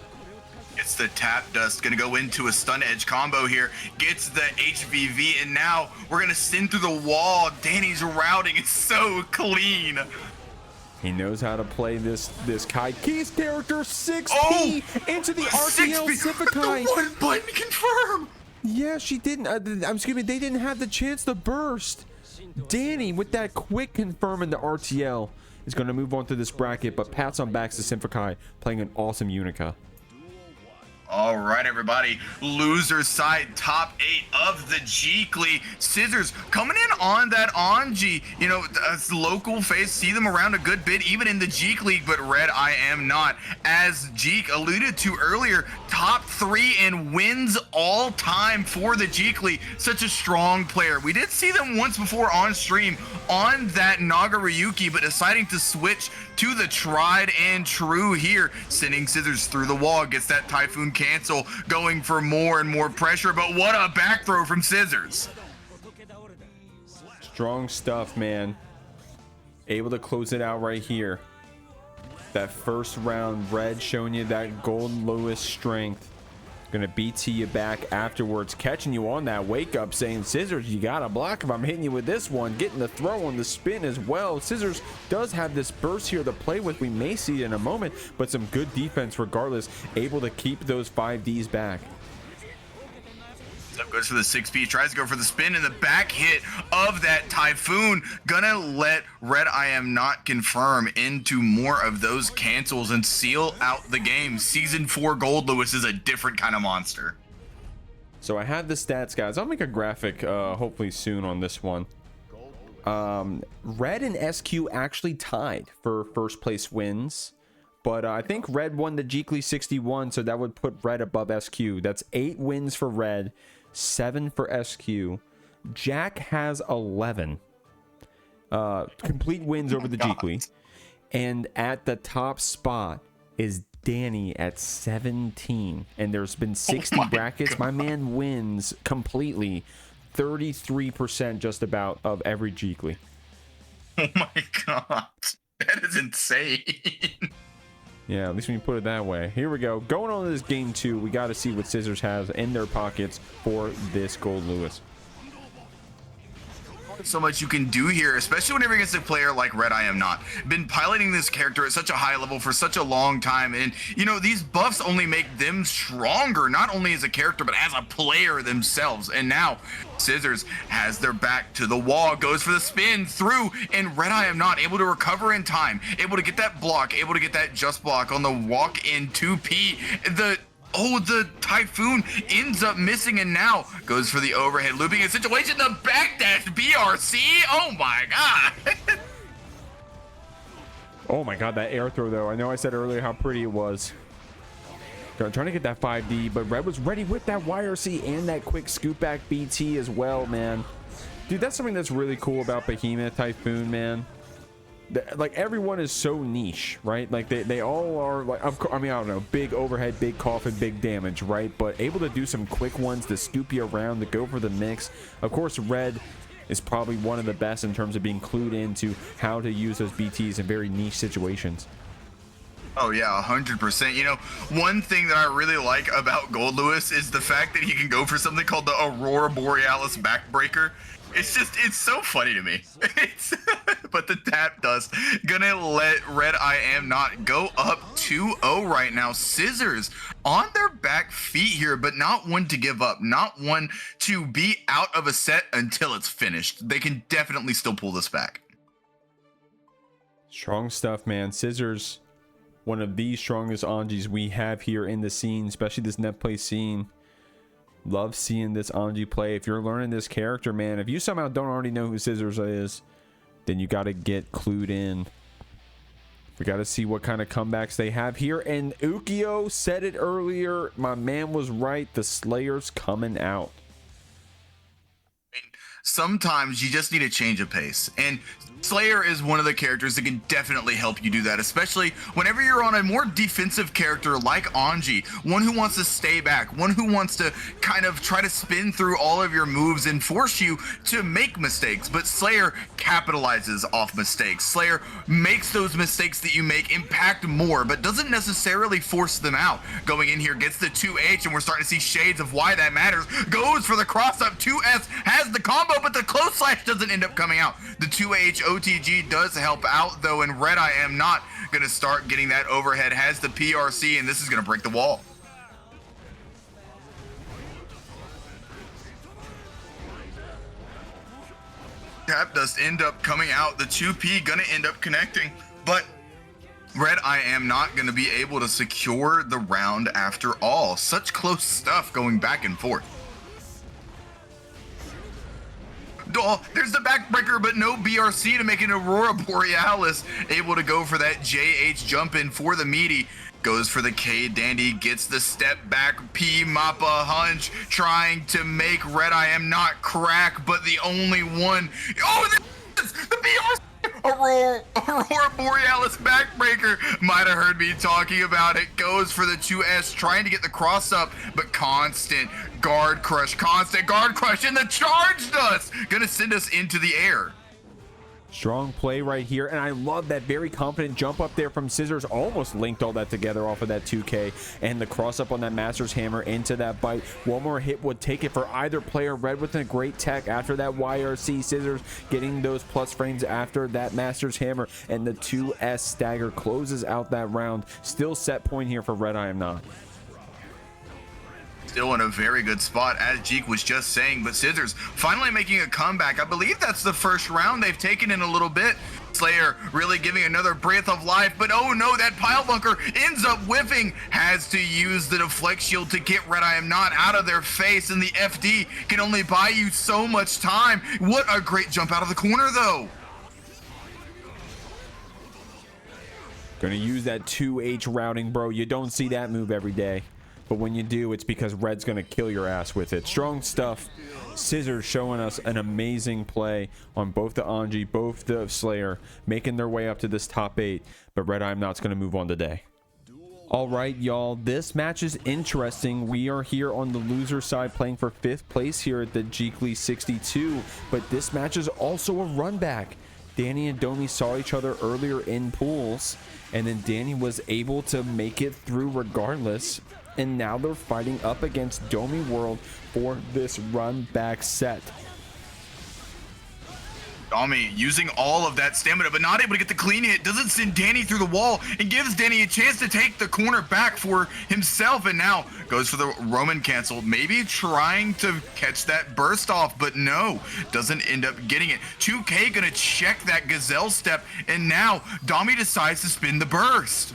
It's the tap dust, gonna go into a stun edge combo here. Gets the HVV, and now we're gonna send through the wall. Dany's routing is so clean. He knows how to play this Kai Keys character. 6P into the RTL SYMPHUUKAI. The one button confirm. Yeah, she didn't. Excuse me, they didn't have the chance to burst. Dany with that quick confirm in the RTL is going to move on to this bracket, but pats on backs to SYMPHUUKAI playing an awesome Unika. All right, everybody. Loser side, top 8 of the Jeekly. Scissors coming in on that Anji. You know, as local face, see them around a good bit, even in the Jeek League, but RedIAmNot, as Jeek alluded to earlier, top 3 in wins all time for the Jeekly. Such a strong player. We did see them once before on stream on that Nagoriyuki, but deciding to switch to the tried and true here, sending Scissors through the wall, gets that Typhoon cancel, going for more and more pressure, but what a back throw from Scissors. Strong stuff, man. Able to close it out right here. That first round, Red showing you that Goldlewis strength. Gonna BT you back afterwards, catching you on that wake up, saying, Scissors, you gotta block if I'm hitting you with this one. Getting the throw on the spin as well. Scissors does have this burst here to play with. We may see it in a moment, but some good defense regardless, able to keep those 5Ds back. Up goes for the 6P, tries to go for the spin, and the back hit of that Typhoon gonna let RedIAmNot confirm into more of those cancels and seal out the game. Season 4 Goldlewis is a different kind of monster. So I have the stats, guys. I'll make a graphic hopefully soon on this one. Red and SQ actually tied for first place wins, but I think Red won the Jeekly 61, so that would put Red above SQ. That's 8 wins for Red, 7 for SQ. Jack has 11 complete wins over the Jeekly, and at the top spot is Dany at 17, and there's been 60 brackets. My man wins completely 33% just about of every Jeekly. Oh my god, that is insane. Yeah, at least when you put it that way. Here we go. Going on to this game 2, we got to see what Scissors has in their pockets for this Goldlewis. So much you can do here, especially whenever against a player like RedIAmNot. Been piloting this character at such a high level for such a long time, and you know, these buffs only make them stronger, not only as a character but as a player themselves. And now Scissors has their back to the wall, goes for the spin through, and RedIAmNot able to recover in time, able to get that block, able to get that just block on the walk in 2P. The Typhoon ends up missing, and now goes for the overhead looping in situation. The backdash BRC. Oh my god. Oh my god, that air throw though. I know I said earlier how pretty it was. Trying to get that 5D, but Red was ready with that YRC and that quick scoop back BT as well, man. Dude, that's something that's really cool about Behemoth Typhoon, man. Like, everyone is so niche, right? Like, they all are, like, I mean, I don't know, big overhead, big coffin, big damage, right? But able to do some quick ones to scoop you around, to go for the mix. Of course, Red is probably one of the best in terms of being clued into how to use those BTs in very niche situations. Oh yeah, 100%. You know, one thing that I really like about Goldlewis is the fact that he can go for something called the Aurora Borealis backbreaker. It's so funny to me. But the tap dust gonna let RedIAmNot go up 2-0 right now. Scissors on their back feet here, but not one to give up, not one to be out of a set until it's finished. They can definitely still pull this back. Strong stuff, man. Scissors, one of the strongest Anjis we have here in the scene, especially this net play scene. Love seeing this Anji play. If you're learning this character, man, if you somehow don't already know who Scissors is, then you got to get clued in. We got to see what kind of comebacks they have here. And Ukio said it earlier. My man was right. The Slayer's coming out. Sometimes you just need a change of pace, and Slayer is one of the characters that can definitely help you do that, especially whenever you're on a more defensive character like Anji, one who wants to stay back, one who wants to kind of try to spin through all of your moves and force you to make mistakes. But Slayer capitalizes off mistakes. Slayer makes those mistakes that you make impact more, but doesn't necessarily force them out. Going in here, gets the 2H, and we're starting to see shades of why that matters. Goes for the cross up, 2S, has the combo, but the close slash doesn't end up coming out. The 2H OTG does help out though, and RedIAmNot gonna start getting that overhead, has the PRC, and this is gonna break the wall. Tap dust end up coming out, the 2P gonna end up connecting, but RedIAmNot gonna be able to secure the round after all. Such close stuff going back and forth. Oh, there's the backbreaker, but no BRC to make an Aurora Borealis. Able to go for that JH jump in for the meaty. Goes for the K Dandy, gets the step back P Mappa hunch, trying to make RedIAmNot crack, but the only one. Oh, this, the BRC! Aurora Borealis backbreaker. Might have heard me talking about it. Goes for the 2S, trying to get the cross up, but constant guard crush, and the charge dust gonna send us into the air. Strong play right here, and I love that very confident jump up there from Scissors. Almost linked all that together off of that 2K, and the cross up on that Master's Hammer into that bite. One more hit would take it for either player. Red with a great tech after that YRC. Scissors getting those plus frames after that Master's Hammer, and the 2S stagger closes out that round. Still set point here for RedIAmNot. Still in a very good spot, as Jeek was just saying, but Scissors finally making a comeback. I believe that's the first round they've taken in a little bit. Slayer really giving another breath of life, but oh no, that pile bunker ends up whiffing. Has to use the deflect shield to get RedIAmNot out of their face, and the FD can only buy you so much time. What a great jump out of the corner though. Gonna use that 2H routing, bro. You don't see that move every day. But when you do, it's because Red's going to kill your ass with it. Strong stuff. Scissors showing us an amazing play on both the Anji, both the Slayer, making their way up to this top 8. But RedIAmNot's going to move on today. All right, y'all. This match is interesting. We are here on the loser side playing for 5th place here at the Jeekly 62. But this match is also a run back. Dany and Domi saw each other earlier in pools, and then Dany was able to make it through regardless. And now they're fighting up against DomiWurld for this run back set. Domi using all of that stamina, but not able to get the clean hit. Doesn't send Dany through the wall and gives Dany a chance to take the corner back for himself. And now goes for the Roman cancel, maybe trying to catch that burst off, but no, doesn't end up getting it. 2K gonna check that gazelle step, and now Domi decides to spin the burst.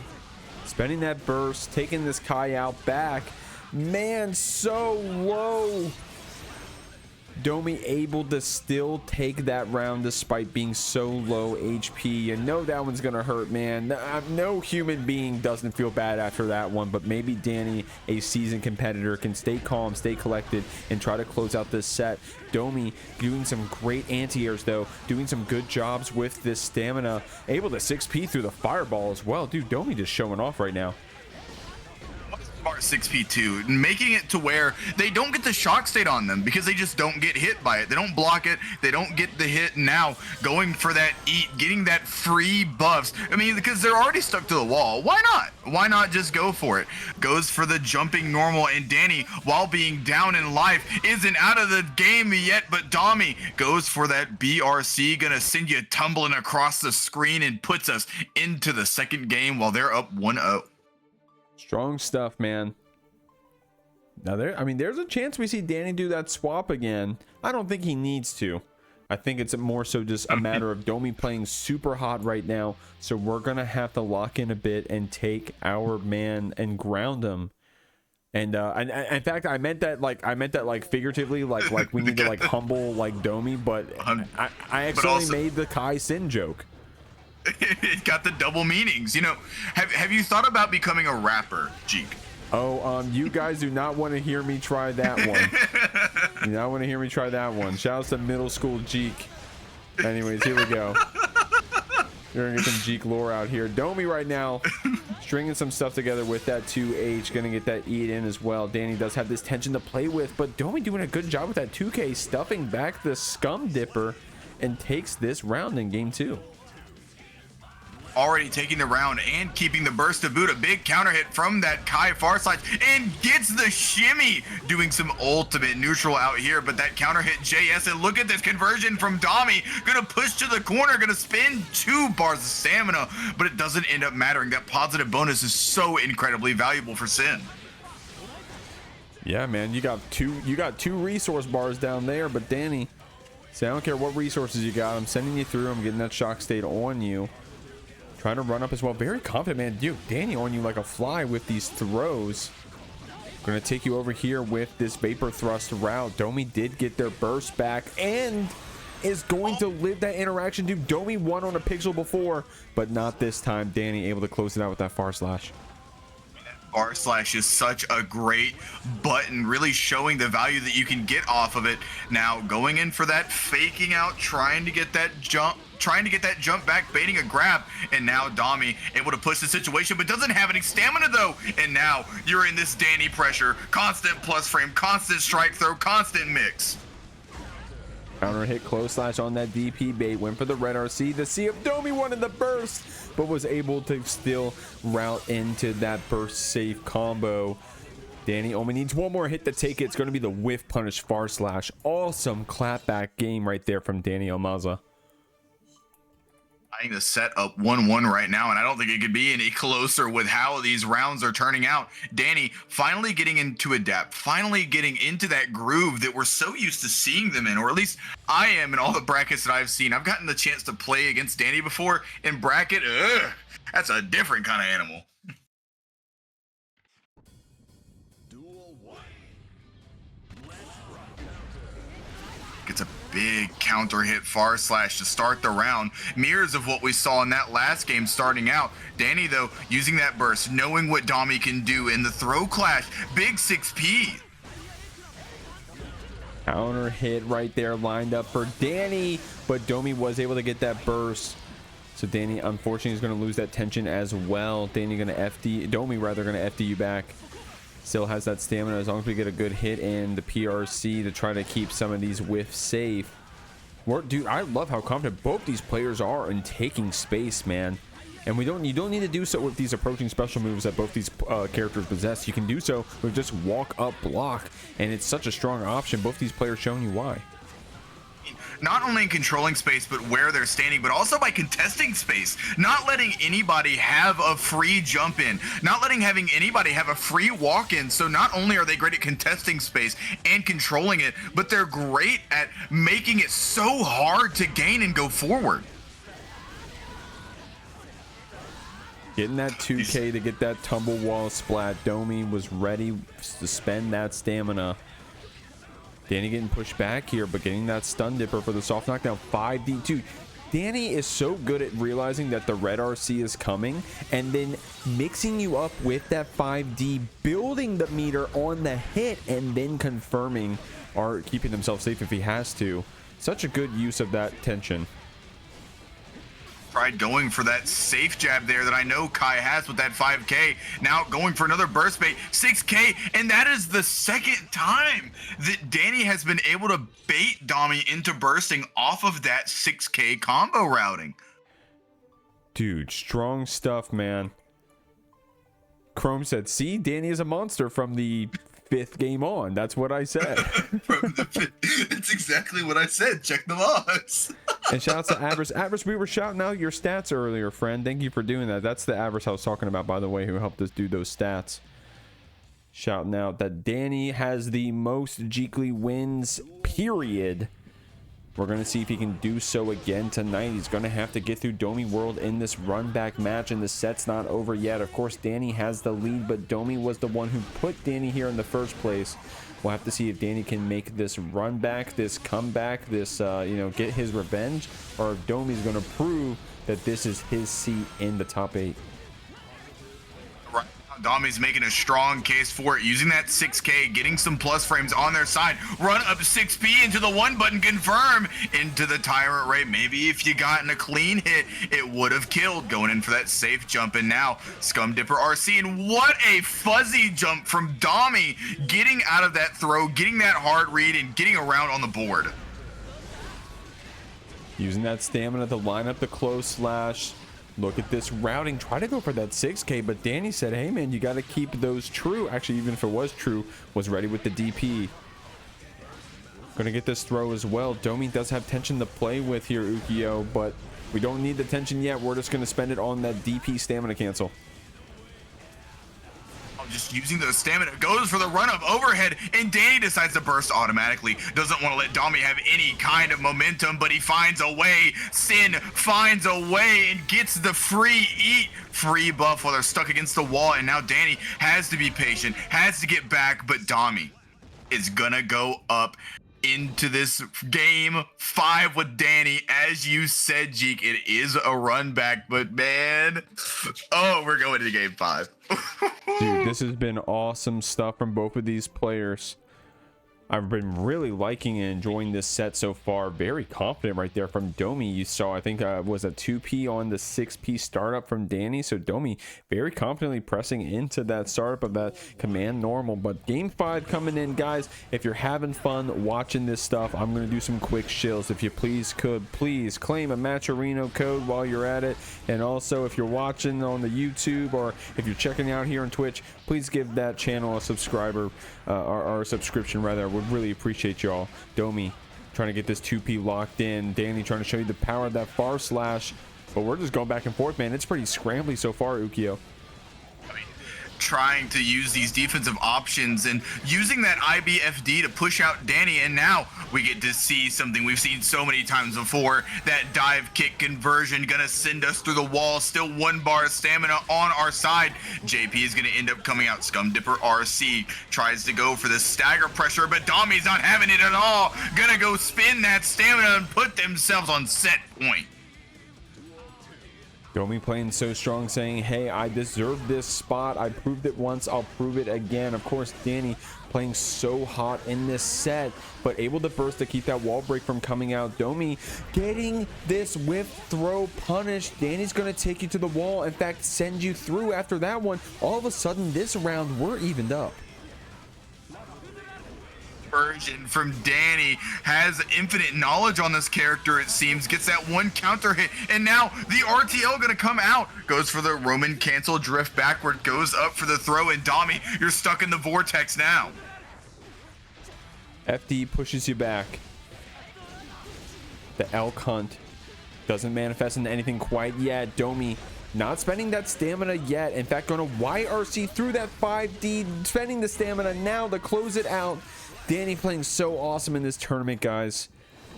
Spending that burst, taking this Kai out back. Man, so low. Domi able to still take that round despite being so low HP. You know that one's gonna hurt, man. No human being doesn't feel bad after that one, but maybe Dany, a seasoned competitor, can stay calm, stay collected, and try to close out this set. Domi doing some great anti-airs though, doing some good jobs with this stamina, able to 6P through the fireball as well. Dude, Domi just showing off right now. 6P2, making it to where they don't get the shock state on them because they just don't get hit by it. They don't block it, they don't get the hit. Now going for that eat, getting that free buffs. I mean, because they're already stuck to the wall. Why not? Why not just go for it? Goes for the jumping normal, and Dany, while being down in life, isn't out of the game yet, but Domi goes for that BRC, gonna send you tumbling across the screen and puts us into the second game while they're up 1-0. Strong stuff, man. Now there's a chance we see Dany do that swap again. I don't think he needs to. I think it's more so just a matter of Domi playing super hot right now. So we're gonna have to lock in a bit and take our man and ground him. And in fact, I meant that like figuratively, like we need to like humble like Domi, but I actually made the Kai Sin joke. It got the double meanings. You know, have you thought about becoming a rapper, Jeek? Oh, you guys do not want to hear me try that one. You not want to hear me try that one. Shout out to middle school Jeek. Anyways, here we go. We're gonna get some Jeek lore out here. Domi right now stringing some stuff together with that 2H, gonna get that eat in as well. Dany does have this tension to play with, but Domi doing a good job with that 2K, stuffing back the scum dipper, and takes this round in game 2. Already taking the round and keeping the burst to boot. A big counter hit from that Kai far side and gets the shimmy, doing some ultimate neutral out here, but that counter hit JS, and look at this conversion from Domi. Gonna push to the corner, gonna spin 2 bars of stamina, but it doesn't end up mattering. That positive bonus is so incredibly valuable for Sin. Yeah, man, you got two resource bars down there, but Dany, say I don't care what resources you got, I'm sending you through, I'm getting that shock state on you. Trying to run up as well. Very confident, man. Dude, Dany on you like a fly with these throws. Gonna take you over here with this vapor thrust route. Domi did get their burst back and is going to live that interaction. Dude, Domi won on a pixel before, but not this time. Dany able to close it out with that far slash. R slash is such a great button, really showing the value that you can get off of it. Now going in for that faking out, trying to get that jump back, baiting a grab, and now Domi able to push the situation, but doesn't have any stamina though. And now you're in this Dany pressure, constant plus frame, constant strike throw, constant mix. Counter hit close slash on that DP bait. Went for the red RC. The Sea of Domi wanted the burst, but was able to still route into that burst safe combo. Dany only needs one more hit to take it. It's going to be the whiff punish far slash. Awesome clapback game right there from Dany Maza. Trying to set up 1-1 right now, and I don't think it could be any closer with how these rounds are turning out. Dany finally getting into a depth, finally getting into that groove that we're so used to seeing them in, or at least I am in all the brackets that I've seen. I've gotten the chance to play against Dany before in bracket. That's a different kind of animal. Gets a big counter hit far slash to start the round. Mirrors of what we saw in that last game starting out. Dany, though, using that burst, knowing what Domi can do in the throw clash. Big 6P. Counter hit right there lined up for Dany, but Domi was able to get that burst. So Dany, unfortunately, is going to lose that tension as well. Dany going to FD, Domi rather going to FD you back. Still has that stamina as long as we get a good hit in the PRC to try to keep some of these whiffs safe. Dude, I love how confident both these players are in taking space, man. And you don't need to do so with these approaching special moves that both these characters possess. You can do so with just walk up block, and it's such a strong option. Both these players showing you why. Not only in controlling space, but where they're standing, but also by contesting space. Not letting anybody have a free jump in. Not letting anybody have a free walk in. So not only are they great at contesting space and controlling it, but they're great at making it so hard to gain and go forward. Getting that 2K to get that tumble wall splat. Domi was ready to spend that stamina. Dany getting pushed back here, but getting that stun dipper for the soft knockdown. 5D2. Dany is so good at realizing that the red RC is coming and then mixing you up with that 5D, building the meter on the hit, and then confirming or keeping himself safe if he has to. Such a good use of that tension. Tried going for that safe jab there that I know Kai has with that 5K. Now going for another burst bait, 6K, and that is the second time that Dany has been able to bait Domi into bursting off of that 6K combo routing. Dude, strong stuff, man. Chrome said, see, Dany is a monster from the 5th game on. That's what I said. That's exactly what I said. Check the logs. And shout out to Avers. Avers, we were shouting out your stats earlier, friend. Thank you for doing that. That's the Avers I was talking about, by the way, who helped us do those stats. Shouting out that Dany has the most Jeekly wins, period. We're going to see if he can do so again tonight. He's going to have to get through DomiWurld in this run back match, and the set's not over yet. Of course, Dany has the lead, but Domi was the one who put Dany here in the first place. We'll have to see if Dany can make this run back, this comeback, this, get his revenge, or if Domi's going to prove that this is his seat in the top 8. Right. Domi's making a strong case for it, using that 6K, getting some plus frames on their side, run up 6P into the 1 button, confirm into the Tyrant Ray. Maybe if you gotten a clean hit, it would have killed, going in for that safe jump. And now Scum Dipper RC, and what a fuzzy jump from Domi, getting out of that throw, getting that hard read, and getting around on the board. Using that stamina to line up the close slash. Look at this routing. Try to go for that 6K, but Dany said, hey, man, you got to keep those true. Actually, even if it was true, was ready with the DP. Going to get this throw as well. Domi does have tension to play with here, Ukio, but we don't need the tension yet. We're just going to spend it on that DP stamina cancel. Just using the stamina, goes for the run up overhead, and Dany decides to burst automatically. Doesn't want to let Domi have any kind of momentum, but he finds a way. Sin finds a way and gets the free buff while they're stuck against the wall. And now Dany has to be patient, has to get back, but Domi is gonna go up into this game 5 with Dany. As you said, Jeek, it is a run back, but man, oh, we're going to game 5. Dude, this has been awesome stuff from both of these players. I've been really liking and enjoying this set so far. Very confident right there from Domi. You saw, I think, was a 2P on the 6P startup from Dany. So Domi very confidently pressing into that startup of that command normal. But game 5 coming in, guys. If you're having fun watching this stuff, I'm going to do some quick shills. If you please claim a Matcherino code while you're at it. And also, if you're watching on the YouTube or if you're checking out here on Twitch, please give that channel a subscriber or a subscription rather. I would really appreciate y'all. Domi trying to get this 2P locked in. Dany trying to show you the power of that far slash. But we're just going back and forth, man. It's pretty scrambly so far, Ukio. Trying to use these defensive options and using that IBFD to push out Dany, and now we get to see something we've seen so many times before, that dive kick conversion gonna send us through the wall. Still 1 bar of stamina on our side. JP is gonna end up coming out. Scum Dipper RC tries to go for the stagger pressure, but Domi's not having it at all. Gonna go spin that stamina and put themselves on set point. Domi playing so strong, saying, hey, I deserve this spot. I proved it once, I'll prove it again. Of course, Dany playing so hot in this set, but able to burst to keep that wall break from coming out. Domi getting this whip throw punished. Dany's going to take you to the wall. In fact, send you through after that one. All of a sudden, this round, we're evened up. Version from Dany has infinite knowledge on this character, it seems. Gets that 1 counter hit, and now the RTL gonna come out. Goes for the Roman cancel, drift backward, goes up for the throw, and Domi, you're stuck in the vortex now. FD pushes you back. The elk hunt doesn't manifest into anything quite yet. Domi not spending that stamina yet. In fact, going to YRC through that 5D, spending the stamina now to close it out. Dany playing so awesome in this tournament, guys.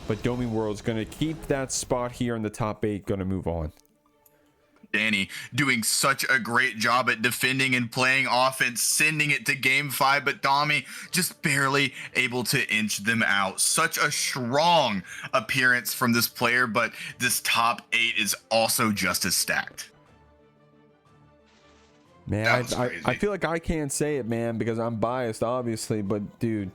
But DomiWurld's going to keep that spot here in the top 8, going to move on. Dany doing such a great job at defending and playing offense, sending it to game 5, but Domi just barely able to inch them out. Such a strong appearance from this player, but this top 8 is also just as stacked. Man, I feel like I can't say it, man, because I'm biased, obviously, but dude,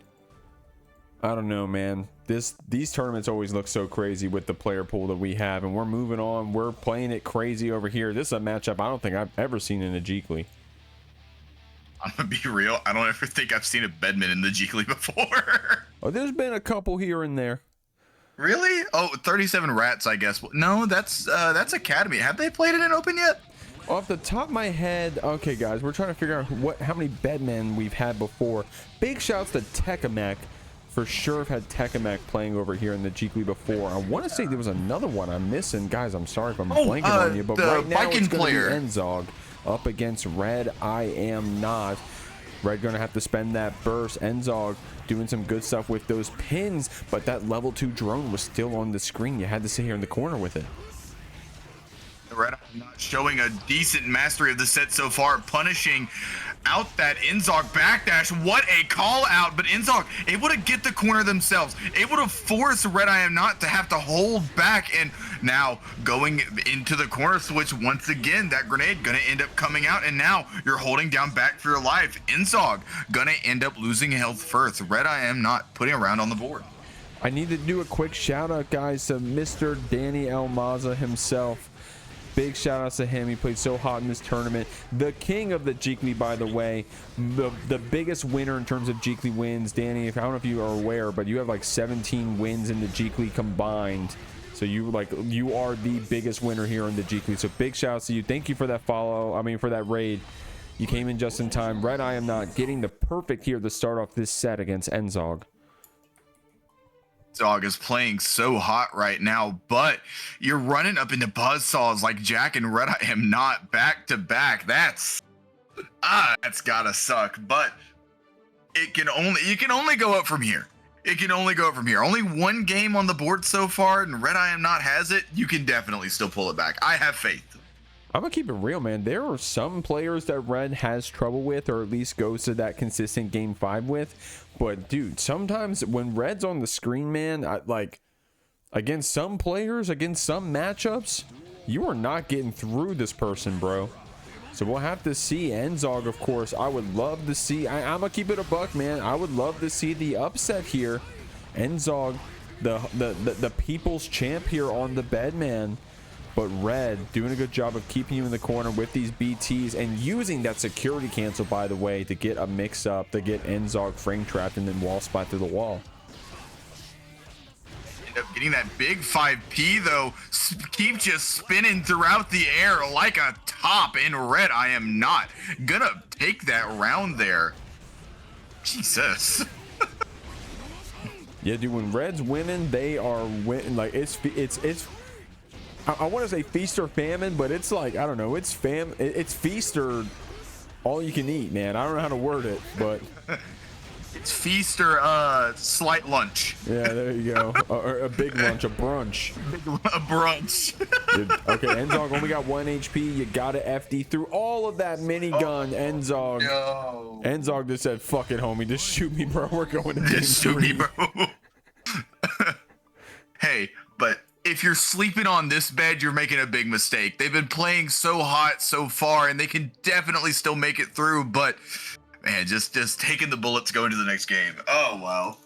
I don't know, man. These tournaments always look so crazy with the player pool that we have, and we're moving on. We're playing it crazy over here. This is a matchup I don't think I've ever seen in a Jeekly. I'm gonna be real. I don't ever think I've seen a Bedman in the Jeekly before. Oh, there's been a couple here and there. Really? Oh, 37 rats, I guess. No, that's Academy. Have they played it in Open yet? Off the top of my head, okay, guys, we're trying to figure out how many Bedmen we've had before. Big shouts to Tekamek. For sure have had Tekamek playing over here in the Jeekly before. I want to say there was another one I'm missing. Guys, I'm sorry if I'm blanking on you, but right now it's going to be Enzog up against RedIAmNot. Red going to have to spend that burst. Enzog doing some good stuff with those pins, but that level 2 drone was still on the screen. You had to sit here in the corner with it. RedIAmNot showing a decent mastery of the set so far, punishing out that Enzog backdash. What a call out, but Enzog able to get the corner themselves, able to force RedIAmNot to have to hold back, and now going into the corner switch once again. That grenade gonna end up coming out, and now you're holding down back for your life. Enzog gonna end up losing health first. RedIAmNot putting a round on the board. I need to do a quick shout out, guys, to Mr. Dany Maza himself. Big shout outs to him. He played so hot in this tournament. The king of the Jeekly, by the way. The biggest winner in terms of Jeekly wins. Dany, I don't know if you are aware, but you have like 17 wins in the Jeekly combined. So you are the biggest winner here in the Jeekly. So big shout outs to you. Thank you for that for that raid. You came in just in time. RedIAmNot getting the perfect here to start off this set against Enzog. Dog is playing so hot right now, but you're running up into buzzsaws like Jack and RedIAmNot back to back. That's gotta suck, but you can only go up from here. It can only go up from here. Only 1 game on the board so far, and RedIAmNot has it. You can definitely still pull it back. I have faith. I'm gonna keep it real, man. There are some players that Red has trouble with, or at least goes to that consistent game 5 with. But dude, sometimes when Red's on the screen, man, against some players, against some matchups, you are not getting through this person, bro. So we'll have to see. Enzog, of course, I would love to see. I'm gonna keep it a buck, man. I would love to see the upset here. Enzog, the people's champ here on the Bedman. But Red doing a good job of keeping you in the corner with these BTs and using that security cancel, by the way, to get a mix up, to get Enzog frame trapped and then wall spot through the wall. Getting that big 5P though, keep just spinning throughout the air like a top in RedIAmNot. Gonna take that round there. Jesus. Yeah, dude, when Red's winning, they are winning. Like it's I want to say feast or famine, but it's like, I don't know, it's feast or all you can eat, man. I don't know how to word it, but it's feast or slight lunch. Yeah, there you go. Or a big lunch, a brunch. A brunch. Dude, okay, Enzog only got 1 HP. You gotta FD through all of that minigun. Enzog. No. Enzog just said, "Fuck it, homie. Just shoot me, bro. We're going to just shoot me, bro." Hey, but if you're sleeping on this bed, you're making a big mistake. They've been playing so hot so far, and they can definitely still make it through, but man, just taking the bullets going to the next game. Oh, wow.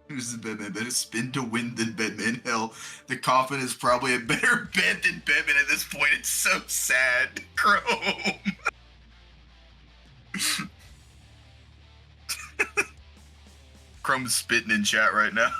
Who's the Bedman? Better spin to win than Bedman. Hell, the coffin is probably a better bet than Bedman at this point. It's so sad. Chrome. Chrome's spitting in chat right now.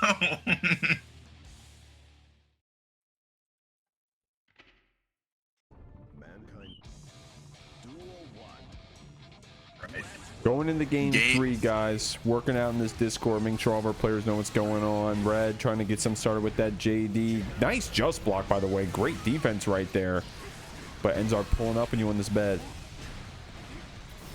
Right. Going into game 3, guys. Working out in this Discord, making sure all of our players know what's going on. Red trying to get some started with that JD. Nice just block, by the way. Great defense right there. But Enzog pulling up on you on this bed.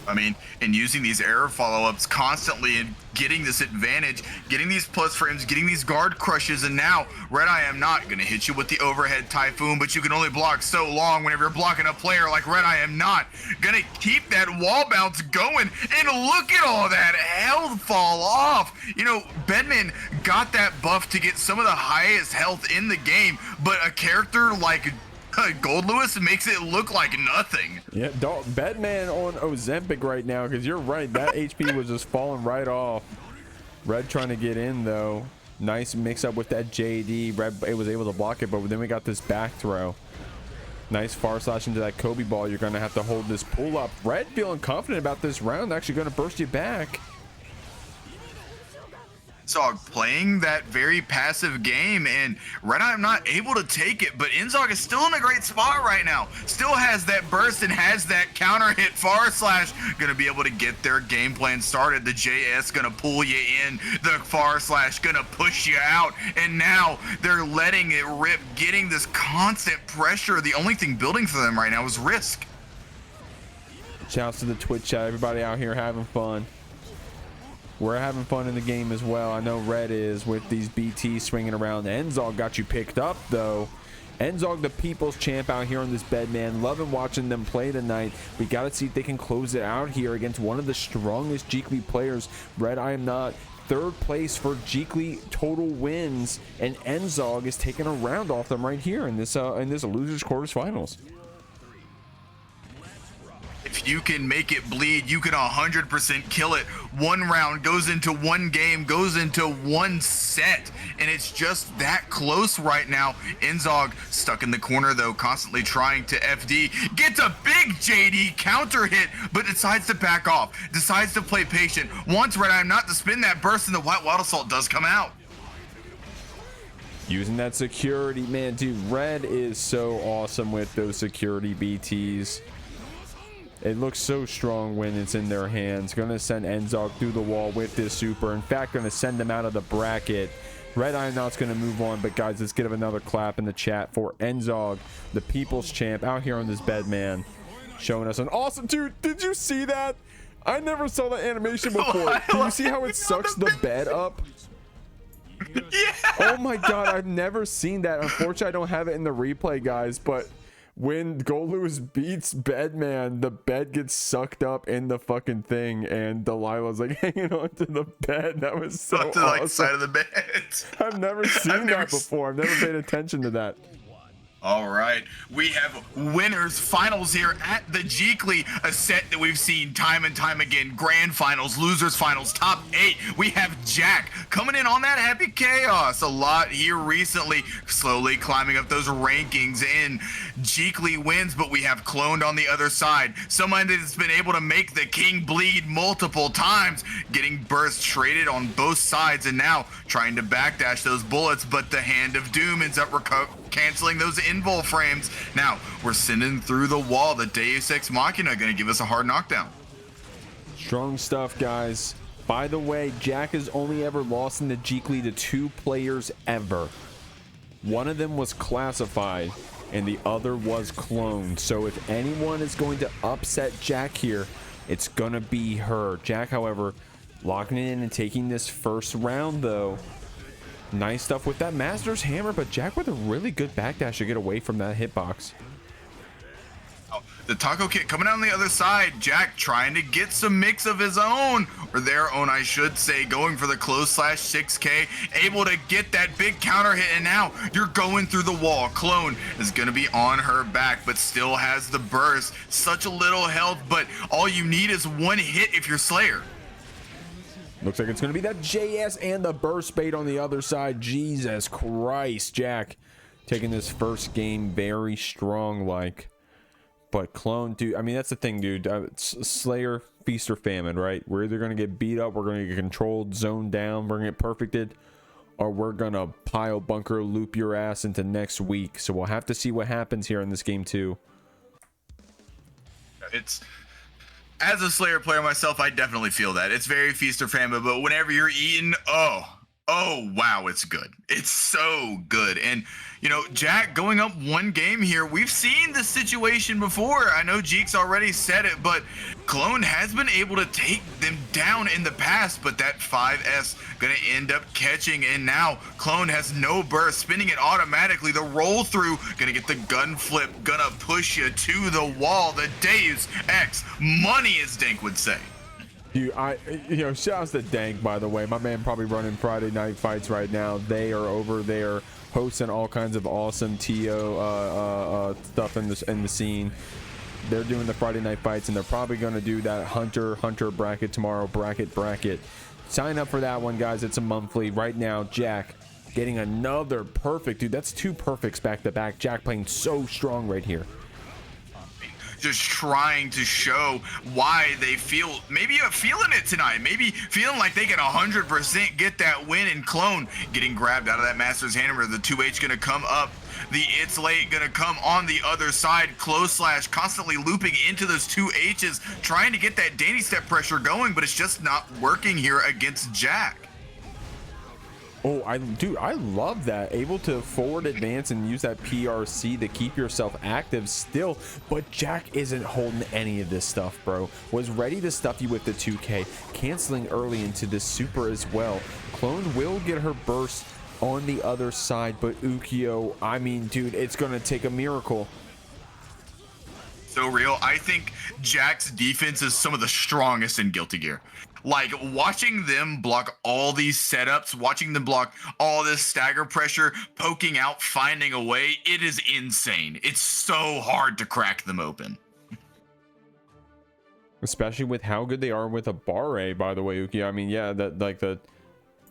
I mean, and using these error follow-ups constantly and getting this advantage, getting these plus frames, getting these guard crushes, and now RedIAmNot gonna hit you with the overhead typhoon, but you can only block so long whenever you're blocking a player like RedIAmNot. Gonna keep that wall bounce going, and look at all that health fall off. You know, Bedman got that buff to get some of the highest health in the game, but a character like Goldlewis makes it look like nothing. Yeah, Bedman on Ozempic right now, because you're right, that HP was just falling right off. Red trying to get in though. Nice mix up with that JD. Red was able to block it, but then we got this back throw. Nice far slash into that Kobe ball. You're gonna have to hold this pull up. Red feeling confident about this round, actually gonna burst you back. Enzog playing that very passive game, and RedIAmNot able to take it, but Enzog is still in a great spot right now. Still has that burst and has that counter hit far slash. Gonna be able to get their game plan started. The JS gonna pull you in. The far slash gonna push you out. And now they're letting it rip, getting this constant pressure. The only thing building for them right now is risk. Shouts to the Twitch chat. Everybody out here having fun. We're having fun in the game as well. I know Red is with these BTs swinging around. Enzog got you picked up though. Enzog, the people's champ out here on this Bedman. Loving watching them play tonight. We got to see if they can close it out here against one of the strongest Jeekly players. RedIAmNot, 3rd place for Jeekly total wins, and Enzog is taking a round off them right here in this losers quarters-finals. If you can make it bleed, you can 100% kill it. One round goes into one game, goes into one set, and it's just that close right now. Enzog stuck in the corner though, constantly trying to FD. Gets a big JD counter hit, but decides to back off. Decides to play patient. Wants RedIAmNot to spin that burst, and the White Wild Assault does come out. Using that security, man, dude, Red is so awesome with those security BTs. It looks so strong when it's in their hands. Gonna send Enzog through the wall with this super. In fact, gonna send them out of the bracket. RedIAmNot's gonna move on, but guys, let's give another clap in the chat for Enzog, the people's champ, out here on this Bedman, showing us an awesome. Dude, did you see that? I never saw that animation before. Can you see how it sucks the bed up? Yeah. Oh my god, I've never seen that. Unfortunately, I don't have it in the replay, guys, but when Goldlewis beats Bedman, the bed gets sucked up in the fucking thing, and Delilah's like hanging onto the bed. That was so onto awesome. the side of the bed. I've never seen that before. I've never paid attention to that. All right, we have winners finals here at the Jeekly, a set that we've seen time and time again. Grand finals, losers finals, top 8. We have Jack coming in on that happy chaos a lot here recently, slowly climbing up those rankings in Jeekly wins. But we have Cloned on the other side, someone that's been able to make the king bleed multiple times, getting burst traded on both sides, and now trying to backdash those bullets. But the Hand of Doom ends up canceling those invul frames. Now we're sending through the wall. The Deus Ex Machina gonna give us a hard knockdown. Strong stuff, guys. By the way, Jack has only ever lost in the Jeekly to 2 players ever. One of them was classified and the other was cloned. So if anyone is going to upset Jack here, it's gonna be her. Jack, however, locking it in and taking this first round though. Nice stuff with that Master's Hammer, but Jack with a really good backdash to get away from that hitbox. Oh, the Taco Kit coming out on the other side. Jack trying to get some mix of his own, or their own, I should say, going for the close slash 6K, able to get that big counter hit, and now you're going through the wall. Clone is going to be on her back, but still has the burst. Such a little health, but all you need is one hit if you're Slayer. Looks like it's going to be that JS and the burst bait on the other side. Jesus Christ, Jack taking this first game very strong like. But Clone, dude, I mean, that's the thing, dude. Slayer, feast or famine, right? We're either going to get beat up, we're going to get controlled, zoned down, we're going to get perfected, or we're going to pile bunker, loop your ass into next week. So we'll have to see what happens here in this game too. It's... As a Slayer player myself, I definitely feel that. It's very feast or famine, but whenever you're eating, oh wow, it's good. It's so good. And you know, Jack going up 1 game here, we've seen this situation before. I know Jeek's already said it, but Clone has been able to take them down in the past, but that 5S gonna end up catching, and now Clone has no burst, spinning it automatically. The roll through, gonna get the gun flip, gonna push you to the wall. The Deus Ex money, as Dank would say. Dude, shout outs to Dank, by the way. My man probably running Friday night fights right now. They are over there hosting all kinds of awesome TO stuff in the scene. They're doing the Friday night fights, and they're probably going to do that Hunter bracket tomorrow. Bracket. Sign up for that one, guys. It's a monthly. Right now, Jack getting another perfect. Dude, that's 2 perfects back to back. Jack playing so strong right here. Just trying to show why they feel, maybe feeling it tonight, maybe feeling like they can 100% get that win. And Clone getting grabbed out of that Master's Hammer. The 2H gonna come up, the It's Late gonna come on the other side. Close slash constantly looping into those 2Hs, trying to get that Dany step pressure going, but it's just not working here against Jack. Oh, I love that. Able to forward advance and use that PRC to keep yourself active still. But Jack isn't holding any of this stuff, bro. Was ready to stuff you with the 2K. Canceling early into this super as well. Clone will get her burst on the other side, but Ukyo, I mean, dude, it's going to take a miracle. So real. I think Jack's defense is some of the strongest in Guilty Gear. Like, watching them block all these setups, watching them block all this stagger pressure, poking out, finding a way, it is insane. It's so hard to crack them open. Especially with how good they are with a Barre, by the way, Uki. I mean, yeah, that like the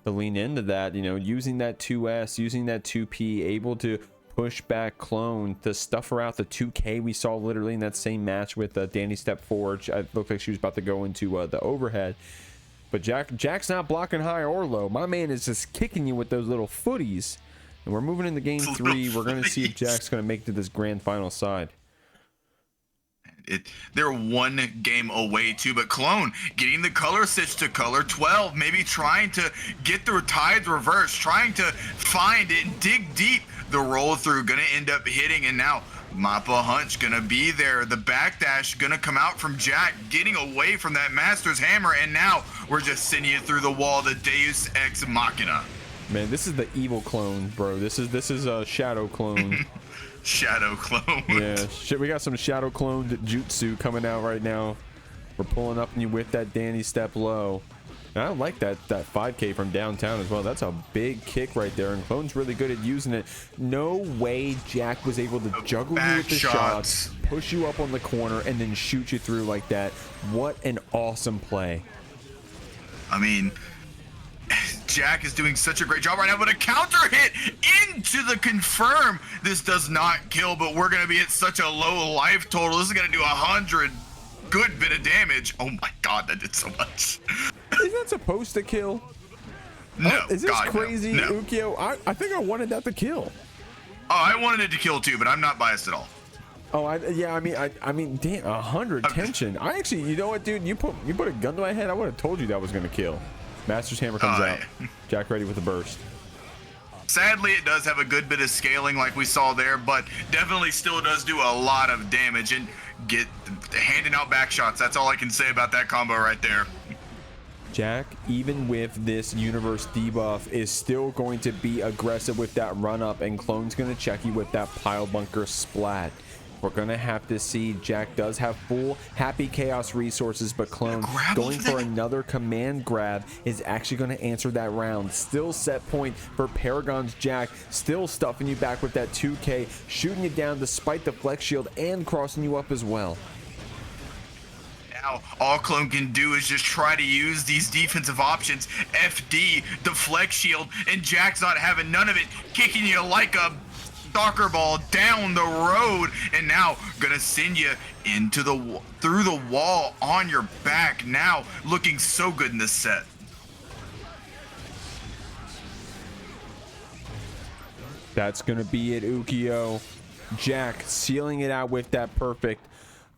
lean into that, you know, using that 2S, using that 2P, able to push back Clone to stuff her out the 2K we saw literally in that same match with Dany step forward. It looked like she was about to go into the overhead. But Jack's not blocking high or low. My man is just kicking you with those little footies. And we're moving into game 3. We're going to see if Jack's going to make it to this grand final side. They're 1 game away too, but Clone getting the color switch to color 12, maybe trying to get the tides reversed, trying to find it, dig deep. The roll through gonna end up hitting, and now Mappa Hunch gonna be there. The backdash gonna come out from Jack, getting away from that Master's Hammer, and now we're just sending it through the wall. The Deus Ex Machina. Man, this is the evil Clone, bro. This is a Shadow Clone. Shadow Clone. Yeah, shit. We got some Shadow Clone jutsu coming out right now. We're pulling up on you with that Dany step low. And I like that 5K from downtown as well. That's a big kick right there, and Clone's really good at using it. No way Jack was able to juggle you with the shots, push you up on the corner, and then shoot you through like that. What an awesome play. I mean, Jack is doing such a great job right now, but a counter hit into the confirm. This does not kill, but we're going to be at such a low life total. This is going to do 100 good bit of damage. Oh my god, that did so much. Is that supposed to kill? No. Is this god, crazy, no. Ukio? I think I wanted that to kill. Oh, I wanted it to kill too, but I'm not biased at all. Oh, yeah. I mean, damn, 100 tension. I actually, you know what, dude? You put a gun to my head. I would have told you that was gonna kill. Master's Hammer comes out. Yeah. Jack ready with a burst. Sadly, it does have a good bit of scaling like we saw there, but definitely still does do a lot of damage and get handing out back shots. That's all I can say about that combo right there. Jack, even with this universe debuff, is still going to be aggressive with that run up, and Clone's going to check you with that pile bunker splat. We're going to have to see. Jack does have full Happy Chaos resources, but Clone going for another command grab is actually going to answer that round. Still set point for Paragon's Jack, still stuffing you back with that 2K, shooting you down despite the flex shield and crossing you up as well. Now, all Clone can do is just try to use these defensive options, FD, deflect shield, and Jack's not having none of it, kicking you like a soccer ball down the road, and now gonna send you into through the wall on your back. Now looking so good in this set. That's gonna be it, Ukio. Jack sealing it out with that perfect.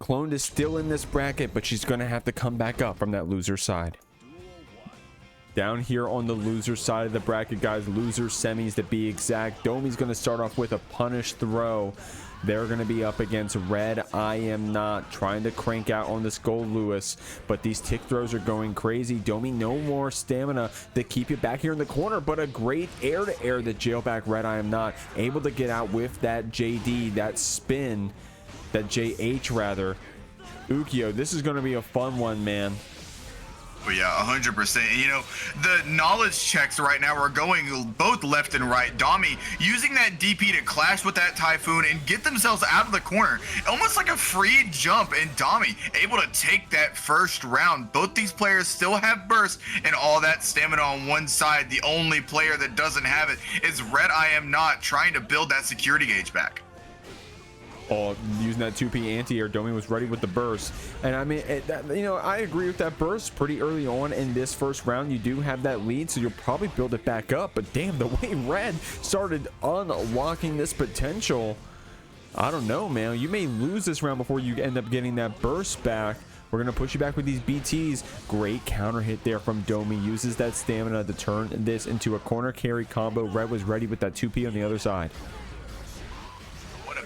Clone is still in this bracket, but she's gonna have to come back up from that loser side. Down here on the loser side of the bracket, guys, loser semis to be exact. Domi's going to start off with a punish throw. They're going to be up against RedIAmNot, trying to crank out on this Goldlewis, but these tick throws are going crazy. Domi, no more stamina to keep you back here in the corner, but a great air-to-air that jailback RedIAmNot, able to get out with that JD, that spin, that JH rather. Ukio, this is going to be a fun one, man. Oh yeah, 100%. And you know, the knowledge checks right now are going both left and right. Domi using that DP to clash with that Typhoon and get themselves out of the corner. Almost like a free jump, and Domi able to take that first round. Both these players still have burst and all that stamina on one side. The only player that doesn't have it is RedIAmNot, trying to build that security gauge back. Oh, using that 2P anti-air, Domi was ready with the burst. And I mean, you know, I agree with that burst pretty early on in this first round. You do have that lead, so you'll probably build it back up. But damn, the way Red started unlocking this potential, I don't know, man. You may lose this round before you end up getting that burst back. We're going to push you back with these BTs. Great counter hit there from Domi. Uses that stamina to turn this into a corner carry combo. Red was ready with that 2P on the other side.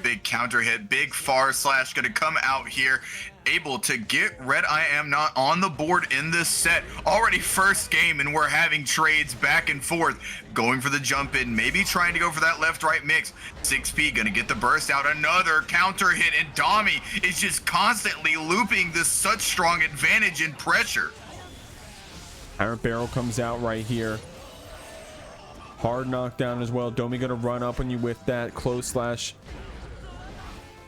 Big counter hit, big far slash gonna come out here, able to get RedIAmNot on the board in this set. Already first game, and we're having trades back and forth, going for the jump in, maybe trying to go for that left-right mix. 6P gonna get the burst out, another counter hit, and Domi is just constantly looping this such strong advantage and pressure. Iron Barrel comes out right here. Hard knockdown as well. Domi gonna run up on you with that close slash.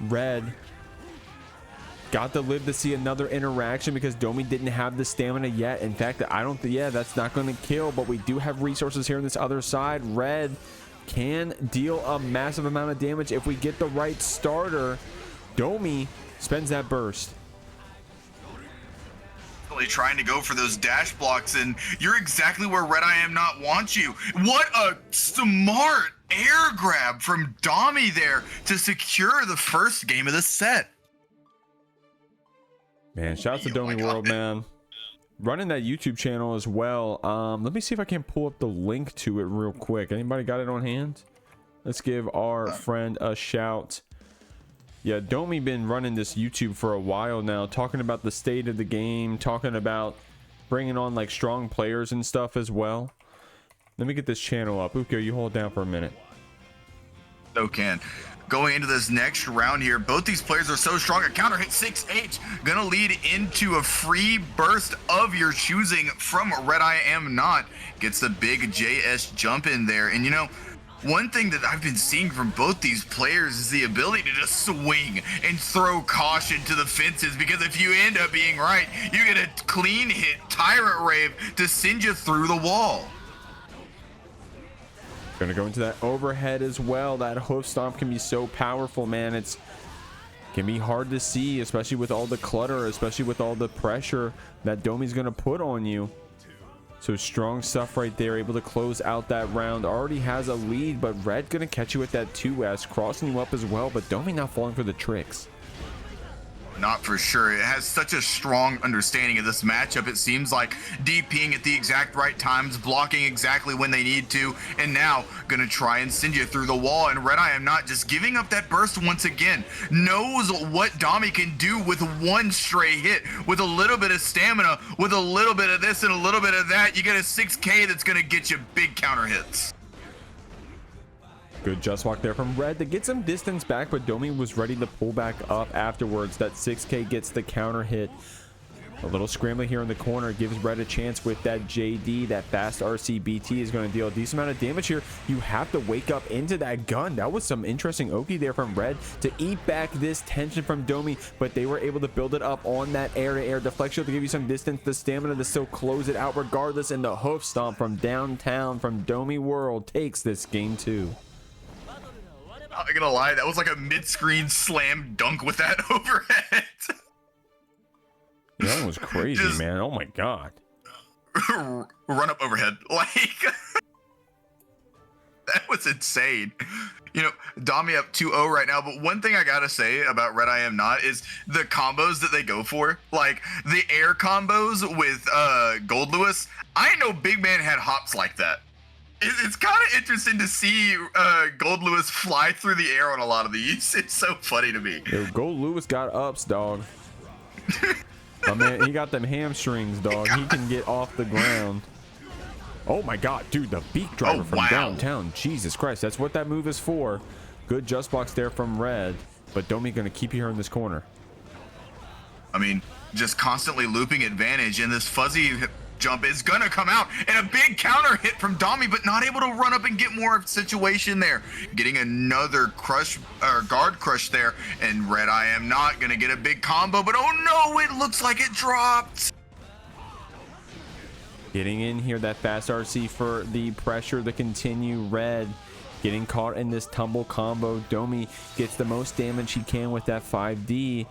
Red got to live to see another interaction because Domi didn't have the stamina yet. In fact, I don't think, yeah, that's not going to kill, but we do have resources here on this other side. Red can deal a massive amount of damage if we get the right starter. Domi spends that burst. Trying to go for those dash blocks, and you're exactly where RedIAmNot wants you. What a smart air grab from Domi there to secure the first game of the set. Man, shouts to DomiWurld, man. Running that YouTube channel as well. Let me see if I can pull up the link to it real quick. Anybody got it on hand? Let's give our friend a shout. Yeah, Domi been running this YouTube for a while now, talking about the state of the game, talking about bringing on like strong players and stuff as well. Let me get this channel up. Ukio, you hold down for a minute. So can. Going into this next round here, both these players are so strong. A counter hit 6H gonna lead into a free burst of your choosing from RedIAmNot. Gets the big JS jump in there. And you know, one thing that I've been seeing from both these players is the ability to just swing and throw caution to the fences, because if you end up being right, you get a clean hit Tyrant Rave to send you through the wall. Gonna go into that overhead as well. That hoof stomp can be so powerful, man. It's can be hard to see, especially with all the clutter, especially with all the pressure that Domi's gonna put on you. So strong stuff right there, able to close out that round. Already has a lead, but Red gonna catch you with that 2S, crossing you up as well, but Domi not falling for the tricks. Not for sure. It has such a strong understanding of this matchup. It seems like DPing at the exact right times, blocking exactly when they need to, and now gonna try and send you through the wall. And RedIAmNot just giving up that burst once again. Knows what Dami can do with one stray hit, with a little bit of stamina, with a little bit of this and a little bit of that. You get a 6K that's gonna get you big counter hits. Good just walk there from Red to get some distance back, but Domi was ready to pull back up afterwards. That 6K gets the counter hit. A little scrambling here in the corner gives Red a chance with that JD. That fast RCBT is going to deal a decent amount of damage here. You have to wake up into that gun. That was some interesting Oki there from Red to eat back this tension from Domi, but they were able to build it up on that air-to-air deflection to give you some distance, the stamina to still close it out regardless, and the hoof stomp from downtown from DomiWurld takes this game 2. Not gonna lie, that was like a mid-screen slam dunk with that overhead. That was crazy, just, man. Oh my god. Run up overhead. Like, that was insane. You know, Dami up 2-0 right now, but one thing I gotta say about RedIAmNot is the combos that they go for. Like, the air combos with Goldlewis. I didn't know Big Man had hops like that. It's kind of interesting to see Goldlewis fly through the air on a lot of these. It's so funny to me. Yo, Goldlewis got ups, dog. Oh man, he got them hamstrings, dog. He can get off the ground. Oh my god, dude, the beak driver from downtown. Jesus Christ, that's what that move is for. Good just box there from Red, but Domi gonna keep you here in this corner. I mean, just constantly looping advantage, and this fuzzy jump is gonna come out, and a big counter hit from Dami, but not able to run up and get more situation there. Getting another crush or guard crush there, and RedIAmNot gonna get a big combo, but oh no, it looks like it dropped. Getting in here, that fast RC for the pressure to continue. Red getting caught in this tumble combo. Domi gets the most damage he can with that 5D.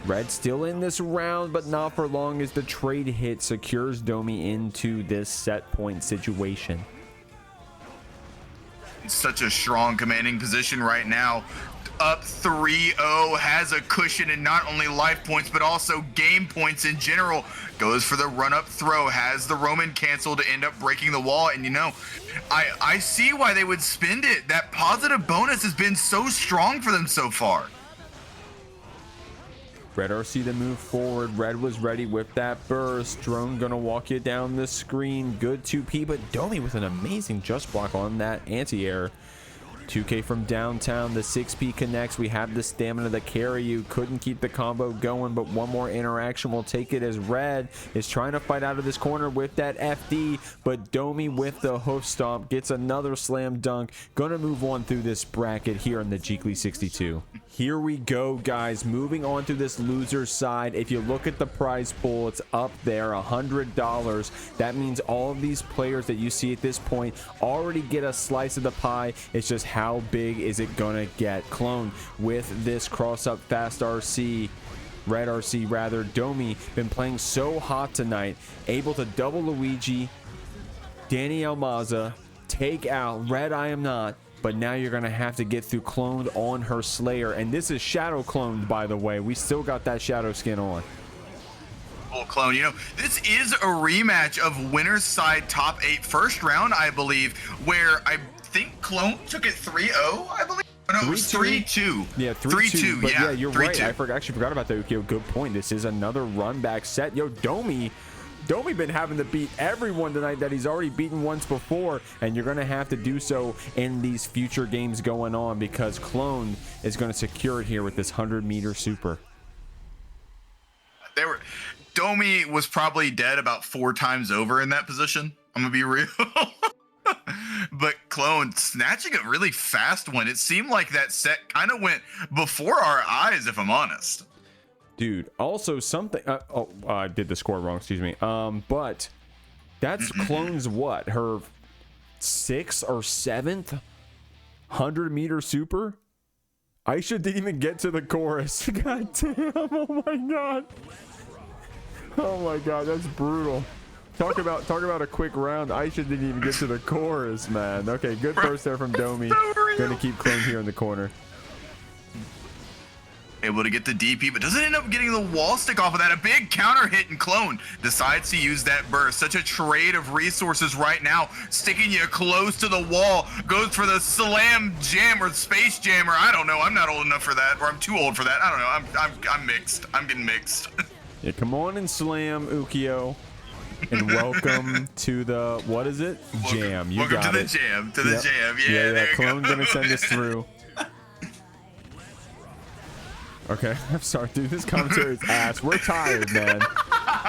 Red still in this round, but not for long as the trade hit secures Domi into this set point situation. Such a strong commanding position right now. Up 3-0, has a cushion in not only life points, but also game points in general. Goes for the run-up throw, has the Roman cancel to end up breaking the wall. And you know, I see why they would spend it. That positive bonus has been so strong for them so far. Red RC to move forward. Red was ready with that burst. Drone gonna walk you down the screen. Good 2P, but Domi with an amazing just block on that anti-air. 2K from downtown. The 6P connects. We have the stamina to carry you. Couldn't keep the combo going, but one more interaction will take it as Red is trying to fight out of this corner with that FD, but Domi with the hoof stomp gets another slam dunk. Gonna move on through this bracket here in the Jeekly 62. Here we go, guys. Moving on to this loser side. If you look at the prize pool, it's up there, $100. That means all of these players that you see at this point already get a slice of the pie. It's just how big is it gonna get? Clone with this cross up fast RC. Red RC rather. Domi been playing so hot tonight, able to double Luigi, Dany Maza, take out RedIAmNot, but now you're gonna have to get through cloned on her Slayer, and this is shadow cloned, by the way. We still got that shadow skin on. Full clone. You know, this is a rematch of winner's side top 8 first round, I believe, where I think clone took it 3-0, I believe. No, it was 3-2. Yeah, 3-2. Yeah, you're 3-2. right. I actually forgot about that. Yo, good point. This is another run back set. Yo, Domi Domi been having to beat everyone tonight that he's already beaten once before, and you're going to have to do so in these future games going on, because Clone is going to secure it here with this 100-meter super. Domi was probably dead about 4 times over in that position. I'm gonna be real. But Clone snatching a really fast one. It seemed like that set kind of went before our eyes, if I'm honest. Dude, also something. I did the score wrong. Excuse me. But that's Clone's what? Her 6th or 7th 100-meter super. Aisha didn't even get to the chorus. God damn! Oh my god! Oh my god, that's brutal. Talk about a quick round. Aisha didn't even get to the chorus, man. Okay, good burst there from Domi. Going to keep Clone here in the corner. Able to get the DP, but doesn't end up getting the wall stick off of that. A big counter hit, and Clone decides to use that burst. Such a trade of resources right now, sticking you close to the wall. Goes for the slam jam or space jam, or I don't know. I'm not old enough for that, or I'm too old for that. I don't know. I'm mixed. I'm getting mixed. Yeah, come on and slam, Ukio. And welcome to the, what is it? Jam. You welcome got to it. the jam. To the jam. Yeah, that Clone's going to send us through. Okay, I'm sorry, dude. This commentary is ass. We're tired, man.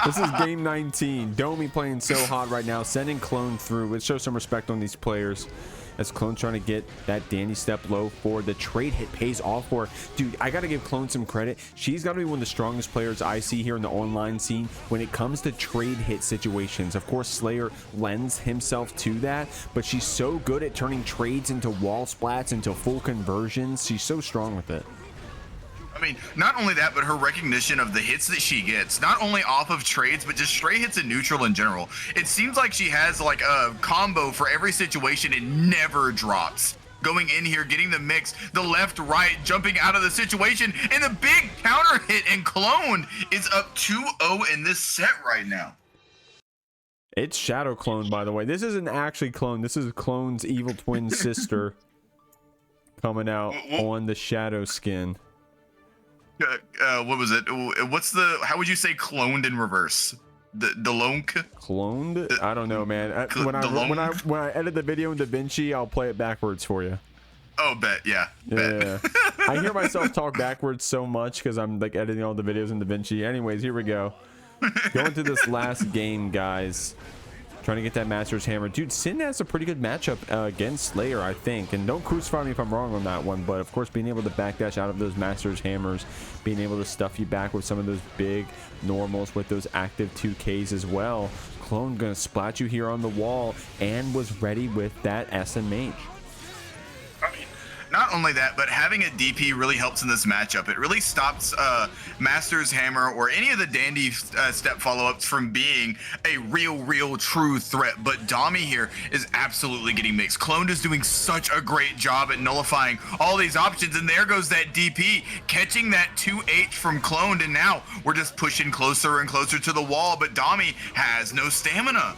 This is game 19. Domi playing so hot right now, sending Clone through. Let's show some respect on these players. As Clone trying to get that Dany step low for the trade hit pays off for her. Dude, I got to give Clone some credit. She's got to be one of the strongest players I see here in the online scene when it comes to trade hit situations. Of course, Slayer lends himself to that, but she's so good at turning trades into wall splats, into full conversions. She's so strong with it. I mean, not only that, but her recognition of the hits that she gets, not only off of trades, but just straight hits in neutral in general. It seems like she has like a combo for every situation and never drops. Going in here, getting the mix, the left, right, jumping out of the situation, and the big counter hit, and Clone is up 2-0 in this set right now. It's Shadow Clone, by the way. This isn't actually Clone. This is Clone's evil twin sister coming out on the Shadow skin. What was it? What's the? How would you say cloned in reverse? The lonk? Cloned? I don't know, man. When I edit the video in DaVinci, I'll play it backwards for you. Oh, bet, yeah. Yeah. I hear myself talk backwards so much because I'm like editing all the videos in DaVinci. Anyways, here we go. Going to this last game, guys. Trying to get that Master's Hammer. Dude, Sin has a pretty good matchup against Slayer, I think. And don't crucify me if I'm wrong on that one. But, of course, being able to backdash out of those Master's Hammers, being able to stuff you back with some of those big normals with those active 2Ks as well. Clone going to splat you here on the wall and was ready with that SMH. I mean, not only that, but having a DP really helps in this matchup. It really stops Master's Hammer or any of the Dandy step follow-ups from being a real, true threat. But Domi here is absolutely getting mixed. Clone is doing such a great job at nullifying all these options. And there goes that DP, catching that 2H from Clone. And now we're just pushing closer and closer to the wall. But Domi has no stamina.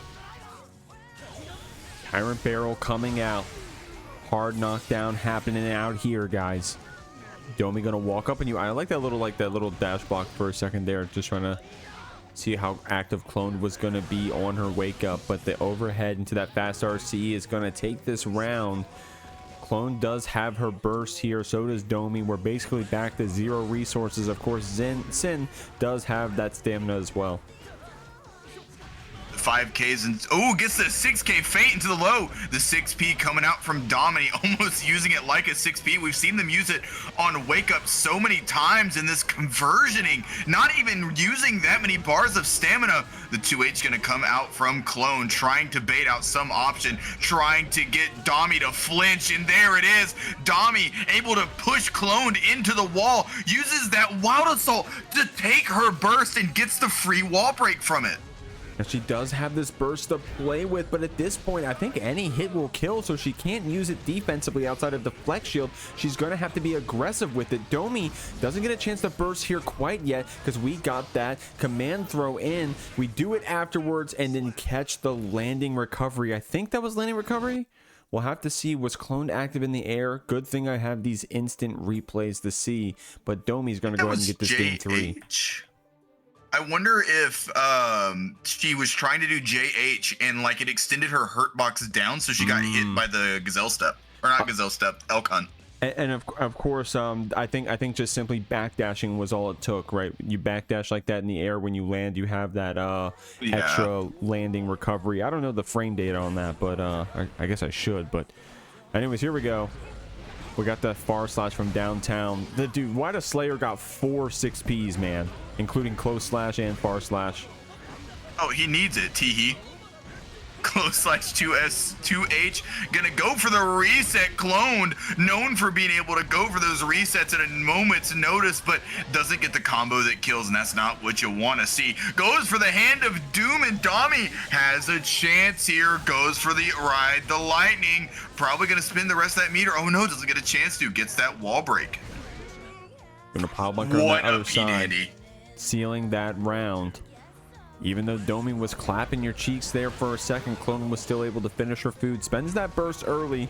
Iron Barrel coming out. Hard knockdown happening out here, guys. Domi gonna walk up on you. I like that little dash block for a second there, just trying to see how active Clone was gonna be on her wake up. But the overhead into that fast RC is gonna take this round. Clone does have her burst here, so does Domi. We're basically back to 0 resources. Of course, Sin does have that stamina as well. 5Ks and gets the 6K feint into the low. The 6P coming out from Domi, almost using it like a 6P. We've seen them use it on wake up so many times in this conversioning, not even using that many bars of stamina. The 2H gonna come out from Clone, trying to bait out some option, trying to get Domi to flinch, and there it is. Domi able to push Clone into the wall, uses that Wild Assault to take her burst and gets the free wall break from it. And she does have this burst to play with, but at this point, I think any hit will kill, so she can't use it defensively outside of the flex shield. She's going to have to be aggressive with it. Domi doesn't get a chance to burst here quite yet because we got that command throw in. We do it afterwards and then catch the landing recovery. I think that was landing recovery. We'll have to see. Was Clone active in the air? Good thing I have these instant replays to see, but Domi's going to go ahead and get this game 3. I wonder if she was trying to do JH and like it extended her hurt box down, so she got hit by the gazelle step, or not gazelle step, Elkon. And of course, I think just simply backdashing was all it took, right? You backdash like that in the air, when you land, you have that extra landing recovery. I don't know the frame data on that, but I guess I should. But anyways, here we go. We got that far slash from downtown. The dude, why the Slayer got 4 6Ps, man, including close slash and far slash. Oh, he needs it, Teehee. Close slash 2S 2H gonna go for the reset. Cloned, known for being able to go for those resets at a moment's notice, but doesn't get the combo that kills, and that's not what you want to see. Goes for the hand of doom, and Dami has a chance here. Goes for the ride the lightning, probably gonna spin the rest of that meter. Oh no, doesn't get a chance to. Gets that wall break. Gonna pile bunker on the other side, sealing that round. Even though Domi was clapping your cheeks there for a second, Clone was still able to finish her food. Spends that burst early.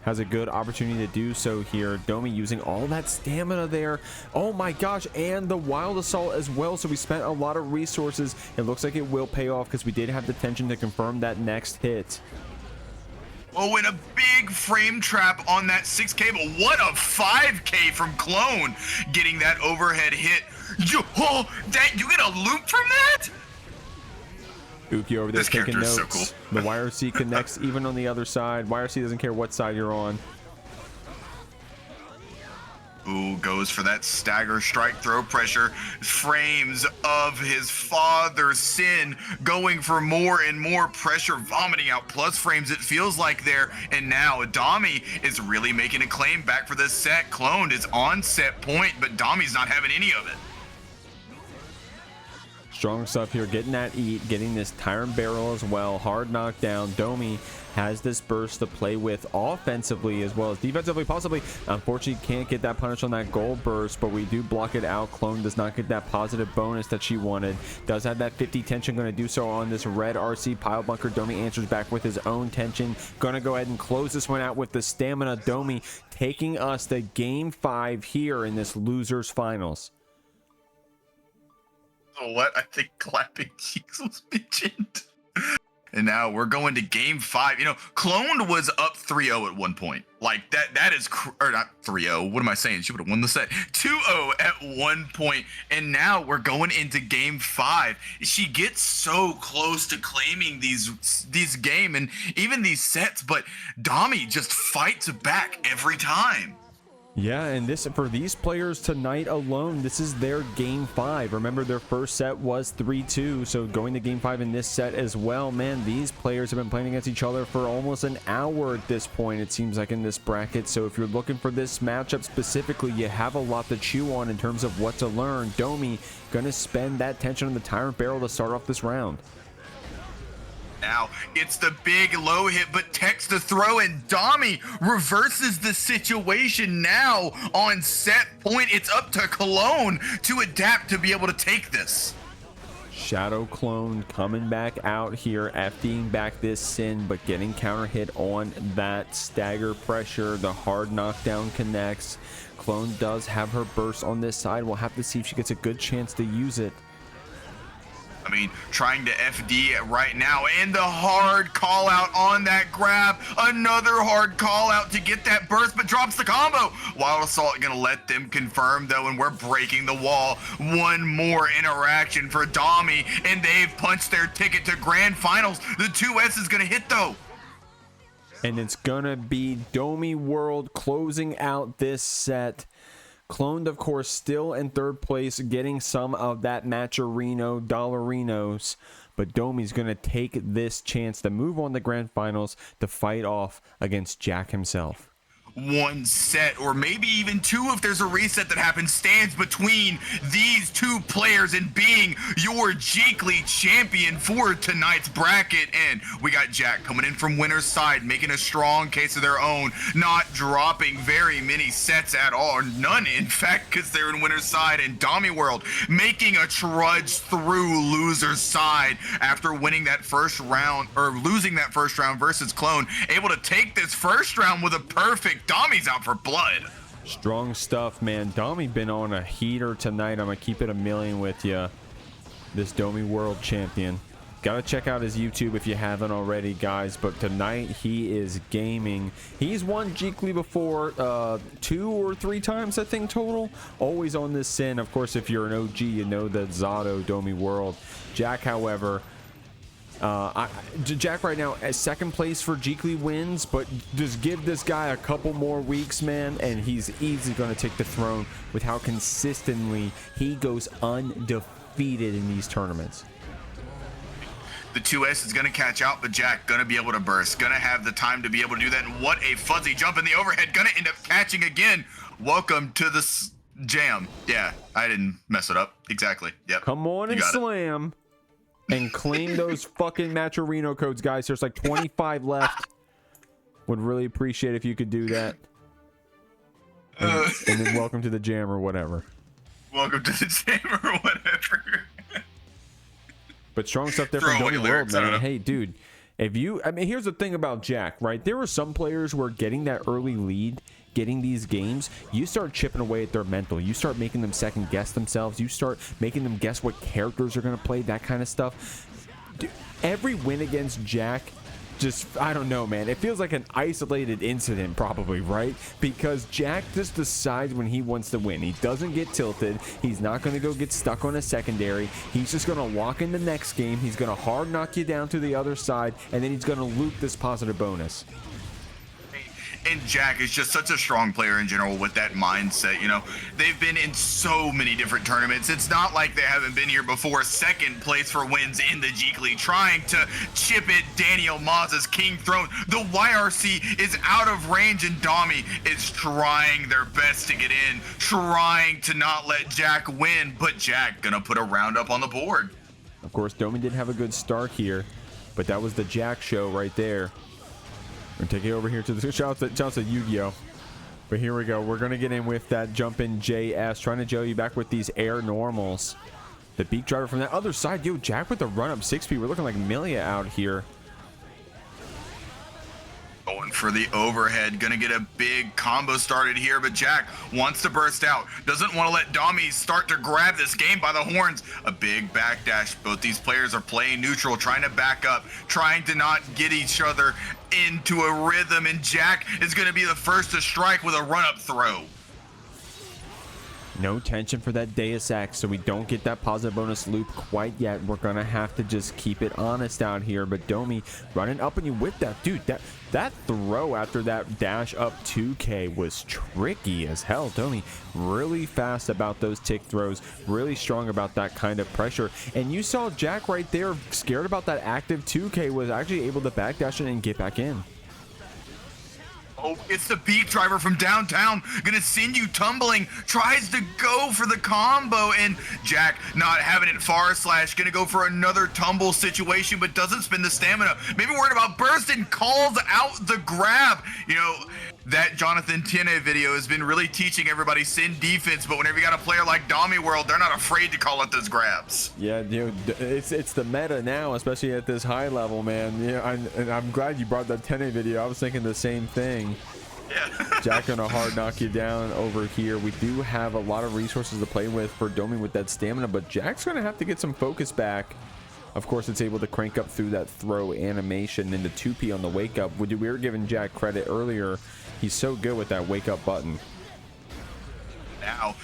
Has a good opportunity to do so here. Domi using all that stamina there. Oh my gosh, and the Wild Assault as well. So we spent a lot of resources. It looks like it will pay off because we did have the tension to confirm that next hit. Oh, and a big frame trap on that 6K, but what a 5K from Clone. Getting that overhead hit. You get a loop from that? Uki over there taking notes. So cool. The YRC connects even on the other side. YRC doesn't care what side you're on. Ooh, goes for that stagger strike throw pressure. Frames of his father's sin, going for more and more pressure, vomiting out plus frames, it feels like there. And now Dami is really making a claim back for this set. Cloned is on set point, but Dami's not having any of it. Strong stuff here, getting that eat, getting this Tyrant Barrel as well. Hard knockdown. Domi has this burst to play with offensively as well as defensively, possibly. Unfortunately, can't get that punish on that gold burst, but we do block it out. Clone does not get that positive bonus that she wanted. Does have that 50 tension, going to do so on this red RC pile bunker. Domi answers back with his own tension. Going to go ahead and close this one out with the stamina. Domi taking us to game 5 here in this losers finals. What? I think clapping cheeks was mentioned. And now we're going to game 5. You know, Cloned was up 3-0 at one point. Like that is, or not 3-0. What am I saying? She would have won the set. 2-0 at one point. And now we're going into game 5. She gets so close to claiming these game and even these sets, but Dami just fights back every time. Yeah, and this, for these players tonight alone, this is their game 5. Remember, their first set was 3-2, so going to game 5 in this set as well. Man, these players have been playing against each other for almost an hour at this point, it seems like, in this bracket. So if you're looking for this matchup specifically, you have a lot to chew on in terms of what to learn. Domi gonna spend that tension on the Tyrant Barrel to start off this round. Now it's the big low hit, but text the throw, and Dami reverses the situation now on set point. It's up to Cologne to adapt to be able to take this. Shadow Clone coming back out here, FDing back this Sin, but getting counter hit on that stagger pressure. The hard knockdown connects. Clone does have her burst on this side. We'll have to see if she gets a good chance to use it. I mean, trying to FD it right now, and the hard call out on that grab. Another hard call out to get that burst, but drops the combo. Wild Assault gonna let them confirm though, and we're breaking the wall. One more interaction for Dami, and they've punched their ticket to grand finals. The 2S is gonna hit though. And it's gonna be DomiWurld closing out this set. Cloned, of course, still in third place, getting some of that Matcherino Dollarinos. But Domi's going to take this chance to move on to grand finals to fight off against Jack himself. One set, or maybe even two if there's a reset that happens, stands between these two players and being your Jeekly champion for tonight's bracket. And we got Jack coming in from winner's side, making a strong case of their own, not dropping very many sets at all, or none in fact, because they're in winner's side. And DomiWurld making a trudge through loser's side after winning that first round, or losing that first round versus Clone, able to take this first round with a perfect. Dami's out for blood. Strong stuff, man. Dami been on a heater tonight. I'm gonna keep it a million with you. this DomiWurld champion. Gotta check out his YouTube if you haven't already, guys. But tonight he is gaming. He's won Jeekly before 2 or 3 times, I think, total. Always on this sin. Of course, if you're an OG, you know that Zato DomiWurld. Jack, however, Jack right now at 2nd place for Jeekly wins, but just give this guy a couple more weeks, man, and he's easily going to take the throne with how consistently he goes undefeated in these tournaments. The 2S is going to catch out, but Jack going to be able to burst. Going to have the time to be able to do that. And what a fuzzy jump in the overhead. Going to end up catching again. Welcome to the jam. Yeah, I didn't mess it up. Exactly. Yep. Come on and slam. And claim those fucking Matcherino codes, guys. There's like 25 left. Would really appreciate if you could do that. And then welcome to the jam or whatever. Welcome to the jam or whatever. But strong stuff there from DomiWurld, man. Hey, dude, if you, I mean, here's the thing about Jack, right? There are some players where getting that early lead, getting these games, you start chipping away at their mental. You start making them second guess themselves. You start making them guess what characters are going to play, that kind of stuff. Dude, every win against Jack, just, I don't know, man. It feels like an isolated incident, probably, right? Because Jack just decides when he wants to win. He doesn't get tilted. He's not going to go get stuck on a secondary. He's just going to walk in the next game. He's going to hard knock you down to the other side, and then he's going to loop this positive bonus. And Jack is just such a strong player in general with that mindset. You know, they've been in so many different tournaments. It's not like they haven't been here before. 2nd place for wins in the Jeekly, trying to chip at Daniel Maza's King Throne. The YRC is out of range, and Domi is trying their best to get in, trying to not let Jack win. But Jack gonna put a round up on the board. Of course, Domi did have a good start here, but that was the Jack show right there. We're gonna take it over here to the shout out to Yu-Gi-Oh! But here we go. We're gonna get in with that jumping JS, trying to jelly you back with these air normals. The beak driver from that other side. Yo, Jack with the run up 6P. We're looking like Milia out here. Going for the overhead, gonna get a big combo started here, but Jack wants to burst out, doesn't want to let Domi start to grab this game by the horns. A big backdash. Both these players are playing neutral, trying to back up, trying to not get each other into a rhythm, and Jack is gonna be the first to strike with a run-up throw. No tension for that Deus Ex, so we don't get that positive bonus loop quite yet. We're gonna have to just keep it honest out here. But Domi running up on you with that, dude. That throw after that dash up 2K was tricky as hell. Domi really fast about those tick throws, really strong about that kind of pressure. And you saw Jack right there, scared about that active 2K, was actually able to backdash it and get back in. Oh, it's the beak driver from downtown, gonna send you tumbling, tries to go for the combo, and Jack not having it far slash, gonna go for another tumble situation, but doesn't spend the stamina. Maybe worried about burst and calls out the grab. You know, that Jonathan Tiene video has been really teaching everybody sin defense, but whenever you got a player like DomiWurld, they're not afraid to call out those grabs. Yeah, you know, it's the meta now, especially at this high level, man. Yeah, I'm glad you brought that Tiene video. I was thinking the same thing. Yeah. Jack gonna hard knock you down over here. We do have a lot of resources to play with for Domi with that stamina, but Jack's gonna have to get some focus back. Of course, it's able to crank up through that throw animation and the 2P on the wake up. We were giving Jack credit earlier. He's so good with that wake up button. Now,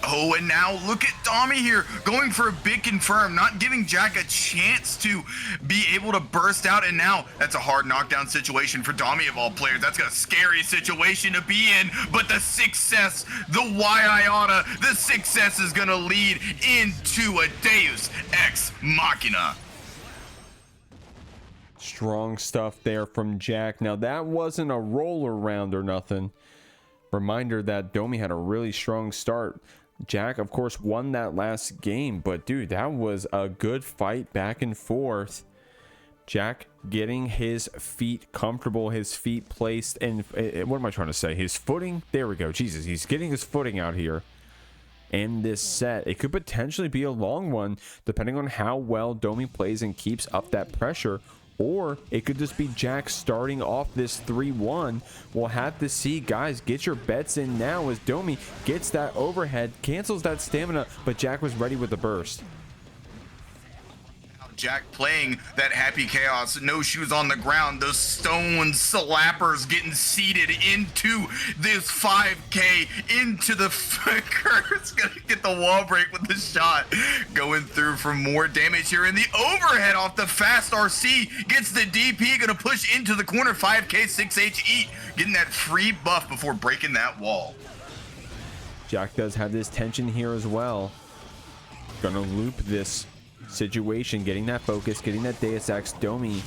oh, and now look at Domi here, going for a big confirm, not giving Jack a chance to be able to burst out, and now that's a hard knockdown situation for Domi of all players. That's a scary situation to be in, but the success, the Y-Iota, the success is gonna lead into a Deus Ex Machina. Strong stuff there from Jack. Now, that wasn't a roller round or nothing. Reminder that Domi had a really strong start. Jack, of course, won that last game, but dude, that was a good fight back and forth. Jack getting his feet comfortable, his feet placed, and what am I trying to say? His footing. There we go. Jesus, he's getting his footing out here. In this set, it could potentially be a long one, depending on how well Domi plays and keeps up that pressure. Or it could just be Jack starting off this 3-1. We'll have to see. Guys, get your bets in now as Domi gets that overhead, cancels that stamina, but Jack was ready with the burst. Jack playing that happy chaos, no shoes on the ground, those stone slappers getting seeded into this 5K, into the Kurt's gonna get the wall break with the shot, going through for more damage here in the overhead off the fast RC, gets the DP, gonna push into the corner, 5K, 6H, getting that free buff before breaking that wall. Jack does have this tension here as well. Gonna loop this situation, getting that focus, getting that Deus Ex. Domi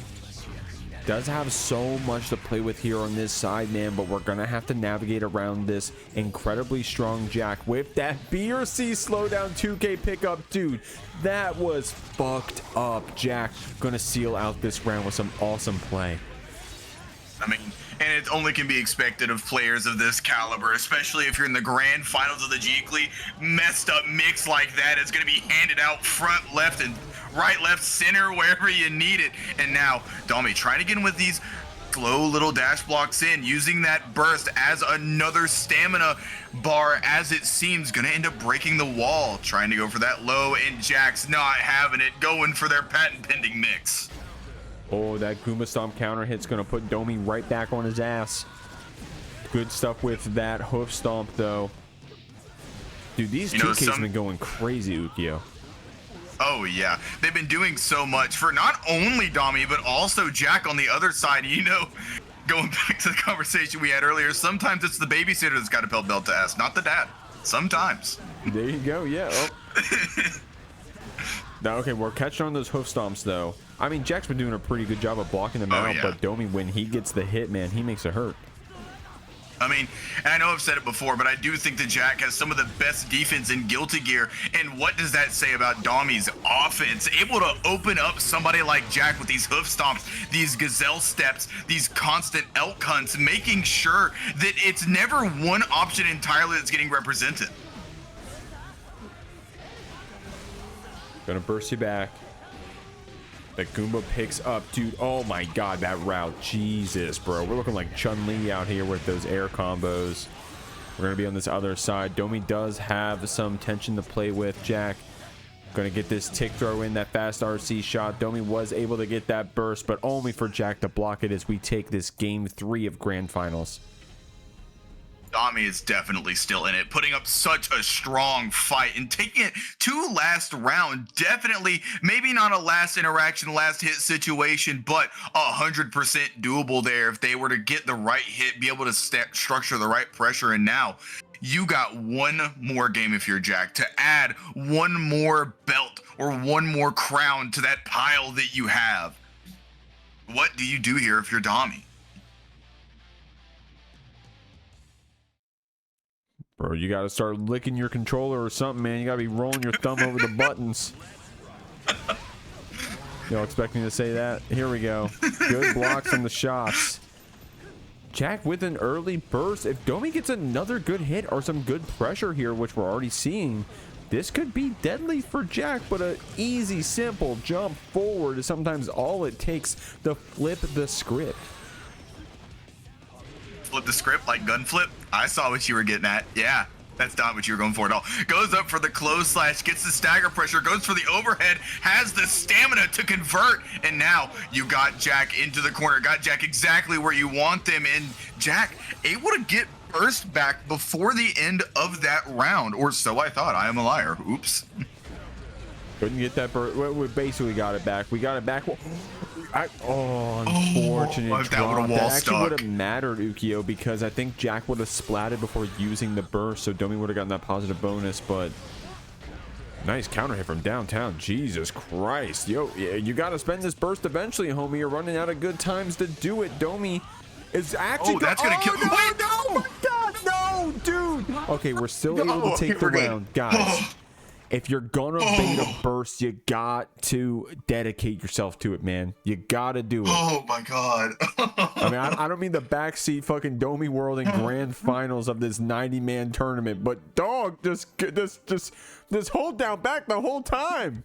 does have so much to play with here on this side, man, but we're gonna have to navigate around this incredibly strong Jack with that B or C slowdown 2K pickup. Dude, that was fucked up. Jack gonna seal out this round with some awesome play. I mean, and it only can be expected of players of this caliber, especially if you're in the grand finals of the Jeekly. Messed up mix like that is going to be handed out front, left, and right, left, center, wherever you need it. And now, Domi trying to get in with these slow little dash blocks in, using that burst as another stamina bar, as it seems, going to end up breaking the wall. Trying to go for that low, and Jack's not having it, going for their patent pending mix. Oh, that Goomba Stomp counter hit's going to put Domi right back on his ass. Good stuff with that hoof stomp, though. Dude, these 2Ks have been going crazy, Ukio. Oh, yeah. They've been doing so much for not only Domi, but also Jack on the other side. You know, going back to the conversation we had earlier, sometimes it's the babysitter that's got a belt to ass, not the dad. Sometimes. There you go, yeah. Oh. Now, okay, we're catching on those hoof stomps, though. I mean, Jack's been doing a pretty good job of blocking them out, but Domi, when he gets the hit, man, he makes it hurt. I mean, and I know I've said it before, but I do think that Jack has some of the best defense in Guilty Gear. And what does that say about Domi's offense? Able to open up somebody like Jack with these hoof stomps, these gazelle steps, these constant elk hunts, making sure that it's never one option entirely that's getting represented. Gonna burst you back. That Goomba picks up, dude. Oh my god, that route. Jesus, bro. We're looking like Chun-Li out here with those air combos. We're gonna be on this other side. Domi does have some tension to play with. Jack gonna get this tick throw in, that fast RC shot. Domi was able to get that burst, but only for Jack to block it as we take this game 3 of Grand Finals. Domi is definitely still in it, putting up such a strong fight and taking it to last round. Definitely, maybe not a last interaction, last hit situation, but 100% doable there if they were to get the right hit, be able to structure the right pressure. And now you got one more game if you're Jack to add one more belt or one more crown to that pile that you have. What do you do here if you're Domi? Bro, you gotta start licking your controller or something, man. You gotta be rolling your thumb over the buttons. You don't expect me to say that? Here we go. Good blocks on the shots. Jack with an early burst. If Domi gets another good hit or some good pressure here, which we're already seeing, this could be deadly for Jack, but an easy, simple jump forward is sometimes all it takes to flip the script. Flip the script like gun flip. I saw what you were getting at. Yeah, that's not what you were going for at all. Goes up for the close slash, gets the stagger pressure, goes for the overhead, has the stamina to convert, and now you got Jack into the corner, got Jack exactly where you want them, and Jack able to get burst back before the end of that round, or so I thought. I am a liar. Oops. Couldn't get that burst. We basically got it back. We got it back. Unfortunate drop. That actually would have mattered, Ukio, because I think Jack would have splatted before using the burst, so Domi would have gotten that positive bonus, but nice counter hit from downtown. Jesus Christ. Yo, you got to spend this burst eventually, homie. You're running out of good times to do it. Domi is actually... Oh, that's going to kill... No, oh my God, no, dude. Okay, we're still able to take the round. Guys. If you're gonna bait a burst, you got to dedicate yourself to it, man. You gotta do it. Oh my god. I mean, I don't mean the backseat fucking DomiWurld and grand finals of this 90-man tournament, but dog, just hold down back the whole time.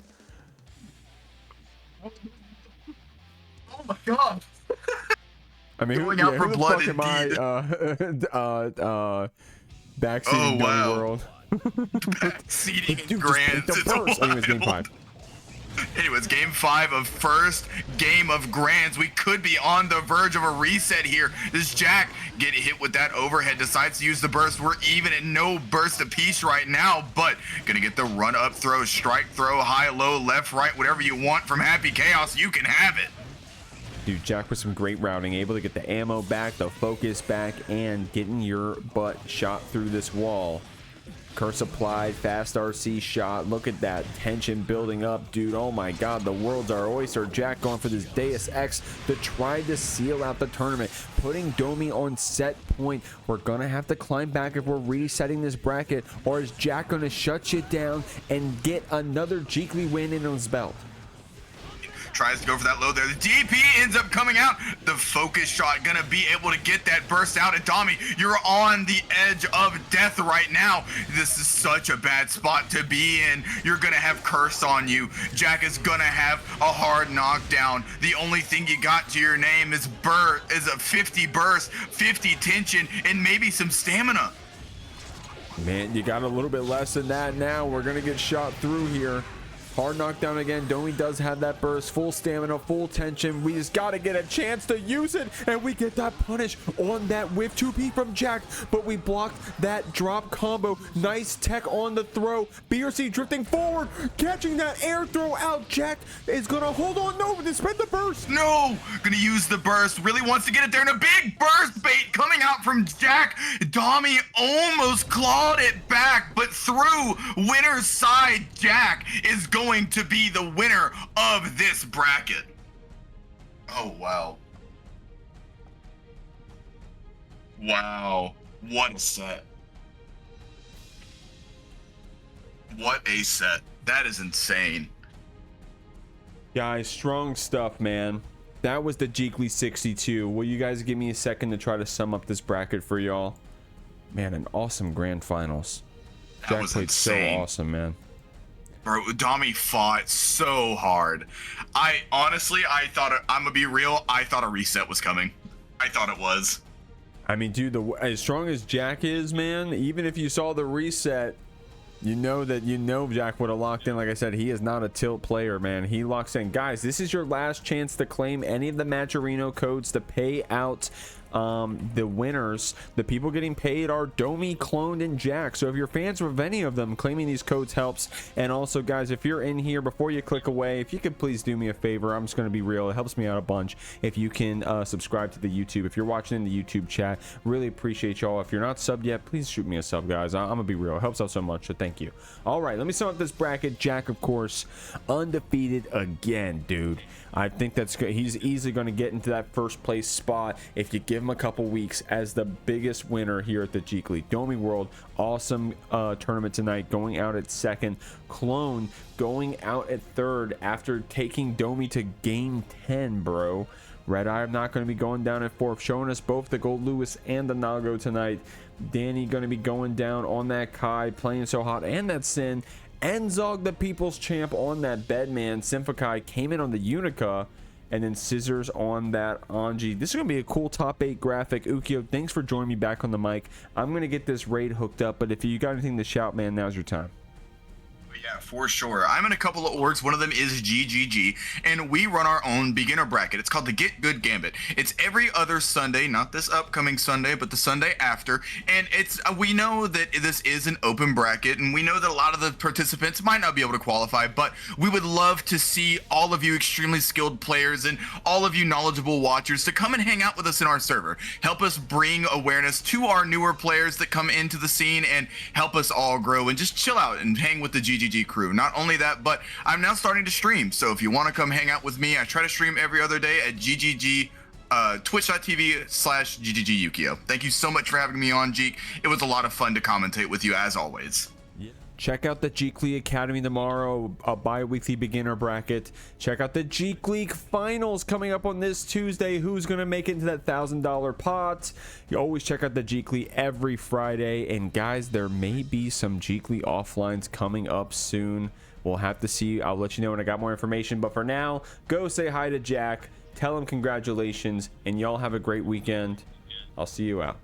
Oh my god. I mean, going out for blood indeed. Backseating DomiWurld. Seating in grand. Anyways, game 5. Anyways, game 5 of first game of Grands. We could be on the verge of a reset here. This Jack get hit with that overhead, decides to use the burst. We're even at no burst apiece right now, but gonna get the run up throw, strike throw, high, low, left, right, whatever you want from Happy Chaos, you can have it. Dude, Jack with some great routing, able to get the ammo back, the focus back, and getting your butt shot through this wall. Curse applied, fast RC shot. Look at that tension building up, dude. Oh my god, the world's our oyster. Jack going for this Deus Ex to try to seal out the tournament, putting Domi on set point. We're gonna have to climb back if we're resetting this bracket, or is Jack gonna shut you down and get another Jeekly win in his belt? Tries to go for that low there. The DP ends up coming out. The focus shot gonna be able to get that burst out. And Domi, you're on the edge of death right now. This is such a bad spot to be in. You're gonna have curse on you. Jack is gonna have a hard knockdown. The only thing you got to your name is a 50 burst, 50 tension, and maybe some stamina. Man, you got a little bit less than that now. We're gonna get shot through here. Hard knockdown again. Domi does have that burst, full stamina, full tension. We just got to get a chance to use it, and we get that punish on that whiff 2P from Jack, but we blocked that drop combo. Nice tech on the throw. BRC drifting forward, catching that air throw out. Jack is going to hold on. No, they spent the burst. No, gonna use the burst. Really wants to get it there, and a big burst bait coming out from Jack. Domi almost clawed it back, but through winner's side, Jack is going to be the winner of this bracket. Oh, wow. Wow. What a set. What a set. That is insane. Guys, strong stuff, man. That was the Jeekly 62. Will you guys give me a second to try to sum up this bracket for y'all? Man, an awesome grand finals. Jack was played insane. so awesome, man. Bro, Domi fought so hard. I thought, I'm gonna be real, I thought a reset was coming. I thought it was. I mean, dude, as strong as Jack is, man, even if you saw the reset, you know Jack would have locked in. Like I said, he is not a tilt player, man. He locks in. Guys, this is your last chance to claim any of the Matcherino codes to pay out the winners. The people getting paid are Domi, Cloned, and Jack. So if you're fans of any of them, claiming these codes helps. And also, guys, if you're in here, before you click away, if you could please do me a favor, I'm just going to be real, it helps me out a bunch if you can subscribe to the YouTube. If you're watching in the YouTube chat, really appreciate y'all. If you're not subbed yet, please shoot me a sub, guys. I'm gonna be real, it helps out so much, so thank you. All right, let me sum up this bracket. Jack, of course, undefeated again, dude. I think that's good. He's easily going to get into that first place spot if you give him a couple weeks as the biggest winner here at the Jeekly. DomiWurld, awesome tournament tonight, going out at second. Clone going out at third after taking Domi to game 10, bro. RedIAmNot going to be going down at fourth, showing us both the Goldlewis and the Nago tonight. Dany going to be going down on that Kai, playing so hot, and that Sin. Enzog, the people's champ, on that Bedman. SYMPHUUKAI came in on the Unika, and then Scissors on that Anji. This is going to be a cool top 8 graphic. Ukio, thanks for joining me back on the mic. I'm going to get this raid hooked up, but if you got anything to shout, man, now's your time. Yeah, for sure. I'm in a couple of orgs. One of them is GGG, and we run our own beginner bracket. It's called the Get Good Gambit. It's every other Sunday, not this upcoming Sunday, but the Sunday after. And it's we know that this is an open bracket, and we know that a lot of the participants might not be able to qualify, but we would love to see all of you extremely skilled players and all of you knowledgeable watchers to come and hang out with us in our server. Help us bring awareness to our newer players that come into the scene, and help us all grow and just chill out and hang with the GGG crew. Not only that, but I'm now starting to stream, so if you want to come hang out with me, I try to stream every other day at GGG, twitch.tv/GGGUkio. Thank you so much for having me on, Jeek. It was a lot of fun to commentate with you, as always. Check out the Jeekly Academy tomorrow, a bi-weekly beginner bracket. Check out the Jeekly finals coming up on this Tuesday. Who's going to make it into that $1,000 pot? You always check out the Jeekly every Friday. And guys, there may be some Jeekly offlines coming up soon. We'll have to see. I'll let you know when I got more information. But for now, go say hi to Jack. Tell him congratulations. And y'all have a great weekend. I'll see you out.